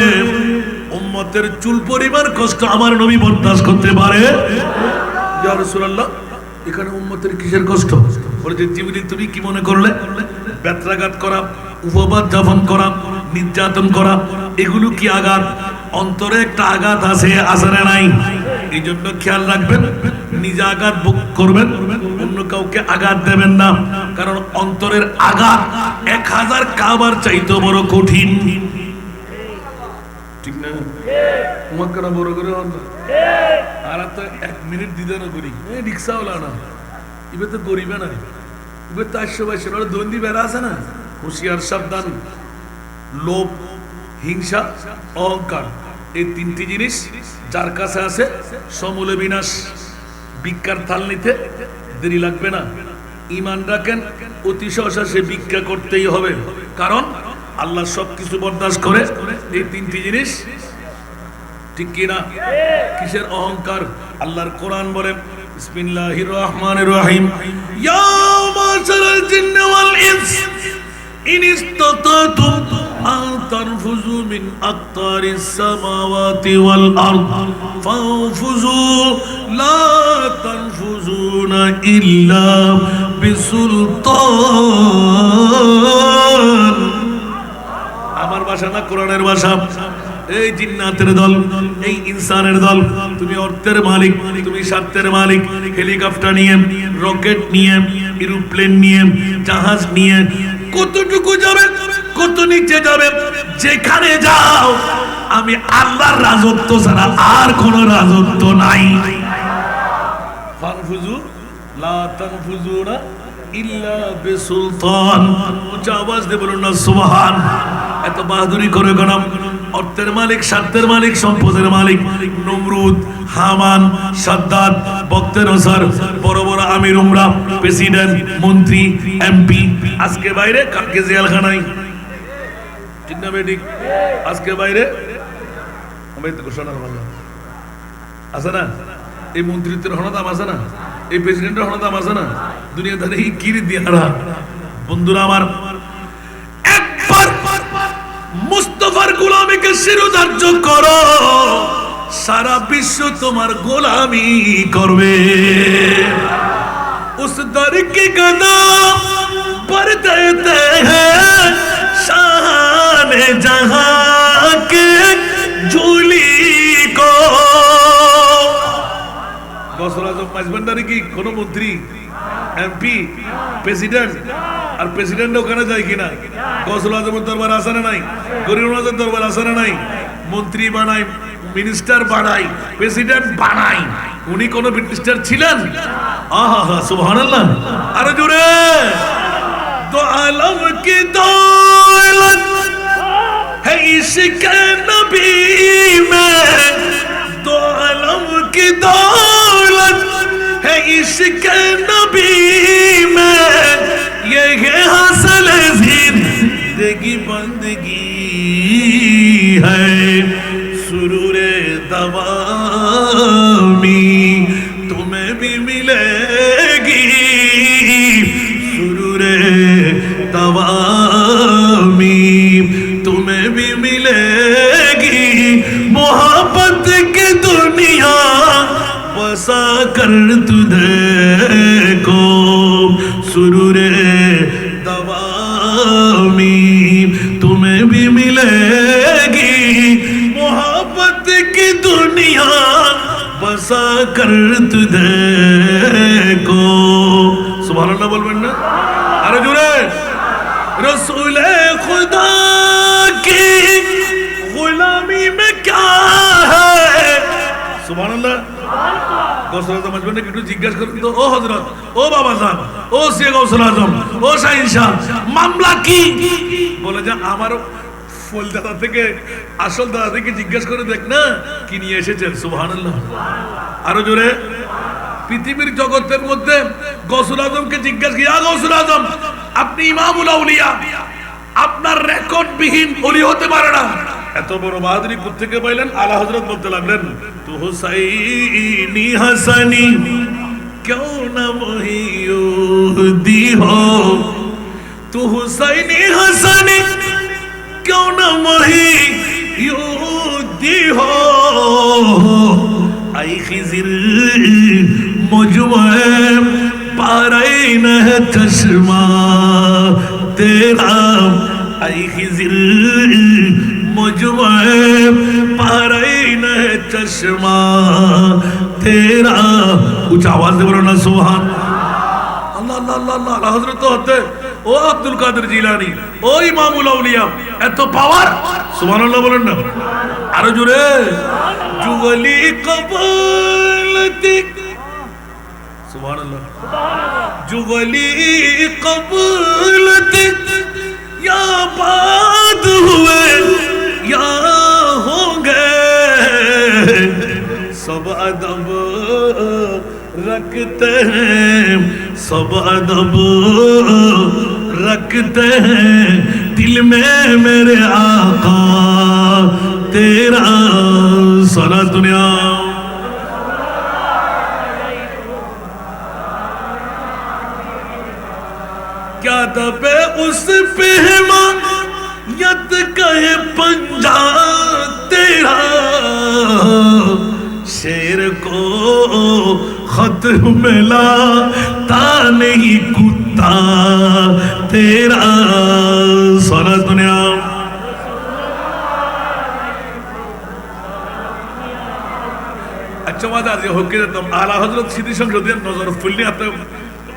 উম্মতের চুল পরিমাণ কষ্ট আমার নবী বরদাস্ত করতে পারে ইয়া রাসূলুল্লাহ এখানে উম্মতের কিসের কষ্ট বলে যে জিবরিল তুমি কি মনে করলে ব্যত্রাঘাত করা উপবাদ যাপন করা নির্যাতন করা এগুলো কি আঘাত অন্তরে একটা আঘাত আছে আসরে নাই এই জন্য খেয়াল রাখবেন নিজে আঘাত করবেন অন্য কাউকে আঘাত দেবেন না কারণ অন্তরের আঘাত 1000 কাবার চাইতে বড় কঠিন ঠিক না মক্কা বড় করে হন আর তো 1 মিনিট দিতে না করি রিক্সা হলো না এবার তো গরিবে না এবার তো 822 ওরা দন্দি বেড়া আছে না হুঁশিয়ার সাবধান লোভ হিংসা অহংকার এই তিনটি জিনিস যার কাছে আছে সমূলে বিনাশ ভিক্ষার থাল নিতে দেরি লাগবে না ঈমান রাখেন অতি সহসা সে ভিক্ষা করতেই হবে কারণ আল্লাহ সবকিছু বরদাস্ত করে এই তিনটি জিনিস ঠিক কি না কিসের অহংকার আল্লাহর কোরআন বলে বিসমিল্লাহির রহমানির রহিম ইয়া মাশারাল জিন্নি ওয়াল ইনস ইন ইসতাতাতুম আন তানফুযু মিন আকতারিস সামাওয়াতি ওয়াল আরদ ফানফুযু লা তানফুযুনা ইল্লা বিসুলতান আমার ভাষা না কোরআনের ভাষা এই জিন্নাতের দল এই ইনসানের দল তুমি অর্থের মালিক তুমি স্বার্থের মালিক হেলিকপ্টার নিয়ে রকেট নিয়ে এরোপ্লেন নিয়ে জাহাজ নিয়ে কতটুকু যাবে কত নিচে যাবে যেখানে যাও আমি আল্লাহর রাজত্ব ছাড়া আর কোনো রাজত্ব নাই ফানফুজু লা তানফুজুনা ইল্লা বিসুলতান উচ্চ আওয়াজ দিয়ে বলুন না সুবহান এত বাহাদুরি করে গণাম অর্থের মালিক স্বার্থের মালিক সম্পদের মালিক নমরুদ হামান সাদ্দাত বক্তের ওসর বড় বড় আমির উমরা প্রেসিডেন্ট মন্ত্রী এমপি আজকে বাইরে কালকে জেলখানায় ঠিক না বেঠিক আজকে বাইরে আমি তো ঘোষণা করলাম আছে না এই মন্ত্রিত্বের হনদাম আছে না এই প্রেসিডেন্টের হনদাম আছে না দুনিয়াদারি কিরি দিয়ারা বন্ধুরা আমার একবার মুস্তাফার গোলামীকে শিরোধার্য করো সারা বিশ্ব তোমার গোলামি করবে उस दर के कदम पर देते हैं शान जहां के झूली को মাঝবান্ডারে কি কোন মন্ত্রী এমপি প্রেসিডেন্ট আর প্রেসিডেন্ট ওখানে যায় কিনা গৌসুল আজমের দরবার আছে না নাই গরিব নওয়াজের দরবার আছে না নাই মন্ত্রী বানাই মিনিস্টার বানাই প্রেসিডেন্ট বানাই উনি কোন মিনিস্টার ছিলেন আহা সুবহানাল্লাহ আরে জোরে দো আলম কি দৌলত है इश्क नबी में दो आलम की दौलत है इश्क नबी में ये हासिल जिंदगी बंदगी है सुरूरे दवामी तुम्हें भी मिलेगी सुरूरे दवामी तुम्हें भी मिलेगी मोहब्बत की दुनिया बसा कर तुझे को सुरूरे दवामी तुम्हें भी मिलेगी मोहब्बत की दुनिया बसा कर तुझे को सुभान अल्लाह बोलবেন না আরে জোরে रसूल खुदा की गुलामी में क्या है सुभान अल्लाह गौसुल आजम मजबूर একটু জিজ্ঞাসা করুন তো ও হযরত ও বাবা জান ও সে গৌসুল আজম ও শাহিন শাহ মামলা কি বলে যে আমার ফুল দাদা থেকে আসল দাদা থেকে জিজ্ঞাসা করে দেখ না কি নিয়ে এসেছেন সুবহানাল্লাহ আরো জোরে পৃথিবীর জগতের মধ্যে গৌসুল আজমকে জিজ্ঞাসা কিয়া গৌসুল আজম আপনি ইমামুল আউলিয়া আপনার রেকর্ড বিহীন ওলি হতে পারে না এত বড় বাহাদুরি কোথা থেকে পাইলেন আলা হযরত বলতে লাগলেন তু হুসাইনি হাসানি क्यों ना मोहिउद्दी हो तू हुसैनी हसनी क्यों ना मोहिउद्दी हो आई खिजिर मुझमें पारैन है चश्मा तेरा आई खिजिर मुझमें पारैन है चश्मा तेरा कुछ आवाज दे बोलो ना सुभान अल्लाह अल्लाह अल्लाह अल्लाह हजरत होते ओ ও আব্দুল কাদের জিলানী, ও ইমামুল আউলিয়া, এত পাওয়ার। সুবহানাল্লাহ বলেন না আরো জোরে। জুগলি কবলতি, সুবহানাল্লাহ, जुगली कबूलती या बाद हुए या होंगे, सब अदब रखते हैं, सब अदब रखते हैं, दिल में मेरे आका तेरा सारा दुनिया। क्या दबे उस पे यत कहे पंजा तेरा, शेर को खत मिला ता नहीं कुत्ता तेरा सारा दुनिया। अच्छा मादार ये होके तुम आला हजरत सीधी संसदीय नजर फुल्ली आते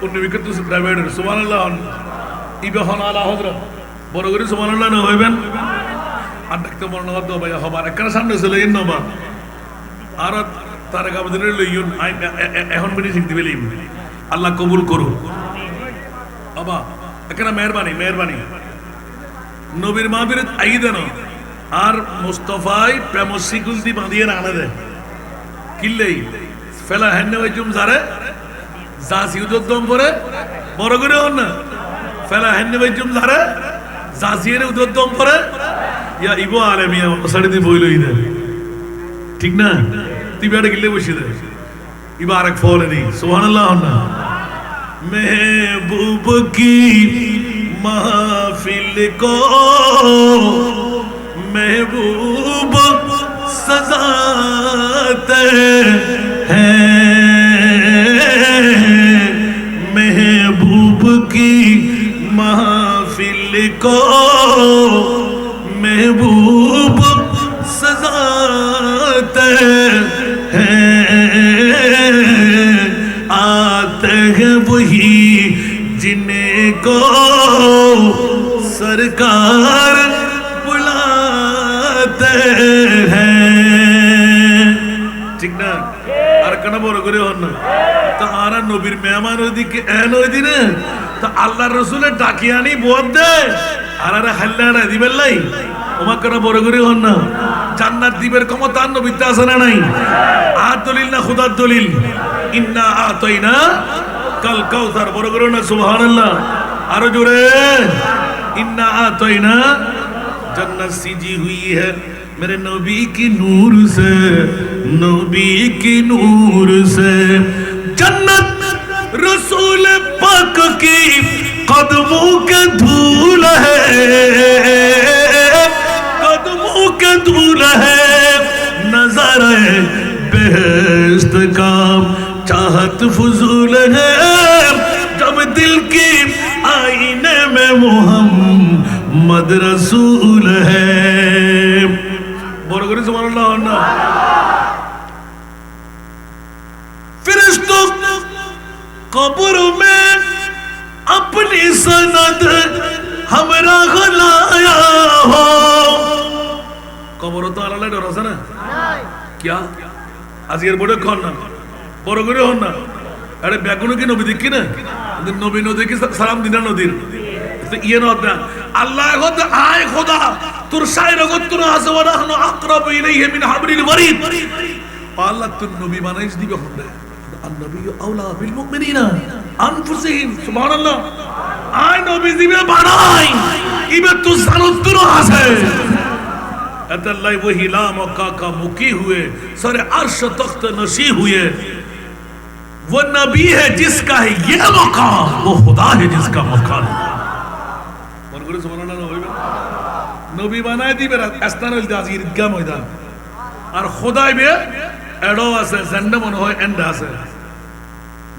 उन्नविकत से प्राइवेट सुबहानाल्लाह इबे हन आला हजरत বড় করে সুবহানাল্লাহ না হইবেন আর দেখতে মন না হতো ভাই হবার একরা সামনে চলে ইন নবা আর তার গাবদিনের লইয়ুন এখন বিনি শিখতে বলি আল্লাহ কবুল করো বাবা একরা মেহেরবানি মেহেরবানি নবীর মাহফিলে আই দেন আর মুস্তাফাই প্রেমসিকুল দি বাঁধিয়ে আনা দেয় কিল্লেই ফেলা হেন্নে ওইজুম জারে জাসি উদ্যম করে বড় করে হন না ফেলা হেন্নে ওইজুম জারে জাসিয়ের উদ্যম করে ইয়া ইবো আলেমিয়া সাড়ে দি বইলই দে ঠিক না তুই বেড়ে গিলে বসে দে ইবা আরেক ফলে দি সুবহানাল্লাহ না महबूब की महफिल को महबूब सजाते हैं, महबूब की महफिल को महबूब सजाते हैं, आते हैं वही जिनको सरकार बुलाते हैं ठीक ना আর কেন বড় করে হন না তো আর নবীর মেহমান ওদিকে এন ওই দিনে তো আল্লাহর রাসূলের ডাকি আনি বোধ দে আর আর হাল্লাড়া দিবেন লাই ওমা কেন বড় করে হন না জান্নাত দিবের ক্ষমতা নবীতে আছে না নাই আর দলিল না খোদার দলিল ইন্না আতাইনা কাল কাউসার বড় করে না সুবহানাল্লাহ আরো জোরে इन्ना आतैना जन्नत सीजी हुई है मेरे नबी की नूर से नबी की नूर से जन्नत रसूल पाक की कदमों के धूल है कदमों के धूल है नज़ारे बेहश्त का चाहत फजूल है जब दिल की आईने में मोहम्मद रसूल है बोलो करें सुभान अल्लाह फरिश्तों कब्र में अपनी सनद हमरा लाया हो कब्र तो आला डर আছে না क्या আজকের বড় কোন না বড় করে হন না আরে বেগুনো কি নবী দেখি না নবী নদী কি সালাম দিনা নদীর ইয়ে না আল্লাহ খোদ আয় খোদা তোর শায়র গতনা আছে ওয়া নাহনু আকরাবু ইলাইহি মিন হাবলিল ওয়ারিদ আল্লাহ তোর নবী বানাইস দিবে হবে আন নবী আওলা বিল মুমিনিনা আনফুসিহিম সুবহানাল্লাহ আয় নবী দিবে বানাই ইবে তো জানত আছে अल्लाह वही ला मौका का मुकी हुए सरे अर्श तख्त नशी हुए वो नबी है जिसका है ये मौका वो खुदा है जिसका मौका नबी बनाए दी बेरा अस्तान आजिर ईदगाह मैदान और खुदाई बे एडो আছে জেন্ডা মনে হয় এন্ড আছে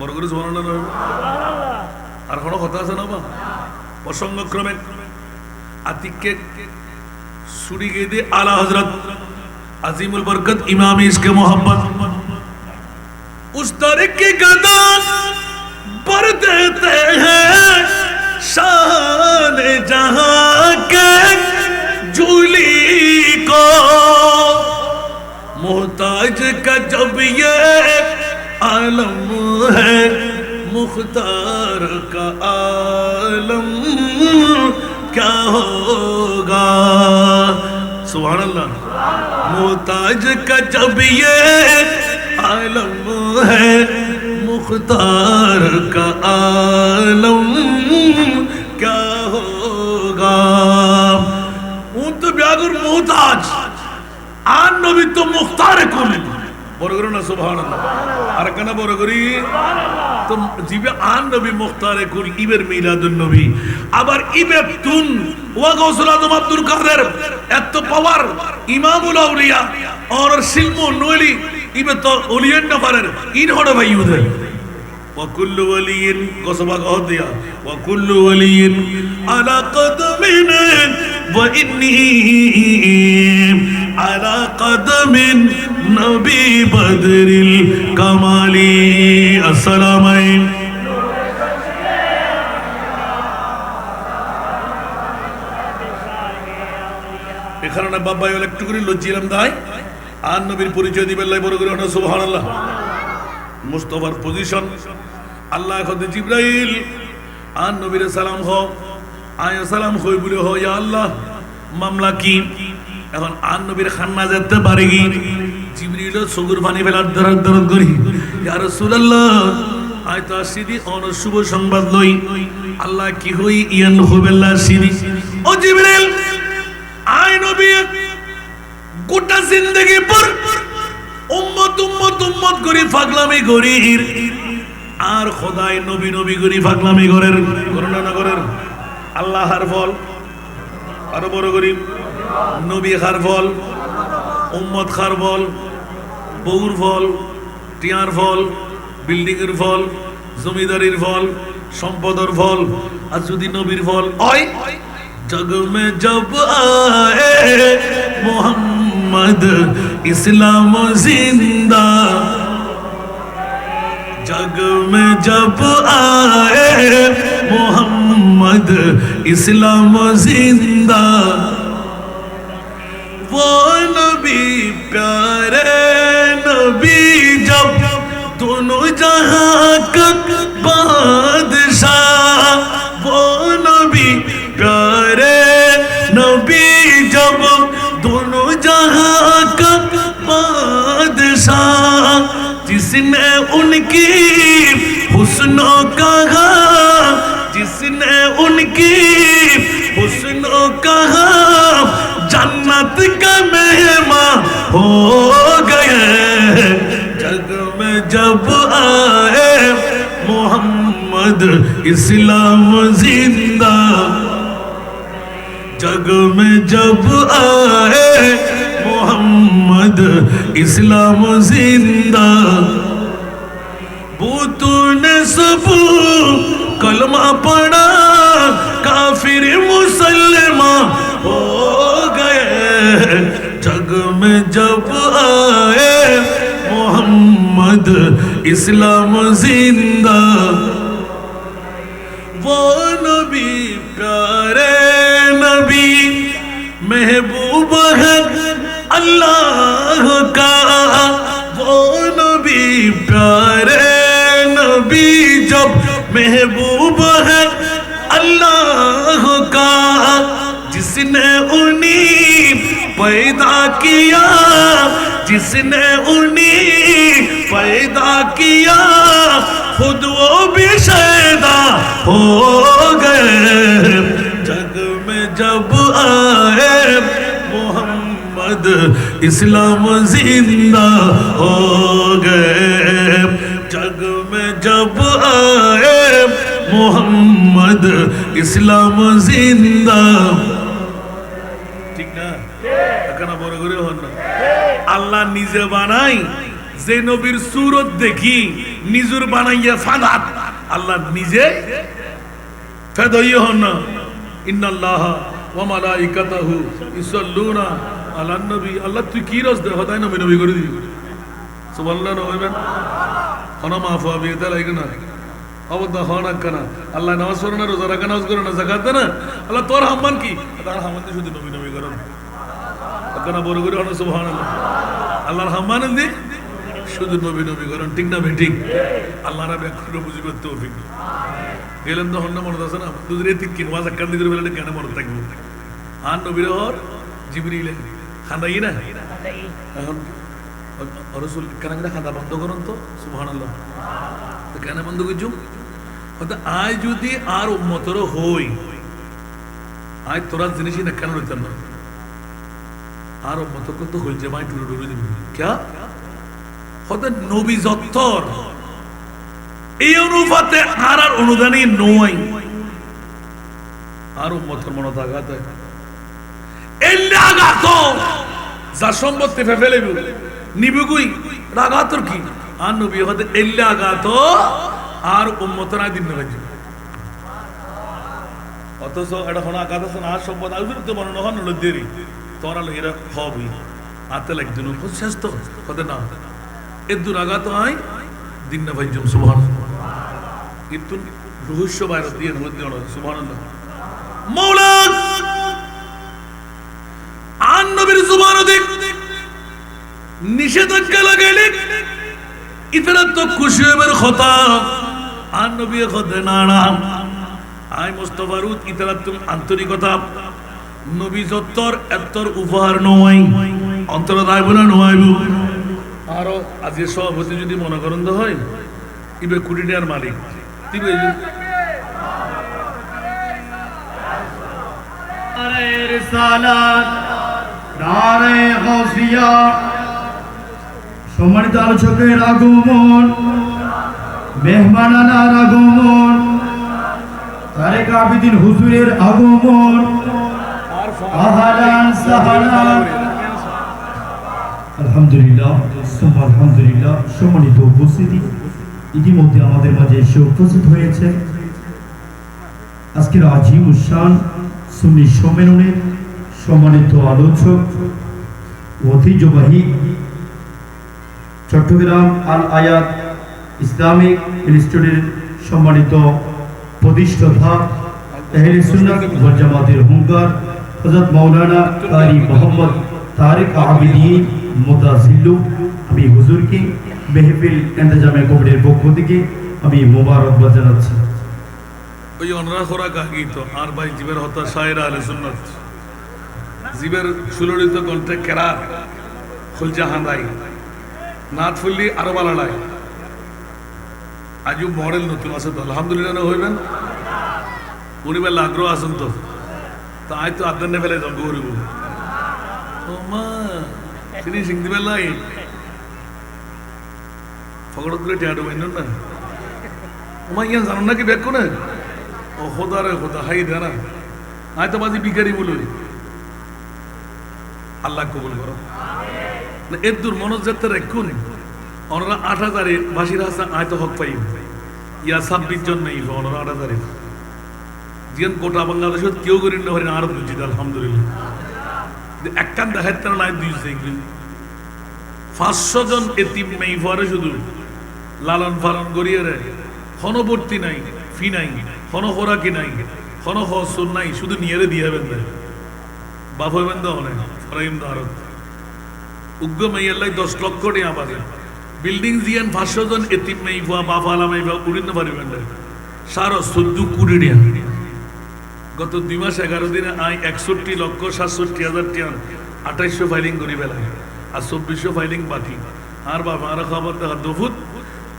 বড় করে সুবহানাল্লাহ নয় আর কোন কথা আছে না বা প্রসঙ্গক্রমে আতিককে सुड़ी गई थी आला हजरत अजीमुल बरकत इमाम इसके मोहब्बत उस तरह की गदा पर देते हैं शाह کا جب یہ عالم ہے مختار کا عالم کیا ہوگا سبحان اللہ محتاج کا جب یہ عالم ہے مختار کا عالم کیا ہوگا اون تو بیاگر محتاج آن نبی تو مختار کن বড় করো না সুবহানাল্লাহ আর কেন বড় করি তো জিবে আন নবী মুখতারে কুল ইবের মিলাদুন নবী আবার ইবে তুন ওয়া গৌসুল আজম আব্দুল কাদের এত পাওয়ার ইমামুল আউলিয়া আর সিলমু নলি ইবে তো ওলিয়ান না পারেন ইন হড় ভাই উদে وكل ولي قصبا قضيا وكل ولي على قدم وإني على قدم نبي بدر الكمال السلام এখানে বাবা একটু করে লজ্জিলাম তাই আর নবীর পরিচয় দিবেন লাই বড় করে সুবহানাল্লাহ মুস্তাফার পজিশন আল্লাহ খোদে জিবরাইল আন নবীর সালাম হো আয় সালাম হই বলে হো ইয়া আল্লাহ মামলা কি এখন আন নবীর খান্না যেতে পারে কি জিবরিল সুগুর পানি ফেলার দরদ করি ইয়া রাসূলুল্লাহ আয় তো আসিদি অন শুভ সংবাদ লই আল্লাহ কি হই ইয়ান হবেল্লা আসিদি ও জিবরিল আয় নবী গোটা জিন্দেগি পর উম্মত উম্মত উম্মত করি পাগলামি করি আর খোদাই নবী নবী করি পাগলামি করেন করোনা না করেন আল্লাহ হার ফল আরো বড় করি নবী হার ফল উম্মত খার ফল বউর ফল টিয়ার ফল বিল্ডিং এর ফল জমিদারির ফল সম্পদের ফল আর যদি নবীর ফল হয় जग में जब आए मोहम्मद इस्लाम जिंदा जग में जब आए मोहम्मद इस्लाम जिंदा वो नबी प्यारे नबी जब दोनों जहां का बादशाह वो नबी प्यारे नबी जब दोनों जहां का बादशाह जिसने उनकी हुस्नों कहा जिसने उनकी हुस्नों कहा जन्नत का मेहमान हो गए जग में जब आए मोहम्मद इस्लाम जिंदा जग में जब आए मोहम्मद इस्लाम जिंदा बूतों ने सब कलमा पढ़ा काफिर मुसलमान हो गए जग में जब आए मोहम्मद इस्लाम जिंदा वो नबी प्यारे नबी महबूब है अल्लाह का वो नबी प्यारे नबी जब महबूब है अल्लाह का जिसने उन्हीं पैदा किया जिसने उन्हीं पैदा किया खुद वो भी शैदा हो गए जग में जब आए मोहम्मद इस्लाम जिंदा हो गए जग में जब आए मोहम्मद इस्लाम जिंदा ठीक ना এখানে বড় করে হন না আল্লাহ নিজে বানাই যে নবীর সুরত দেখি নিজুর বানাইয়া ফানাত আল্লাহ নিজে ফেদই হন না ইন্নাল্লাহ ওয়া মালাইকাতাহু ইসাল্লুনা আলান নবী আল্লাহ তুই কি রস দে হদাই নবী নবী করে দিবি সুবহানাল্লাহ নবীন হনা মাফু আবি এটা লাগে না অবদা হনা কানা আল্লাহ নামাজ পড়ে না রোজা রাখে নামাজ করে না যাকাত দেয় না আল্লাহ তোর হাম্মান কি তার হাম্মান শুধু নবী নবী করেন কেন বড় করে হন সুবহানাল্লাহ আল্লাহর হাম্মান দি শুধু নবী নবী করেন, ঠিক না ভাই? ঠিক। আল্লাহ রাবে এখনো বুঝিবার তৌফিক গেলেন তো হন্না মনে আছে না, দুদিন ঠিক কিন ওয়াজ একখান দিকে বলে কেন মনে থাকবো। আর নবীর হর জিবরিল খান্দাই না, এখন রসুল কেন খান্দা বন্ধ করুন তো, সুবহানাল্লাহ। কেন বন্ধ করছু? আয় যদি আর উম্মতর হই, আয় তোরা জিনিসই না কেন রইতেন না, আর উম্মত তো হইল যে ভাই টুরু টুরু দিবি ক্যা হতে নবী যত্তর এই অনুপাতে আর আর অনুদানই নয়, আর উম্মতর মনে থাকাত এলে আঘাত যা সম্পত্তি ফেলে নিবে কই রাগাতর কি, আর নবী হতে এলে আঘাত আর উম্মতর আয় দিন নেবে। অথচ এটা হন আঘাত আছে না, আর সম্পদ আগে তো মনে হন দেরি তোরা এরা হবই আতে একদিন শেষ তো হতে না এর দূর আঘাত হয় দিন না ভাই সুবহান কিন্তু রহস্য বাইরে দিয়ে সুবহানাল্লাহ। মৌলা আন নবীর জুবান দেখ নিষেধাজ্ঞা লাগাইলে ইতরা তো খুশি হবার কথা, আন নবী খতে না না আয় মুস্তাফার ইতরা তুমি আন্তরিকতা নবী যত্তর এত্তর উপহার নয় অন্তর দাইব না নয়। আরো আজকে সভাপতি যদি মনে করেন তো হয় ইবে কোটি টাকার মালিক তিবে নারে রিসালাত নারে গাউসিয়া সম্মানিত আলোচকের আগমন, মেহমানানার আগমন, তারেক আবিদিন হুজুরের আগমন, আহলান সাহলান। আলহামদুলিল্লাহ আলহামদুলিল্লাহ। সম্মানিত উপস্থিতি, ইতিমধ্যে আমাদের মাঝে এসে উপস্থিত হয়েছে আজকের আজিম উসান সুন্নি সম্মেলনের সম্মানিত আলোচক, ঐতিহ্যবাহী চট্টগ্রাম আল আয়াত ইসলামিক ইনস্টিটিউটের সম্মানিত প্রতিষ্ঠাতা আহলে সুন্নাত ওয়াল জামাতের হুঙ্কার হযরত মাওলানা কারি মোহাম্মদ তারেক আবিদিন মুতাজিল্লু, আমি হুজুরকে মেহফিল ইন্তজামে কমিটির পক্ষ থেকে আমি মোবারকবাদ জানাচ্ছি। ওই অনরা খোরাক আগিত আর ভাই জীবের হতা শায়রা আহলে সুন্নাত জীবের সুললিত কণ্ঠে কেরাত খুলজাহান রাই নাথ ফুল্লি আরো বালালাই আজও মডেল নতুন আছে তো আলহামদুলিল্লাহ না হইবেন উনি বেলা আগ্রহ আছেন তো তাই তো আদান্নে ফেলে যান গৌরব ও মা তিনি সিংদি বেলাই ফকড় করে টিয়াটো বাইন না ওমা ইয়া জানো নাকি ব্যাগ কোনে ও খোদা রে খোদা হাই দেনা আয় তো বাজি বিকারি বলুন আল্লাহ কবুল করো না এর দূর মনোজ যাত্রা রেখুন ওনারা ৮,০০০ বাসির হাসান আয় তো হক পাই ইয়া ২৬ জন নেই ওনারা ৮,০০০ জিয়ান গোটা বাংলাদেশত কেউ করি না হরিণ আর বুঝি আলহামদুলিল্লাহ একখান দেখাইতে নাই ৫০০ জন এতিম মেয়ে ফরে শুধু লালন পালন করিয়ে রে হনবর্তী নাই ফি নাই হন খোরাকি নাই হন হসুর নাই শুধু নিয়ে দিয়ে বেঁধে বাপ হইবেন তো অনেক ফরাইম দারত উগ্র মেয়াল্লাই ১০ লক্ষ টাকা পাবে বিল্ডিং জিয়ান ৫০০ জন এতিম মেয়ে ফুয়া বাপ আলা মেয়ে উড়িন পারিবেন সার ১৪ কোটি টাকা গত ২ মাস ১১ দিনে আয় ৬১,৬৭,০০০ টাকা ২৮০০ ফাইলিং করি বেলায় আর ২৪০০ ফাইলিং বাকি আর বাবা আর খবর দেখা দফুত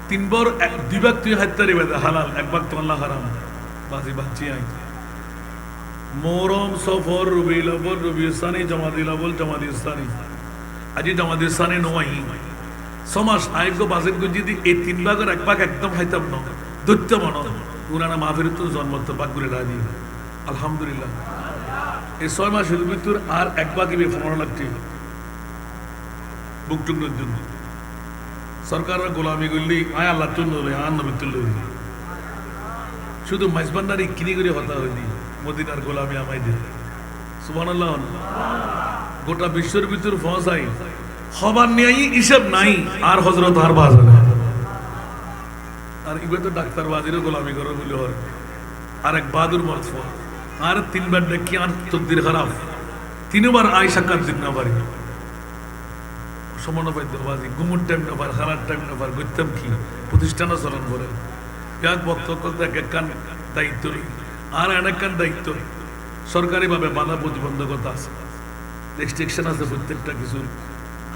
৩ বার ২ ভাগ তুই হাত্তারি বেদা হালাল ১ ভাগ তো আল্লাহ হারাম বাজি বাচ্চি আই মোহরম সফর রবিউল আউয়াল রবিউল সানি জমাদিল আউয়াল জমাদিল সানি আজি জমাদিল সানি নয় সমাস আয়ক বাজেট গুজি দি এই ৩ ভাগের ১ ভাগ একদম খাইতাম না দৈত্য মানো পুরানা মাহফিল তো জন্মত পাক করে রাজি আলহামদুলিল্লাহ এই ৬ মাসের ভিতর আর ১ ভাগই ১৫ লাখ টাকা বুকটুকনের জন্য সরকারের গোলামি করলি আয় আল্লাহ তুল্ল আর নবী তুল্ল শুধু মাইজবান্ডারি কিনি করে হতা হইনি মদিনার গোলামি আমায় দিয়ে সুবহানাল্লাহ। গোটা বিশ্বের ভিতর পৌঁছাই হবার নিয়ে হিসাব নাই আর হজরত আর বাজার আর ইবে তো ডাক্তার বাজিরও গোলামি করে বলে হয় আর এক বাহাদুর মর্ফ আর ৩ বার দেখি আর তকদির খারাপ ৩ বার আয় সাক্ষাৎ দিন না পারি সমান পাইতে বাজি ঘুমুর টাইম না পার খানার টাইম না পার করতাম কি প্রতিষ্ঠানও চলন করে এক বক্তব্য এক এক কান দায়িত্ব আর এক কান দায়িত্ব সরকারিভাবে বাধা প্রতিবন্ধকতা আছে রেস্ট্রিকশন আছে প্রত্যেকটা কিছু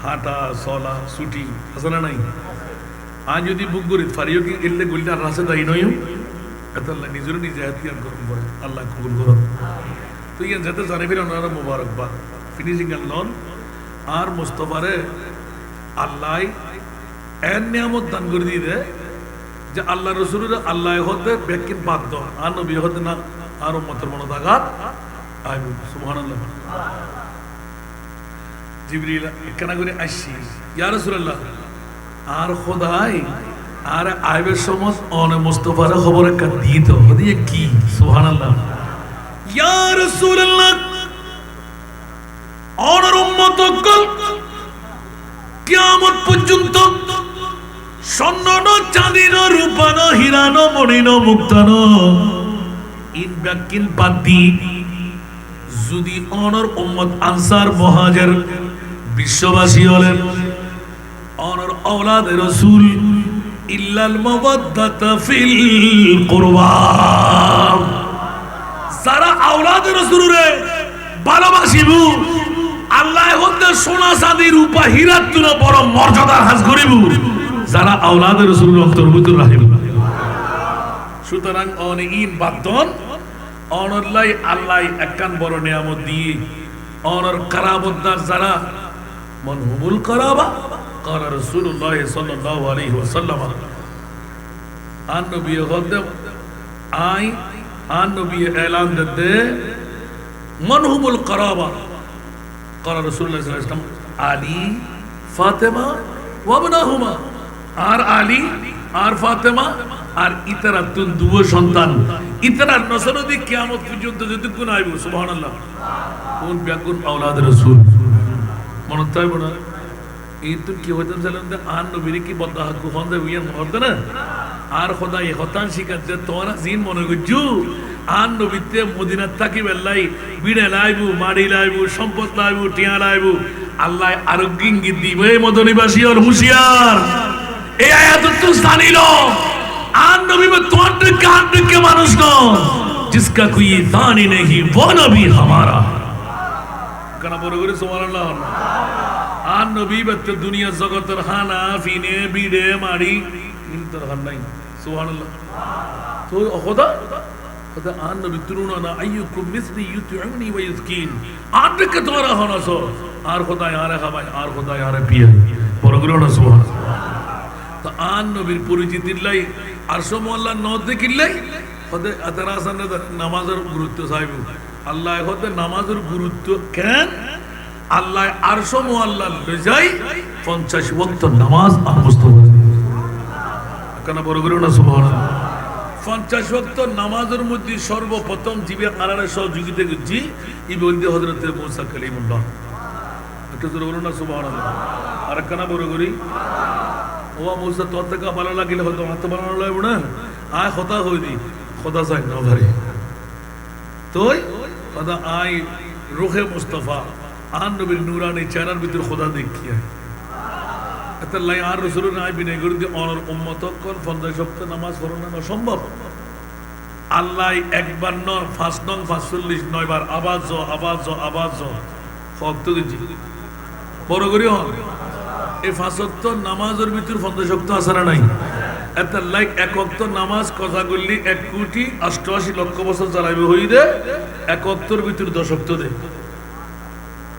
হাঁটা চলা ছুটি আছে না নাই আজ যদি বুক করি ফারিও কি এলে গুলিটা আর রাসে দায়ী নয় এত আল্লাহ নিজেরও নিজে হাতিয়ার গরম করে আল্লাহ কবুল করো তো ইয়ান যাতে জানে ফিরে ওনারা মোবারকবাদ ফিনিশিং এর লন আর মোস্তফারে আল্লাহ এর নিয়ামত দান করে দিয়ে দেয় যে আল্লাহ রসুলের আল্লাহ হতে ব্যাকিন বাধ্য আর নবী হতে না আর উম্মতের মনোদাঘাত আইব সুবহানাল্লাহ জিবরিল কেন করে আসছি ইয়া রাসূলুল্লাহ আর খোদাই আর আইবের সময় অনে মুস্তাফার খবর একটা দিত দিয়ে কি সুবহানাল্লাহ ইয়া রাসূলুল্লাহ অনর উম্মতকল কিয়ামত পর্যন্ত স্বর্ণ চাঁদি রূপা হীরা মণি মুক্তা ইন ব্যাকিন বাদি যদি অনর উম্মত আনসার মুহাজির বিশ্ববাসী হলেন অনর আওলাদে রাসূল ইল্লাল মাওয়াদ্দাতা ফিল কুরবা যারা আওলাদে রাসূলরে ভালোবাসিবু আল্লাহ হতে সোনা চাঁদি রূপা হীরার তুলো বড় মর্যাদার হাজ করিব যারা আওলাদে রাসূলের অন্তর্ভুক্ত রাখিব সুতরাং অনে ইন বাদন অনরলাই আল্লাহ একখান বড় নিয়ামত দিয়ে অনর কারাবতদার যারা মনহুমুল কারাবা قال رسول الله صلى الله عليه وسلم আন নবী গদম আই আন নবী এলান দে মনহুমুল কারাবা قال رسول الله صلى الله عليه وسلم আলী ফাতেমা ওয়া ইবনাহুমা আর আলী আর ফাতেমা আর ইতারা তুন দুও সন্তান ইতারা নসরদি কিয়ামত পর্যন্ত যদি কোন আইব সুবহানাল্লাহ কোন ব্যাকুন আওলাদ রাসূল মনে তাই বনা এই তো কি হইতাম জানেন আর নবীর কি বদা হক হন্দে বিয়ান হরদে না আর খোদা এই হতান শিখাতে তোরা জিন মনে করছু আর নবীতে মদিনা থাকি বেলাই বিড়ে লাইবু মাড়ি লাইবু সম্পদ লাইবু টিয়া লাইবু আল্লাহ আরোগ্য ইঙ্গিত দিবে মদনীবাসী আর হুঁশিয়ার এই আয়াত তো জানিল আর নবী में तोड़ के মানুষ ন जिसका कोई दानी नहीं वो नबी हमारा কানা বড় করে সুবহানাল্লাহ আর নবী বতে দুনিয়া জগতের খানা ফিনে বিড়ে মাড়ি ইনতর হান নাই সুবহানাল্লাহ তো খোদা খোদা আর নবী তুরুনা না আইয়ুকুম মিসলি ইউতিউনি ওয়া ইসকিন আর কে তোরা হনস আর খোদা ইয়ারে খাবাই আর খোদা ইয়ারে পিয়া বড় করে না সুবহানাল্লাহ তো আর নবীর পরিচিতির লাই আর সমল্লাহ ন দেখিলাই খোদা আতরাসান নামাজের গুরুত্ব সাহেব আল্লাহ খোদা নামাজের গুরুত্ব কেন আল্লাহ আরশ মুআল্লাহ লজাই 50 ওয়াক্ত নামাজ আর মুস্তাফা কেন বড় করে না সুবহানাল্লাহ 50 ওয়াক্ত নামাজের মধ্যে সর্বপ্রথম জিবে আলারে সহযোগিতা করছি ই বলতে হযরত মুসা কালিমুল্লাহ একটু জোরে বলুন না সুবহানাল্লাহ আর কেন বড় করি ও মুসা তোর থেকে ভালো লাগিলে হয়তো হাত বানানো লাগবে না আয় কথা হই দি খোদা চাই না ভারি তোই খোদা আই রুহে মুস্তাফা আর নবীর নূরানি চেহারার ভিতর খোদা দেখিয়া এত লাই আর রাসূলের নাই বিনয় করে দিয়ে অনর উম্মত কর 50 ওয়াক্ত নামাজ পড়ানো অসম্ভব আল্লাহ একবার নর 5 নং 45 9 বার আওয়াজ ফক্ত দিছি বড় করি হন এই 5 ওয়াক্ত নামাজের ভিতর 50 ওয়াক্ত আছে না নাই এত লাইক এক ওয়াক্ত নামাজ কথা বললি 1 কোটি 88 লক্ষ বছর চালাইবে হই দে এক ওয়াক্তর ভিতর 10 ওয়াক্ত দে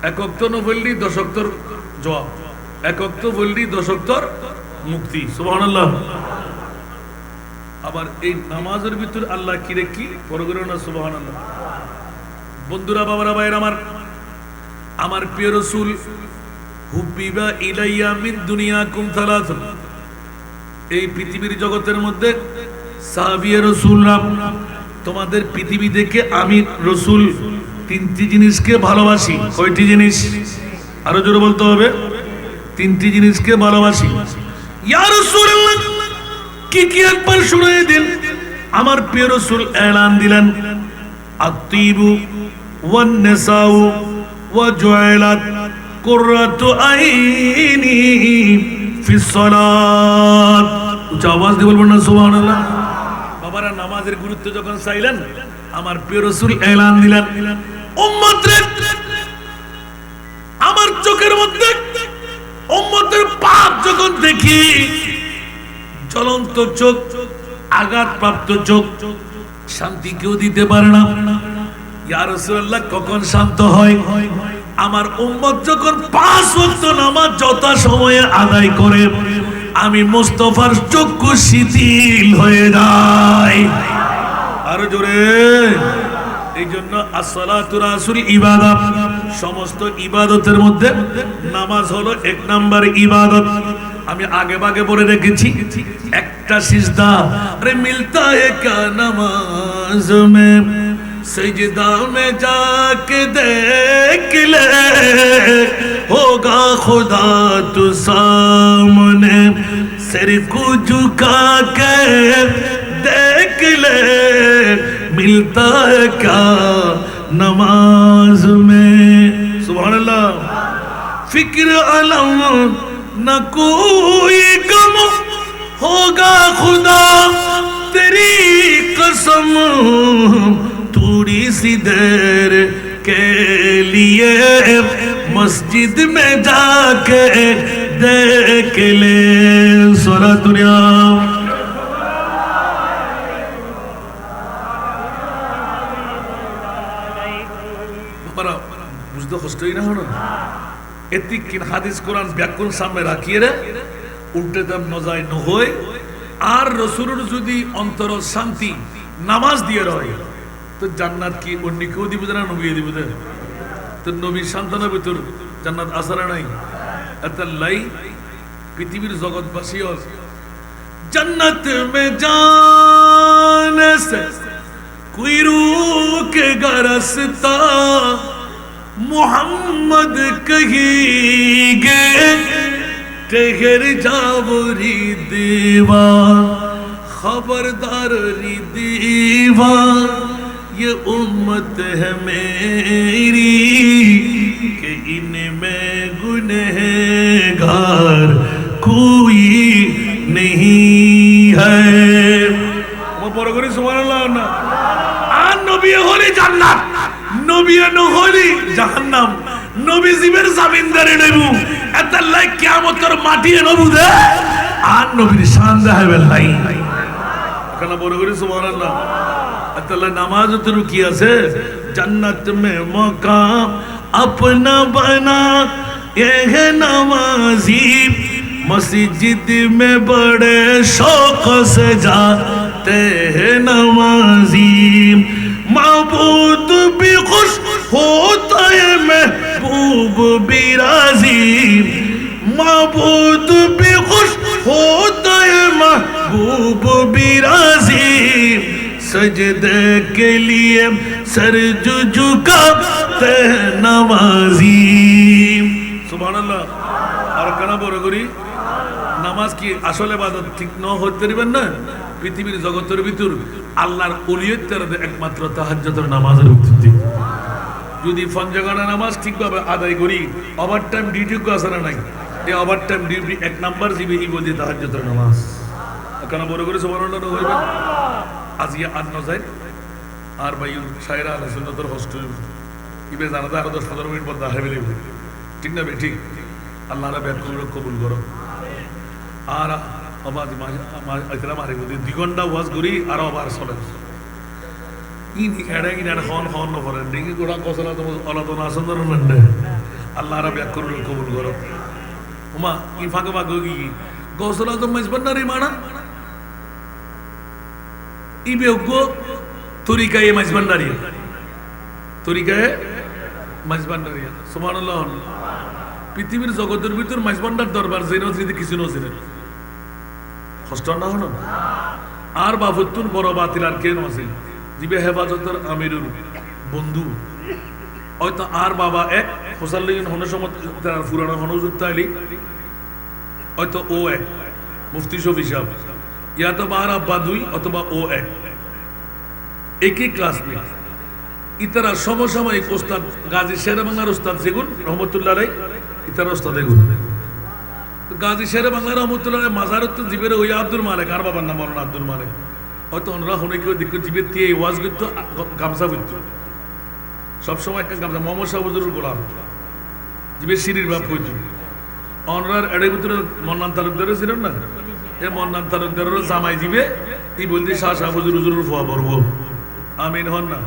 এক ওয়াক্ত ন বললি 10 ওয়াক্তর জবাব এক ওয়াক্ত বললি 10 ওয়াক্তর মুক্তি সুবহানাল্লাহ আবার এই নামাজের ভিতর আল্লাহ কি রে কি পরগরে না সুবহানাল্লাহ বন্ধুরা বাবারা ভাইরা আমার প্রিয় রাসূল হুবিবা ইলাইয়া মিন দুনিয়াকুম সালাত এই পৃথিবীর জগতের মধ্যে সাহাবিয়ে রাসূলরা তোমাদের পৃথিবী দেখে আমি রাসূল তিনটি জিনিসকে ভালোবাসি কয়টি জিনিস আরো জোরে বলতে হবে তিনটি জিনিসকে ভালোবাসি ইয়া রাসূলুল্লাহ কি কি একবার শুনিয়ে দিন আমার প্রিয় রাসূল এলান দিলেন আত্তিবু ওয়ান নিসাউ ওয়া জুইলাত কুররাতু আইনি ফিস সালাত। উচ্চ আওয়াজ দিয়ে বলবেন না সুবহানাল্লাহ। বাবারা নামাজের গুরুত্ব যখন চাইলেন, আমার প্রিয় রাসূল এলান দিলেন, উম্মত রে, আমার চোখের মধ্যে উম্মতের পাপ যখন দেখি, জ্বলন্ত চোখ, আঘাতপ্রাপ্ত চোখ, শান্তি কেউ দিতে পারে না। ইয়া রাসূলুল্লাহ, কখন শান্ত হয়? আমার উম্মত যখন 5 ওয়াক্ত নামাজ যথা সময়ে আদায় করে, আমি মুস্তাফার চক্ষু শিথিল হয়ে যায়। আরো জোরে। এই জন্য আসসালাতু রাসূল ইবাদত, সমস্ত ইবাদতের মধ্যে নামাজ হলো 1 নাম্বার ইবাদত। আমি আগে ভাগে বলে রেখেছি, একটা সিজদা আরে মিলতা है क्या नमाज में, सजदा में जाके देख ले, होगा खुदा तू सामने, सिर को झुका के देख ले, मिलता है क्या नमाज में। सुभान अल्लाह। फिक्र अलम न कोई गम, होगा खुदा तेरी कसम, थोड़ी सी देर के लिए मस्जिद में जाके देख ले। सोरा दुनिया বুঝতে কষ্টই না হলো। এতিক কিন হাদিস কোরআন ব্যাকুল সামনে রাখিয়ে রে উল্টে দাম নজায় নহয়। আর রসুলের যদি অন্তর শান্তি নামাজ দিয়ে রয়, তো জান্নাত কি অন্য কেউ দিব না, নবী দিব না? তো নবীর সন্তানের ভিতর জান্নাত আসারা নাই। এতাল্লাই পৃথিবীর জগৎবাসী জান্নাত মে জানে সে कोई रुकेगा रास्ता, मोहम्मद कहेंगे ठहर जाओ री दीवा, खबरदार री दीवा, ये उम्मत है मेरी कि इनमें गुनहगार कोई नहीं है। বড় করে সুবহানাল্লাহ না। আর নবী হলি জান্নাত, নবী নহলি জাহান্নাম। নবী জীবের জামিনদারি নেবু, এতাল্লাই কিয়ামতের মাটি নবু দে আর নবীর শান দেখাবে লাই। কেন বড় করে সুবহানাল্লাহ। এতাল্লাই নামাজ তো কি আছে, জান্নাত মে মাকাম अपना बना ये है नमाजी, मस्जिद में बड़े शौक से जाते हैं नमाजी, माबूद भी खुश होता है महबूब भी राजी, माबूद भी खुश होता है महबूब भी राजी, सजदे के लिए सर झुकाते हैं नमाजी। सुभानाल्लाह। আর কেন বড় করি নামাজ কি আসলে ইবাদত ঠিক ন হতে পারবেন না? পৃথিবীর জগতের ভিতর আল্লাহর ওলিয়তের একমাত্র তাহাজ্জুদের নামাজের ভিত্তি। যদি ফঞ্জগানা নামাজ ঠিকভাবে আদায় করি, ওভার টাইম ডিউটি কো আসরা নাই, এই over time duty 1 number GB ইবাদত তাহাজ্জুদের নামাজ। কেন বড় করে সুবহানাল্লাহ হইবে। আজ ইয়া আর নজাই আর ভাই শায়রা আহলে সুন্নাতের হোস্টেল ইবে জানাতে আরো 10-15 মিনিট পর দেখা হবে, ঠিক না? ঠিক। আল্লাহ রাব্বুল আলামিন কবুল করো। আর আবাদ মাঝে মারে 2 ঘন্টা ওয়াজ করি আর আবার চলে ইনি খেড়ে ইনি খন খন করে ডিঙ্গি গোড়া কসলা তো আলাদা আসন্দর নন্ডে। আল্লাহ রাব্বুল আলামিন কবুল করো। ওমা ই ফাঁকে ফাঁকে কি গসলা তো মাইজবান্নারি মানা ইবেগো তরিকায়ে মাইজবান্নারিয়া, তরিকায়ে মাইজবান্নারিয়া। সুবহানাল্লাহ। পৃথিবীর জগতের ভিতর মাইজবান্ডার দরবার যে নজিতে কিছু নজিরে কষ্ট না হলো। আর বাবুতুর বড় বাতিল আর কেন আছে জিবে হেফাজতের আমিরুর বন্ধু হয়তো আর বাবা এক হোসাল্লিন হন সময় তার পুরানো হনজুত তাইলি হয়তো ও এক মুফতি শফি সাহেব, ইয়া তো আর আব্বা 2 অথবা ও এক, একই ক্লাসমেট। ইতারা সমসাময়িক ওস্তাদ গাজী শেরেবাংলার ওস্তাদ সেগুন রহমতুল্লাহ আলাইহি ইতার রাস্তা দেখুন গাজী শেরে বাংলা রহমতুল্লাহ মাজারত তো জীবের ওই আব্দুল মালিক আর বাবার নাম মরণ আব্দুল মালিক হয়তো ওনারা হনে কেউ দেখো জীবের দিয়ে ওয়াজ করতো গামছা করতো সবসময় একটা গামছা মোহাম্মদ শাহবুজুর গোলাম জীবের সিঁড়ির বাপ হইতো ওনার এড়ের ভিতরে মন্নান তালুকদারও ছিলেন না এ মন্নান তালুকদারেরও জামাই জীবে এই বলতে শাহ শাহবুজুর হুজুরের ফোয়া পড়বো আমিন হন না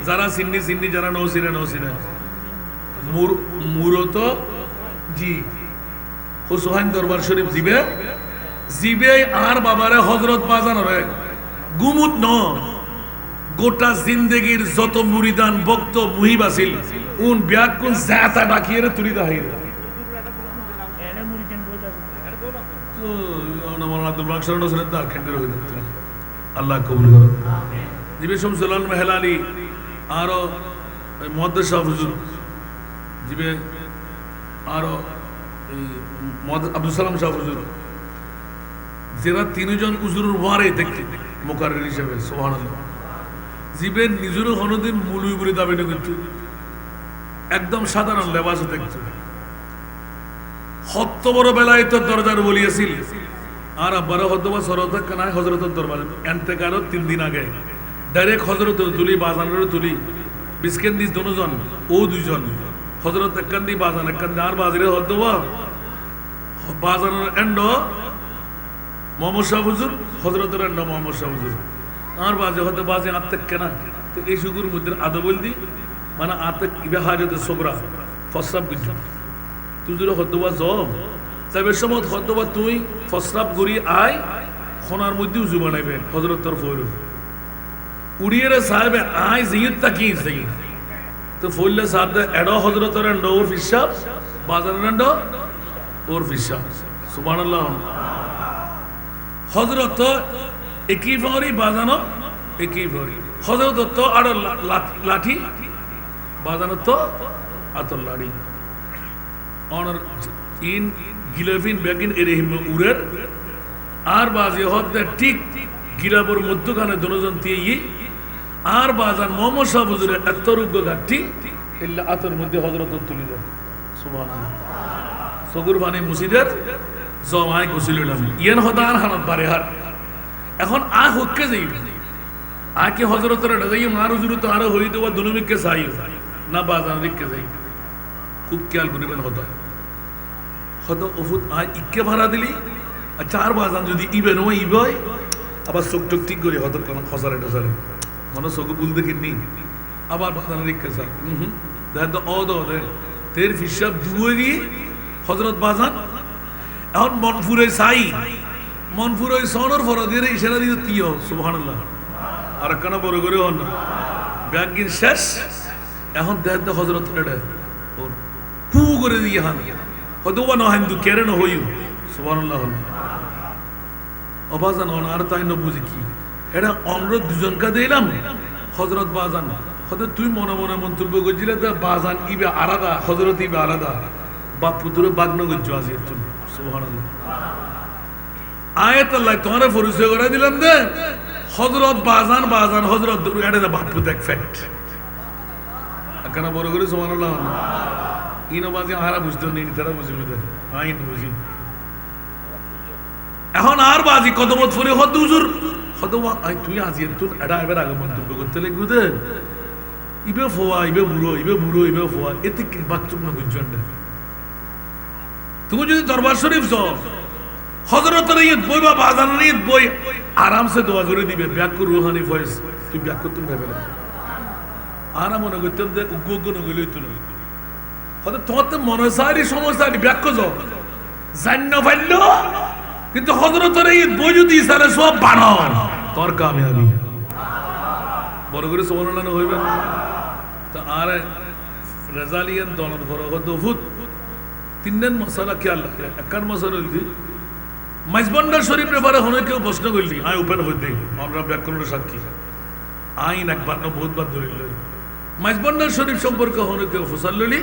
যারা সিন্নি সিন্নি যারা নৌসিনে নৌসিনে মূলত জি হুসাইন দরবার শরীফ জিবে জিবে আর বাবারে হযরত বাজানরে গুমুত ন গোটা জিন্দেগির যত মুরিদান ভক্ত মুহিব আছিল উন ব্যাকুন জাতা ডাকিয়ে তুলি দাহির তো ওনা আব্দুল বাকশার নসরত দা খেন্ডের হই দিত আল্লাহ কবুল করুন আমিন জিবে শামসুল মেহলালি আর মুহাদ্দিস শাহ হুজুর জিবে আর আব্দুল সালাম শাহ হুজুর যারা তিনজন হুজুরের ওয়ারে দেখতে মুকাররির হিসেবে সুবহানাল্লাহ জিবে নিজেরও হনদিন মুলুই বলে দাবি করতে একদম সাধারণ লেবাসে দেখতে হত্ত বড় বেলায় তো দরজার বলিয়েছিল আর আব্বারা হতবা সরতা কানায় হযরতের দরবার এন্তেকারও 3 দিন আগে ডাইরেক্ট হযরতের তুলি বাজানের তুলি বিস্কেন্দি দুজন ও দুইজন হযরত এককান্দি বাজান এককান্দি আর বাজারে হতবা বাজানের এন্ড মোহাম্মদ শাহ হুজুর হযরতের এন্ড মোহাম্মদ শাহ হুজুর আর বাজে হতে বাজে আত্মক কেনা তো এই সুগুর মধ্যে আদো বলদি মানে আত্মক ইবে হাজতে সবরা ফসরাব কিছু তুজুর হতবা জব সাবের সময় হতবা তুই ফসরাব ঘুরি আয় খনার মধ্যে উজু বানাইবে হযরত তরফ হইল উড়িয়ে রে সাহেব আয় জিয়ত তাকি সহি তো ফইলে সাহেব এডো হযরতের এন্ড ওর ফিসাব বাজারের এন্ড ওর ফিসাব সুবহানাল্লাহ হযরত একই ফরি বাজানো একই ফরি হযরত তো আর লাঠি বাজানো তো আতর লাড়ি অনর ইন গিলাফিন বেগিন এরহিম উরের আর বাজে হতে ঠিক গিলাবর মধ্যখানে দুজন দিয়ে আর বাজান মোহাম্মদ শাহ হুজুরের এতরুগ্য গাঠি ইল্লা আতর মধ্যে হযরত তুলি দেন সুবহানাল্লাহ সগুর বানি মুসিদের জমায় গোসিলাম ইয়েন হদার হানত বারে হার এখন আ হককে যাই আকে হযরতের ডাই মার হুজুর তো আর হই দেওয়া দুনুমিকে চাই না বাজান রিককে যাই খুব খেয়াল করিবেন হতো হতো ওফুত আয় ইকে ভাড়া দিলি আর চার বাজান যদি ইবে নয় ইবয় আবার চোখ টোক ঠিক করে হতো কোন খসারে টসারে মনে চোখ বুল দেখিনি আবার বাজান রিককে চাই দেখ তো অ দে তের ফিসাব দুয়ে হযরত বাজান এখন মনফুরে চাই মনফুরে সনর ফরদের ইশারা দিয়ে তিও সুবহানাল্লাহ আর কেন বড় করে হন ব্যাগিন শেষ এখন দেখ তো হযরত রেডে ওর হু করে দিয়ে হান হয়তো না হিন্দু কেরেন হইউ সুবহানাল্লাহ অবাজান আর তাই না বুঝি কি এটা অনুরোধ দুজনকে দিলাম হযরত বাজান হয়তো তুই মনে মনে মন্তব্য করছিলে তো বাজান ইবে আলাদা হযরত ইবে আলাদা বাপ পুত্র বাগ্ন গজ্জ আজির তুই সুবহানাল্লাহ আয়াত আল্লাহ তোমারে পরিচয় করে দিলাম দে হযরত বাজান বাজান হযরত এটা বাপ পুত্র এক ফ্যাক্ট কেন বড় করে সুবহানাল্লাহ ইনো বাজে আরা বুঝতে নেই তারা বুঝিবে দে আইন বুঝি এখন আর বাজি কদমত ফুরে হদ হুজুর হদবা আই তুই আজির তুই এটা এবার আগে মন্তব্য করতে লাগবে দে ইবে ফোয়া ইবে বুড়ো ইবে ফোয়া এতে কি বাকচুপ না বুঝছেন তুমি যদি দরবার শরীফ যাও হযরতের ঈদ বই বা বাজানের ঈদ বই আরামসে দোয়া করে দিবে ব্যাকুর রুহানি ফয়েজ তুই ব্যাকুর তুমি ভেবে না আরাম মনে করতেন যে উগ্র নগলই তুই হয়তো তোমার তো মনে সারি সমস্যা ব্যাখ্য যাও জান্ন ফাইল কিন্তু হযরতের ঈদ বই যদি ইসারে সব বানাও তোর কামিয়াবি বড় করে সুবহানাল্লাহ হইবেন তো আর রেজালিয়ান দনদ ফরগত দুফুত তিনজন মশালা খেয়াল রাখলে একার মশালা হইল মাইজবান্ডার শরীফ ব্যাপারে হনে কেউ প্রশ্ন করলি আই ওপেন হই দেই আমরা ব্যাকরণের সাক্ষী আইন একবার না বহুতবার ধরিল মাইজবান্ডার শরীফ সম্পর্কে হনে কেউ ফসাল ললি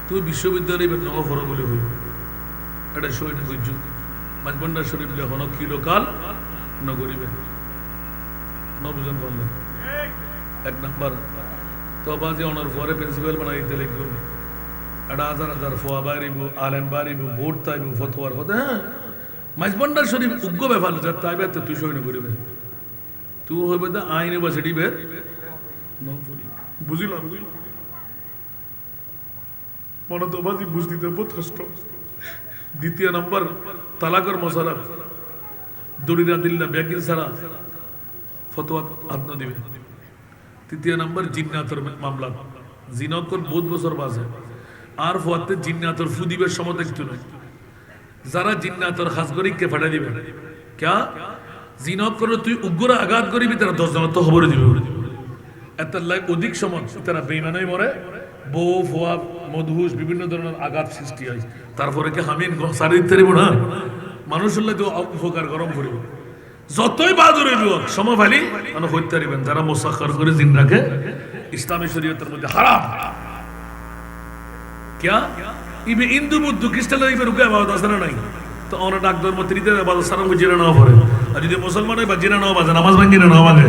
তুই বিশ্ববিদ্যালয়ে নব ফর বলে হই এটা সৈন্য গুজ্জু মাইজবান্ডার শরীফ লে হন কি লোকাল নগরিবে নবজন বললেন এক নাম্বার তো বাজে ওনার পরে প্রিন্সিপাল বানাই দিতে লাগবে এটা হাজার হাজার ফোয়া বাড়িব আলেম বাড়িব ভোট তাইব ফতোয়ার হতে হ্যাঁ মাইজবন্ডার শরীফ উগ্র ব্যাপার যা তাইবে তুই সৈন্য করিবে তুই হইবে তো আইন ইউনিভার্সিটি বের বুঝিলাম মনে তো বাজি বুঝ দিতে বহুত কষ্ট দ্বিতীয় নম্বর তালাকর মশালা দড়িরা দিল্লা ব্যাগিন ছাড়া ফতোয়া আপনা দিবে তৃতীয় নম্বর জিন্নাতর মামলা জিনতর বহুত বছর বাজে আর ফোয়াতে জিন্নাতর ফুদিবের সময় দেখতে নয় যারা জিন্নাতর খাস গরিবকে ফাটা দিবে ক্যা জিনত করে তুই উগ্র আঘাত করিবি তারা 10 জন তো খবর দিবে এত অধিক সময় তারা বেইমানই মরে বউ ফোয়া মধুস বিভিন্ন ধরনের আঘাত সৃষ্টি হয় তারপরে কি হামিন সারি দিতে পারিব না মানুষের লাগে উপকার গরম করিব যতই বাদুর হইব সময় ফালি মানে হইতে পারিবেন যারা মোসাক্কার করে জিন রাখে ইসলামী শরীয়তের মধ্যে হারাম क्या इबे हिंदू बुद्ध ख्रिस्टान इबे रुके आवाज আসলে নাই তো আমরা ডাক ধর্ম তৃতীয় আবাদ সারাম জিরা না পড়ে আর যদি মুসলমান হয় বা জিরা না বাজে নামাজ ভাঙি না ভাঙে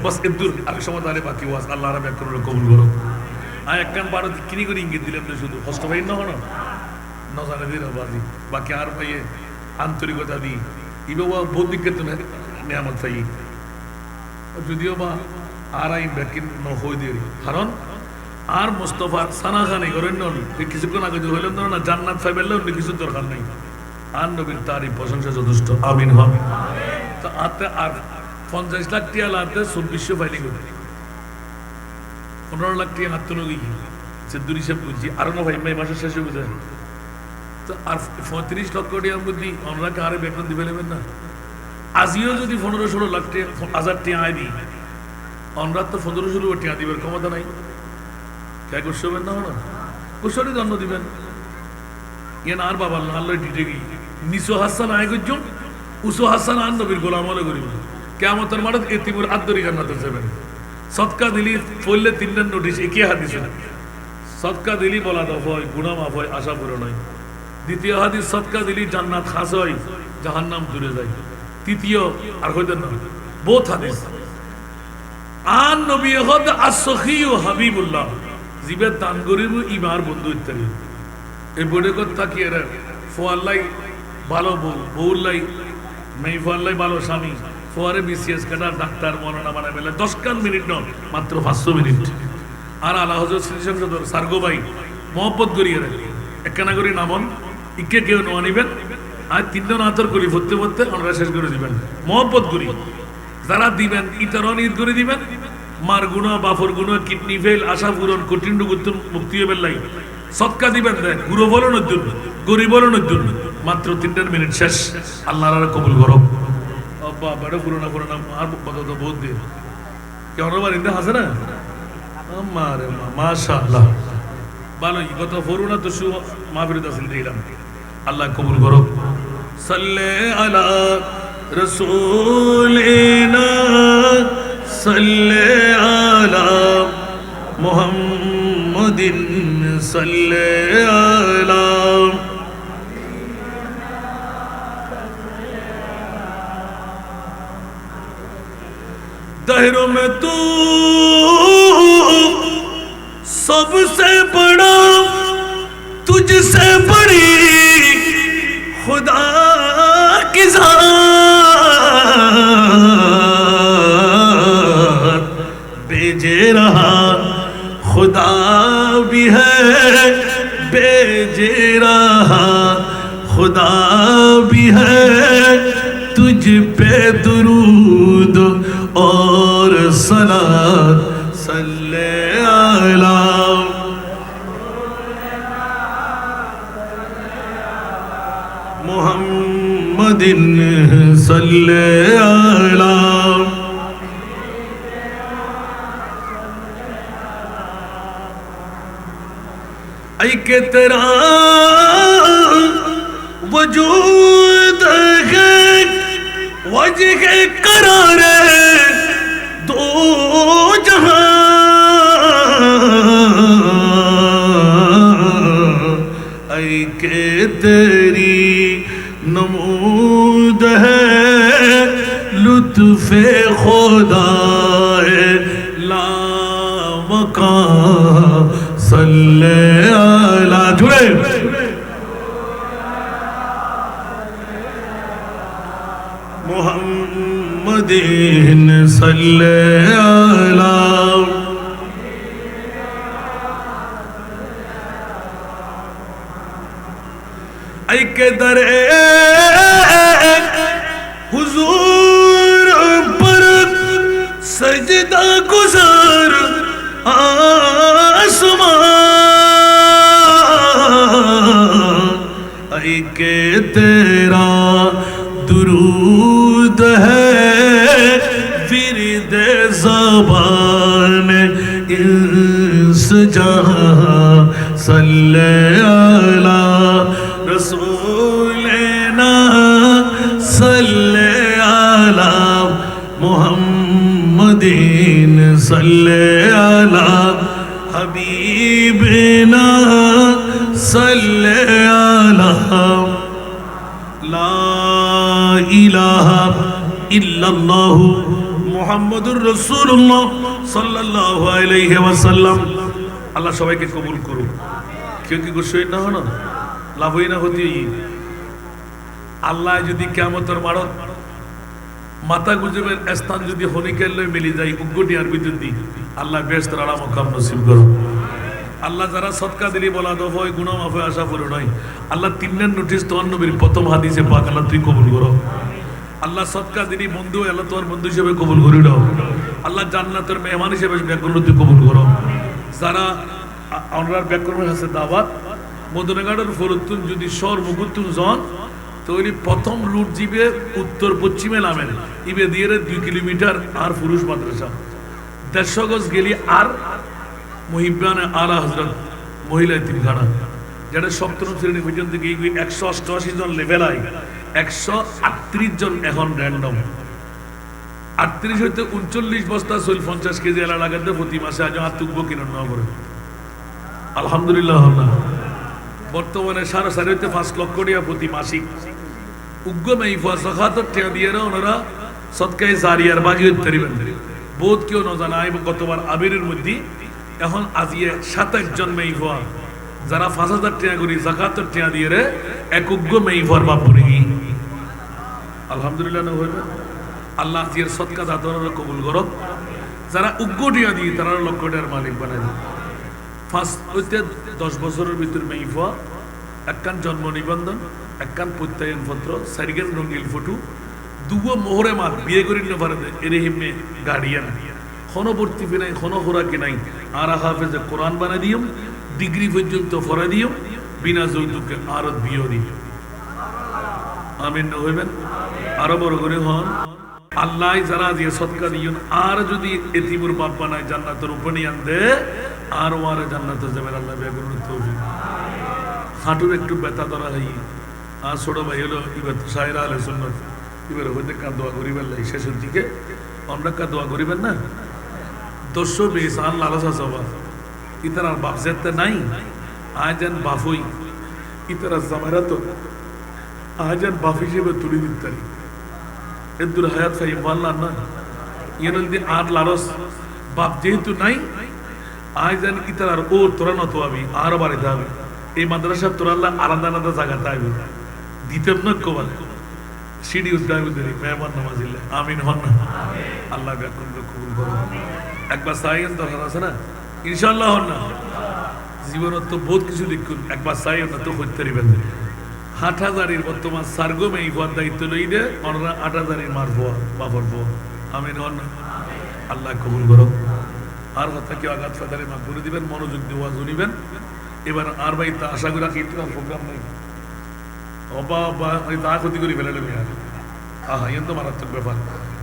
বাস এদুর আর সময় তাহলে বাকি ওয়াজ আল্লাহ রাব্বুল আলামিন কবুল করো আয় একখান ভারত কিনি করে ইঙ্গিত দিলাম না শুধু কষ্ট পাই না হনো না জানে দিন বাজি বাকি আর পাইয়ে আন্তরিকতা দি ইবে ওয়া বৌদ্ধিক তো নিয়ামত পাই যদিও বা আর আই ব্যাকিন ন হই দেরি কারণ আর মুস্তাফা সানা খানি করেন না কিছুক্ষণ আগে যে হইলেন না জান্নাত পাইবেন অন্য কিছু দরকার নাই আর নবীর তারিফ প্রশংসা যথেষ্ট আমিন হবে তো আতে আর 50 লাখ টিয়া লাতে 2400 ফাইলিং করে 15 লাখ টিয়া হাত তুলে গিয়ে সে দুরি সব বুঝছি আর না ভাই মে মাসের শেষে বুঝে তো আর 35 লক্ষ টিয়া বুদ্ধি আমরা কারে বেতন দিবে নেবেন না আজিও যদি 15-16 লাখ টিয়া 1000 টিয়া আই দি আমরা তো 15-16 টিয়া দিবার ক্ষমতা নাই क्या गुस्सा बनना हो ना गुस्सा नहीं करना दिबेन ये नार बाबा अल्लाह डिटेगी निसो हसन आए कुछ जुम उसो हसन आन नबीर गोलाम वाले करी क्या मतलब मारत एतिमुर आदरी करना तो सेवन सदका दिली फोल्ले तीन नोटिस एक ही हादिस है सदका दिली बोला तो होय गुनाह माफ होय आशा पूर्ण होय द्वितीय हादिस सदका दिली जन्नत खास होय जहन्नाम दूरे जाय तृतीय আর হইতেন না বহুত হাদিস আন নবী হদ আসখি ও হাবিবুল্লাহ জিবে দান করিব ইমার বন্ধু ইত্যাদি এই বড় কথা কি এর ফোয়াল্লাই ভালো বউলাই মেই ফোয়াল্লাই ভালো স্বামী ফোয়ারে বিসিএস কাটা ডাক্তার মরনা মানে বেলা 10 মিনিট ন মাত্র 500 মিনিট আর আলা হযরত শ্রী সংসদর সারগো ভাই মোহাম্মত করিয়ে রে একখানা করে নামন ইকে কেউ ন আনিবেন আর তিনজন আতর করি ফুটতে ফুটতে আমরা শেষ করে দিবেন মোহাম্মত করি যারা দিবেন ইতরন ঈদ করে দিবেন মার গুনাহ বাফর গুনাহ কিডনি ফেল আশা পূরণ কঠিন রোগের মুক্তি হবে লাই সদকা দিবেন দেন গুরু বলনের জন্য গরিব বলনের জন্য মাত্র 3 মিনিট শেষ আল্লাহর কবুল করো আব্বা বড় পুরোনা পুরোনা আর বড় বহুত দিন কেন বার ইন্দা আছে না আমারে মাশাআল্লাহ ভালো গত পুরোনা তো শু মাহফিল দাসিল দিলাম আল্লাহ কবুল করো সাল্লে আলা রাসূলিনা সাল্লে আলা মুহাম্মাদিন সাল্লে আলা दहरों में तू सबसे बड़ा तुझसे बड़ी खुदा की ज़ात भेजे रहा खुदा भी है भेजे रहा खुदा भी है तुझ पे दुरूद और सलात सल्ले अला मुहम्मदिन सल्ले अला ऐ के तेरा वजूद है वजह करार दो जहां ऐ के तेरी नमूद है लुत्फ़े खुदा लामकां সাল্লি আলা জুড়ে মুহাম্মাদিন সাল্লি আলা आई के दरे हुजूर पर सजदा गुजार आसमान आई के तेरा दुरूद है विरद ज़बान इस जहां सल्ले अला रसूलना सल्ले अला मुहम्मदीन सल्ले अला हबीबना सल्ले अला ला इलाहा इल्लल्लाह मुहम्मदुर रसूलुल्लाह सल्लल्लाहु अलैहि वसल्लम। আল্লাহ সবাইকে কবুল করুক। কেউ কি গোসই না হন লাভ হই না হতি আল্লাহ যদি কিয়ামতের মারত মাথা গুজবের স্থান যদি হনিকের লই মিলি যায় উগ্গটি আর বিদ্যুৎ দি আল্লাহ বেহেশতের আলা মাকাম নসিব করো। আল্লাহ যারা সদকা দিলি বলা দফ হয় গুনাহ মাফ হয় আশা করো নয় আল্লাহ তিননের নোটিশ তো নবীর প্রথম হাদিসে পাক আল্লাহ তুই কবুল করো। আল্লাহ সদকা দিলি বন্ধু আল্লাহ তোমার বন্ধু হিসেবে কবুল করে দাও। আল্লাহ জান্নাতের মেহমান হিসেবে ব্যাকরণ তুই কবুল করো। যারা অনরার ব্যাকরণের কাছে দাওয়াত মদনঘাটের ফরতুন যদি সর মুকুতুন জন তৈরি প্রথম রুট জিবে উত্তর পশ্চিমে নামেন ইবে দিয়ে 2 কিলোমিটার আর পুরুষ মাদ্রাসা 150 গজ গেলি আর মুহিব্বানে আলা হযরত মহিলা তিনখানা যেটা সপ্তম শ্রেণী পর্যন্ত গিয়ে 188 জন লেভেল আই 138 জন এখন র্যান্ডম 38 হইতে 39 বস্তা 50 কেজি এলা লাগাতে প্রতি মাসে আজ আতুকবো কিনা না করে আলহামদুলিল্লাহ। বর্তমানে 4.5 হইতে 5 লক্ষ টাকা প্রতি মাসিক উগ্গম এই ফাসাখাতর টাকা দিয়ে ওনারা সদকায়ে জারিয়ার বাজি হইতে পারবেন। বহুত কেউ না জানা এবং গতবার আবিরের মধ্যে এখন আজিয়ে 27 জন মেইফা যারা 5000 টাকা করে যাকাতের টাকা দিয়ে এক উগ্গম এই ফর বাপুরি আলহামদুলিল্লাহ না হইবে। আল্লাহ জিয়ার সদকা দাতারা কবুল করো। যারা উগ্গ টাকা দিয়ে তারা লক্ষ টাকার মালিক বানায় দেয়। ফার্স্ট হইতে 10 বছরের ভিতর মেইফা একখান জন্ম নিবন্ধন একখান প্রত্যয়ন পত্র 4 গান রঙিল ফটো দুগো মোহরে মাত বিয়ে করি না পারে এর হিমে গার্ডিয়ান খনবর্তী নাই খন খোরাকি নাই আর হাফেজে কোরআন বানাই দিও ডিগ্রি পর্যন্ত ফরা দিও বিনা যৌতুকে আরত বিয়ে দিও আমিন না হইবেন আরো বড় করে হন। আল্লাহ যারা দিয়ে সদকা দিও আর যদি এতিমুর বাপ বানায় জান্নাতের উপরে আনদে আর ওয়ারে জান্নাতে যাবেন আল্লাহ বেগুনের তৌফিক। হাঁটুর একটু ব্যথা ধরা হয় আর ছোট ভাই হলো এবার সাহেরা আলে সুন্নত এবার হইতে কান দোয়া করিবেন লাই শেষের দিকে আমরা কা দোয়া করিবেন না 220 সাল লালসা সবা ইতার আর বাপ যেতে নাই আজান বাফুই ইতার জামারা তো আজান বাপ হিসেবে তুলি দিতে এদুর হায়াত ফাই মাল্লা না ইয়ানল দি আর লালস বাপ যেহেতু নাই আজান ইতার আর ও তোরা না তো আমি আর বারে যাবে এই মাদ্রাসা তোরা আল্লাহ আলাদা আলাদা জায়গাতে আইবে দিতেন না কবার সিডি উদ্দাইবে দেরি মেহমান নামাজিল্লাহ আমিন হন না আল্লাহ ব্যাকুলকে কবুল করো। একবার সাইয়েন দরকার আছে না ইনশাআল্লাহ হন না জীবনত তো বহুত কিছু লিখুন একবার সাইয়েন না তো হইতে পারিবেন। 8000 বর্তমান সারগম এই হওয়ার দায়িত্ব লই দে ওনারা 8000 মারবো বাবর বো আমিন হন না আল্লাহ কবুল করো। আর কথা কি আগাত ফাদারে মাফ করে দিবেন মনোযোগ দিয়ে ওয়াজ শুনিবেন। এবার আর ভাই তা আশা করি কি তোমার প্রোগ্রাম নাই অবা বা তা ক্ষতি করি ফেলে নেবে আহা এন তো মারাত্মক ব্যাপার।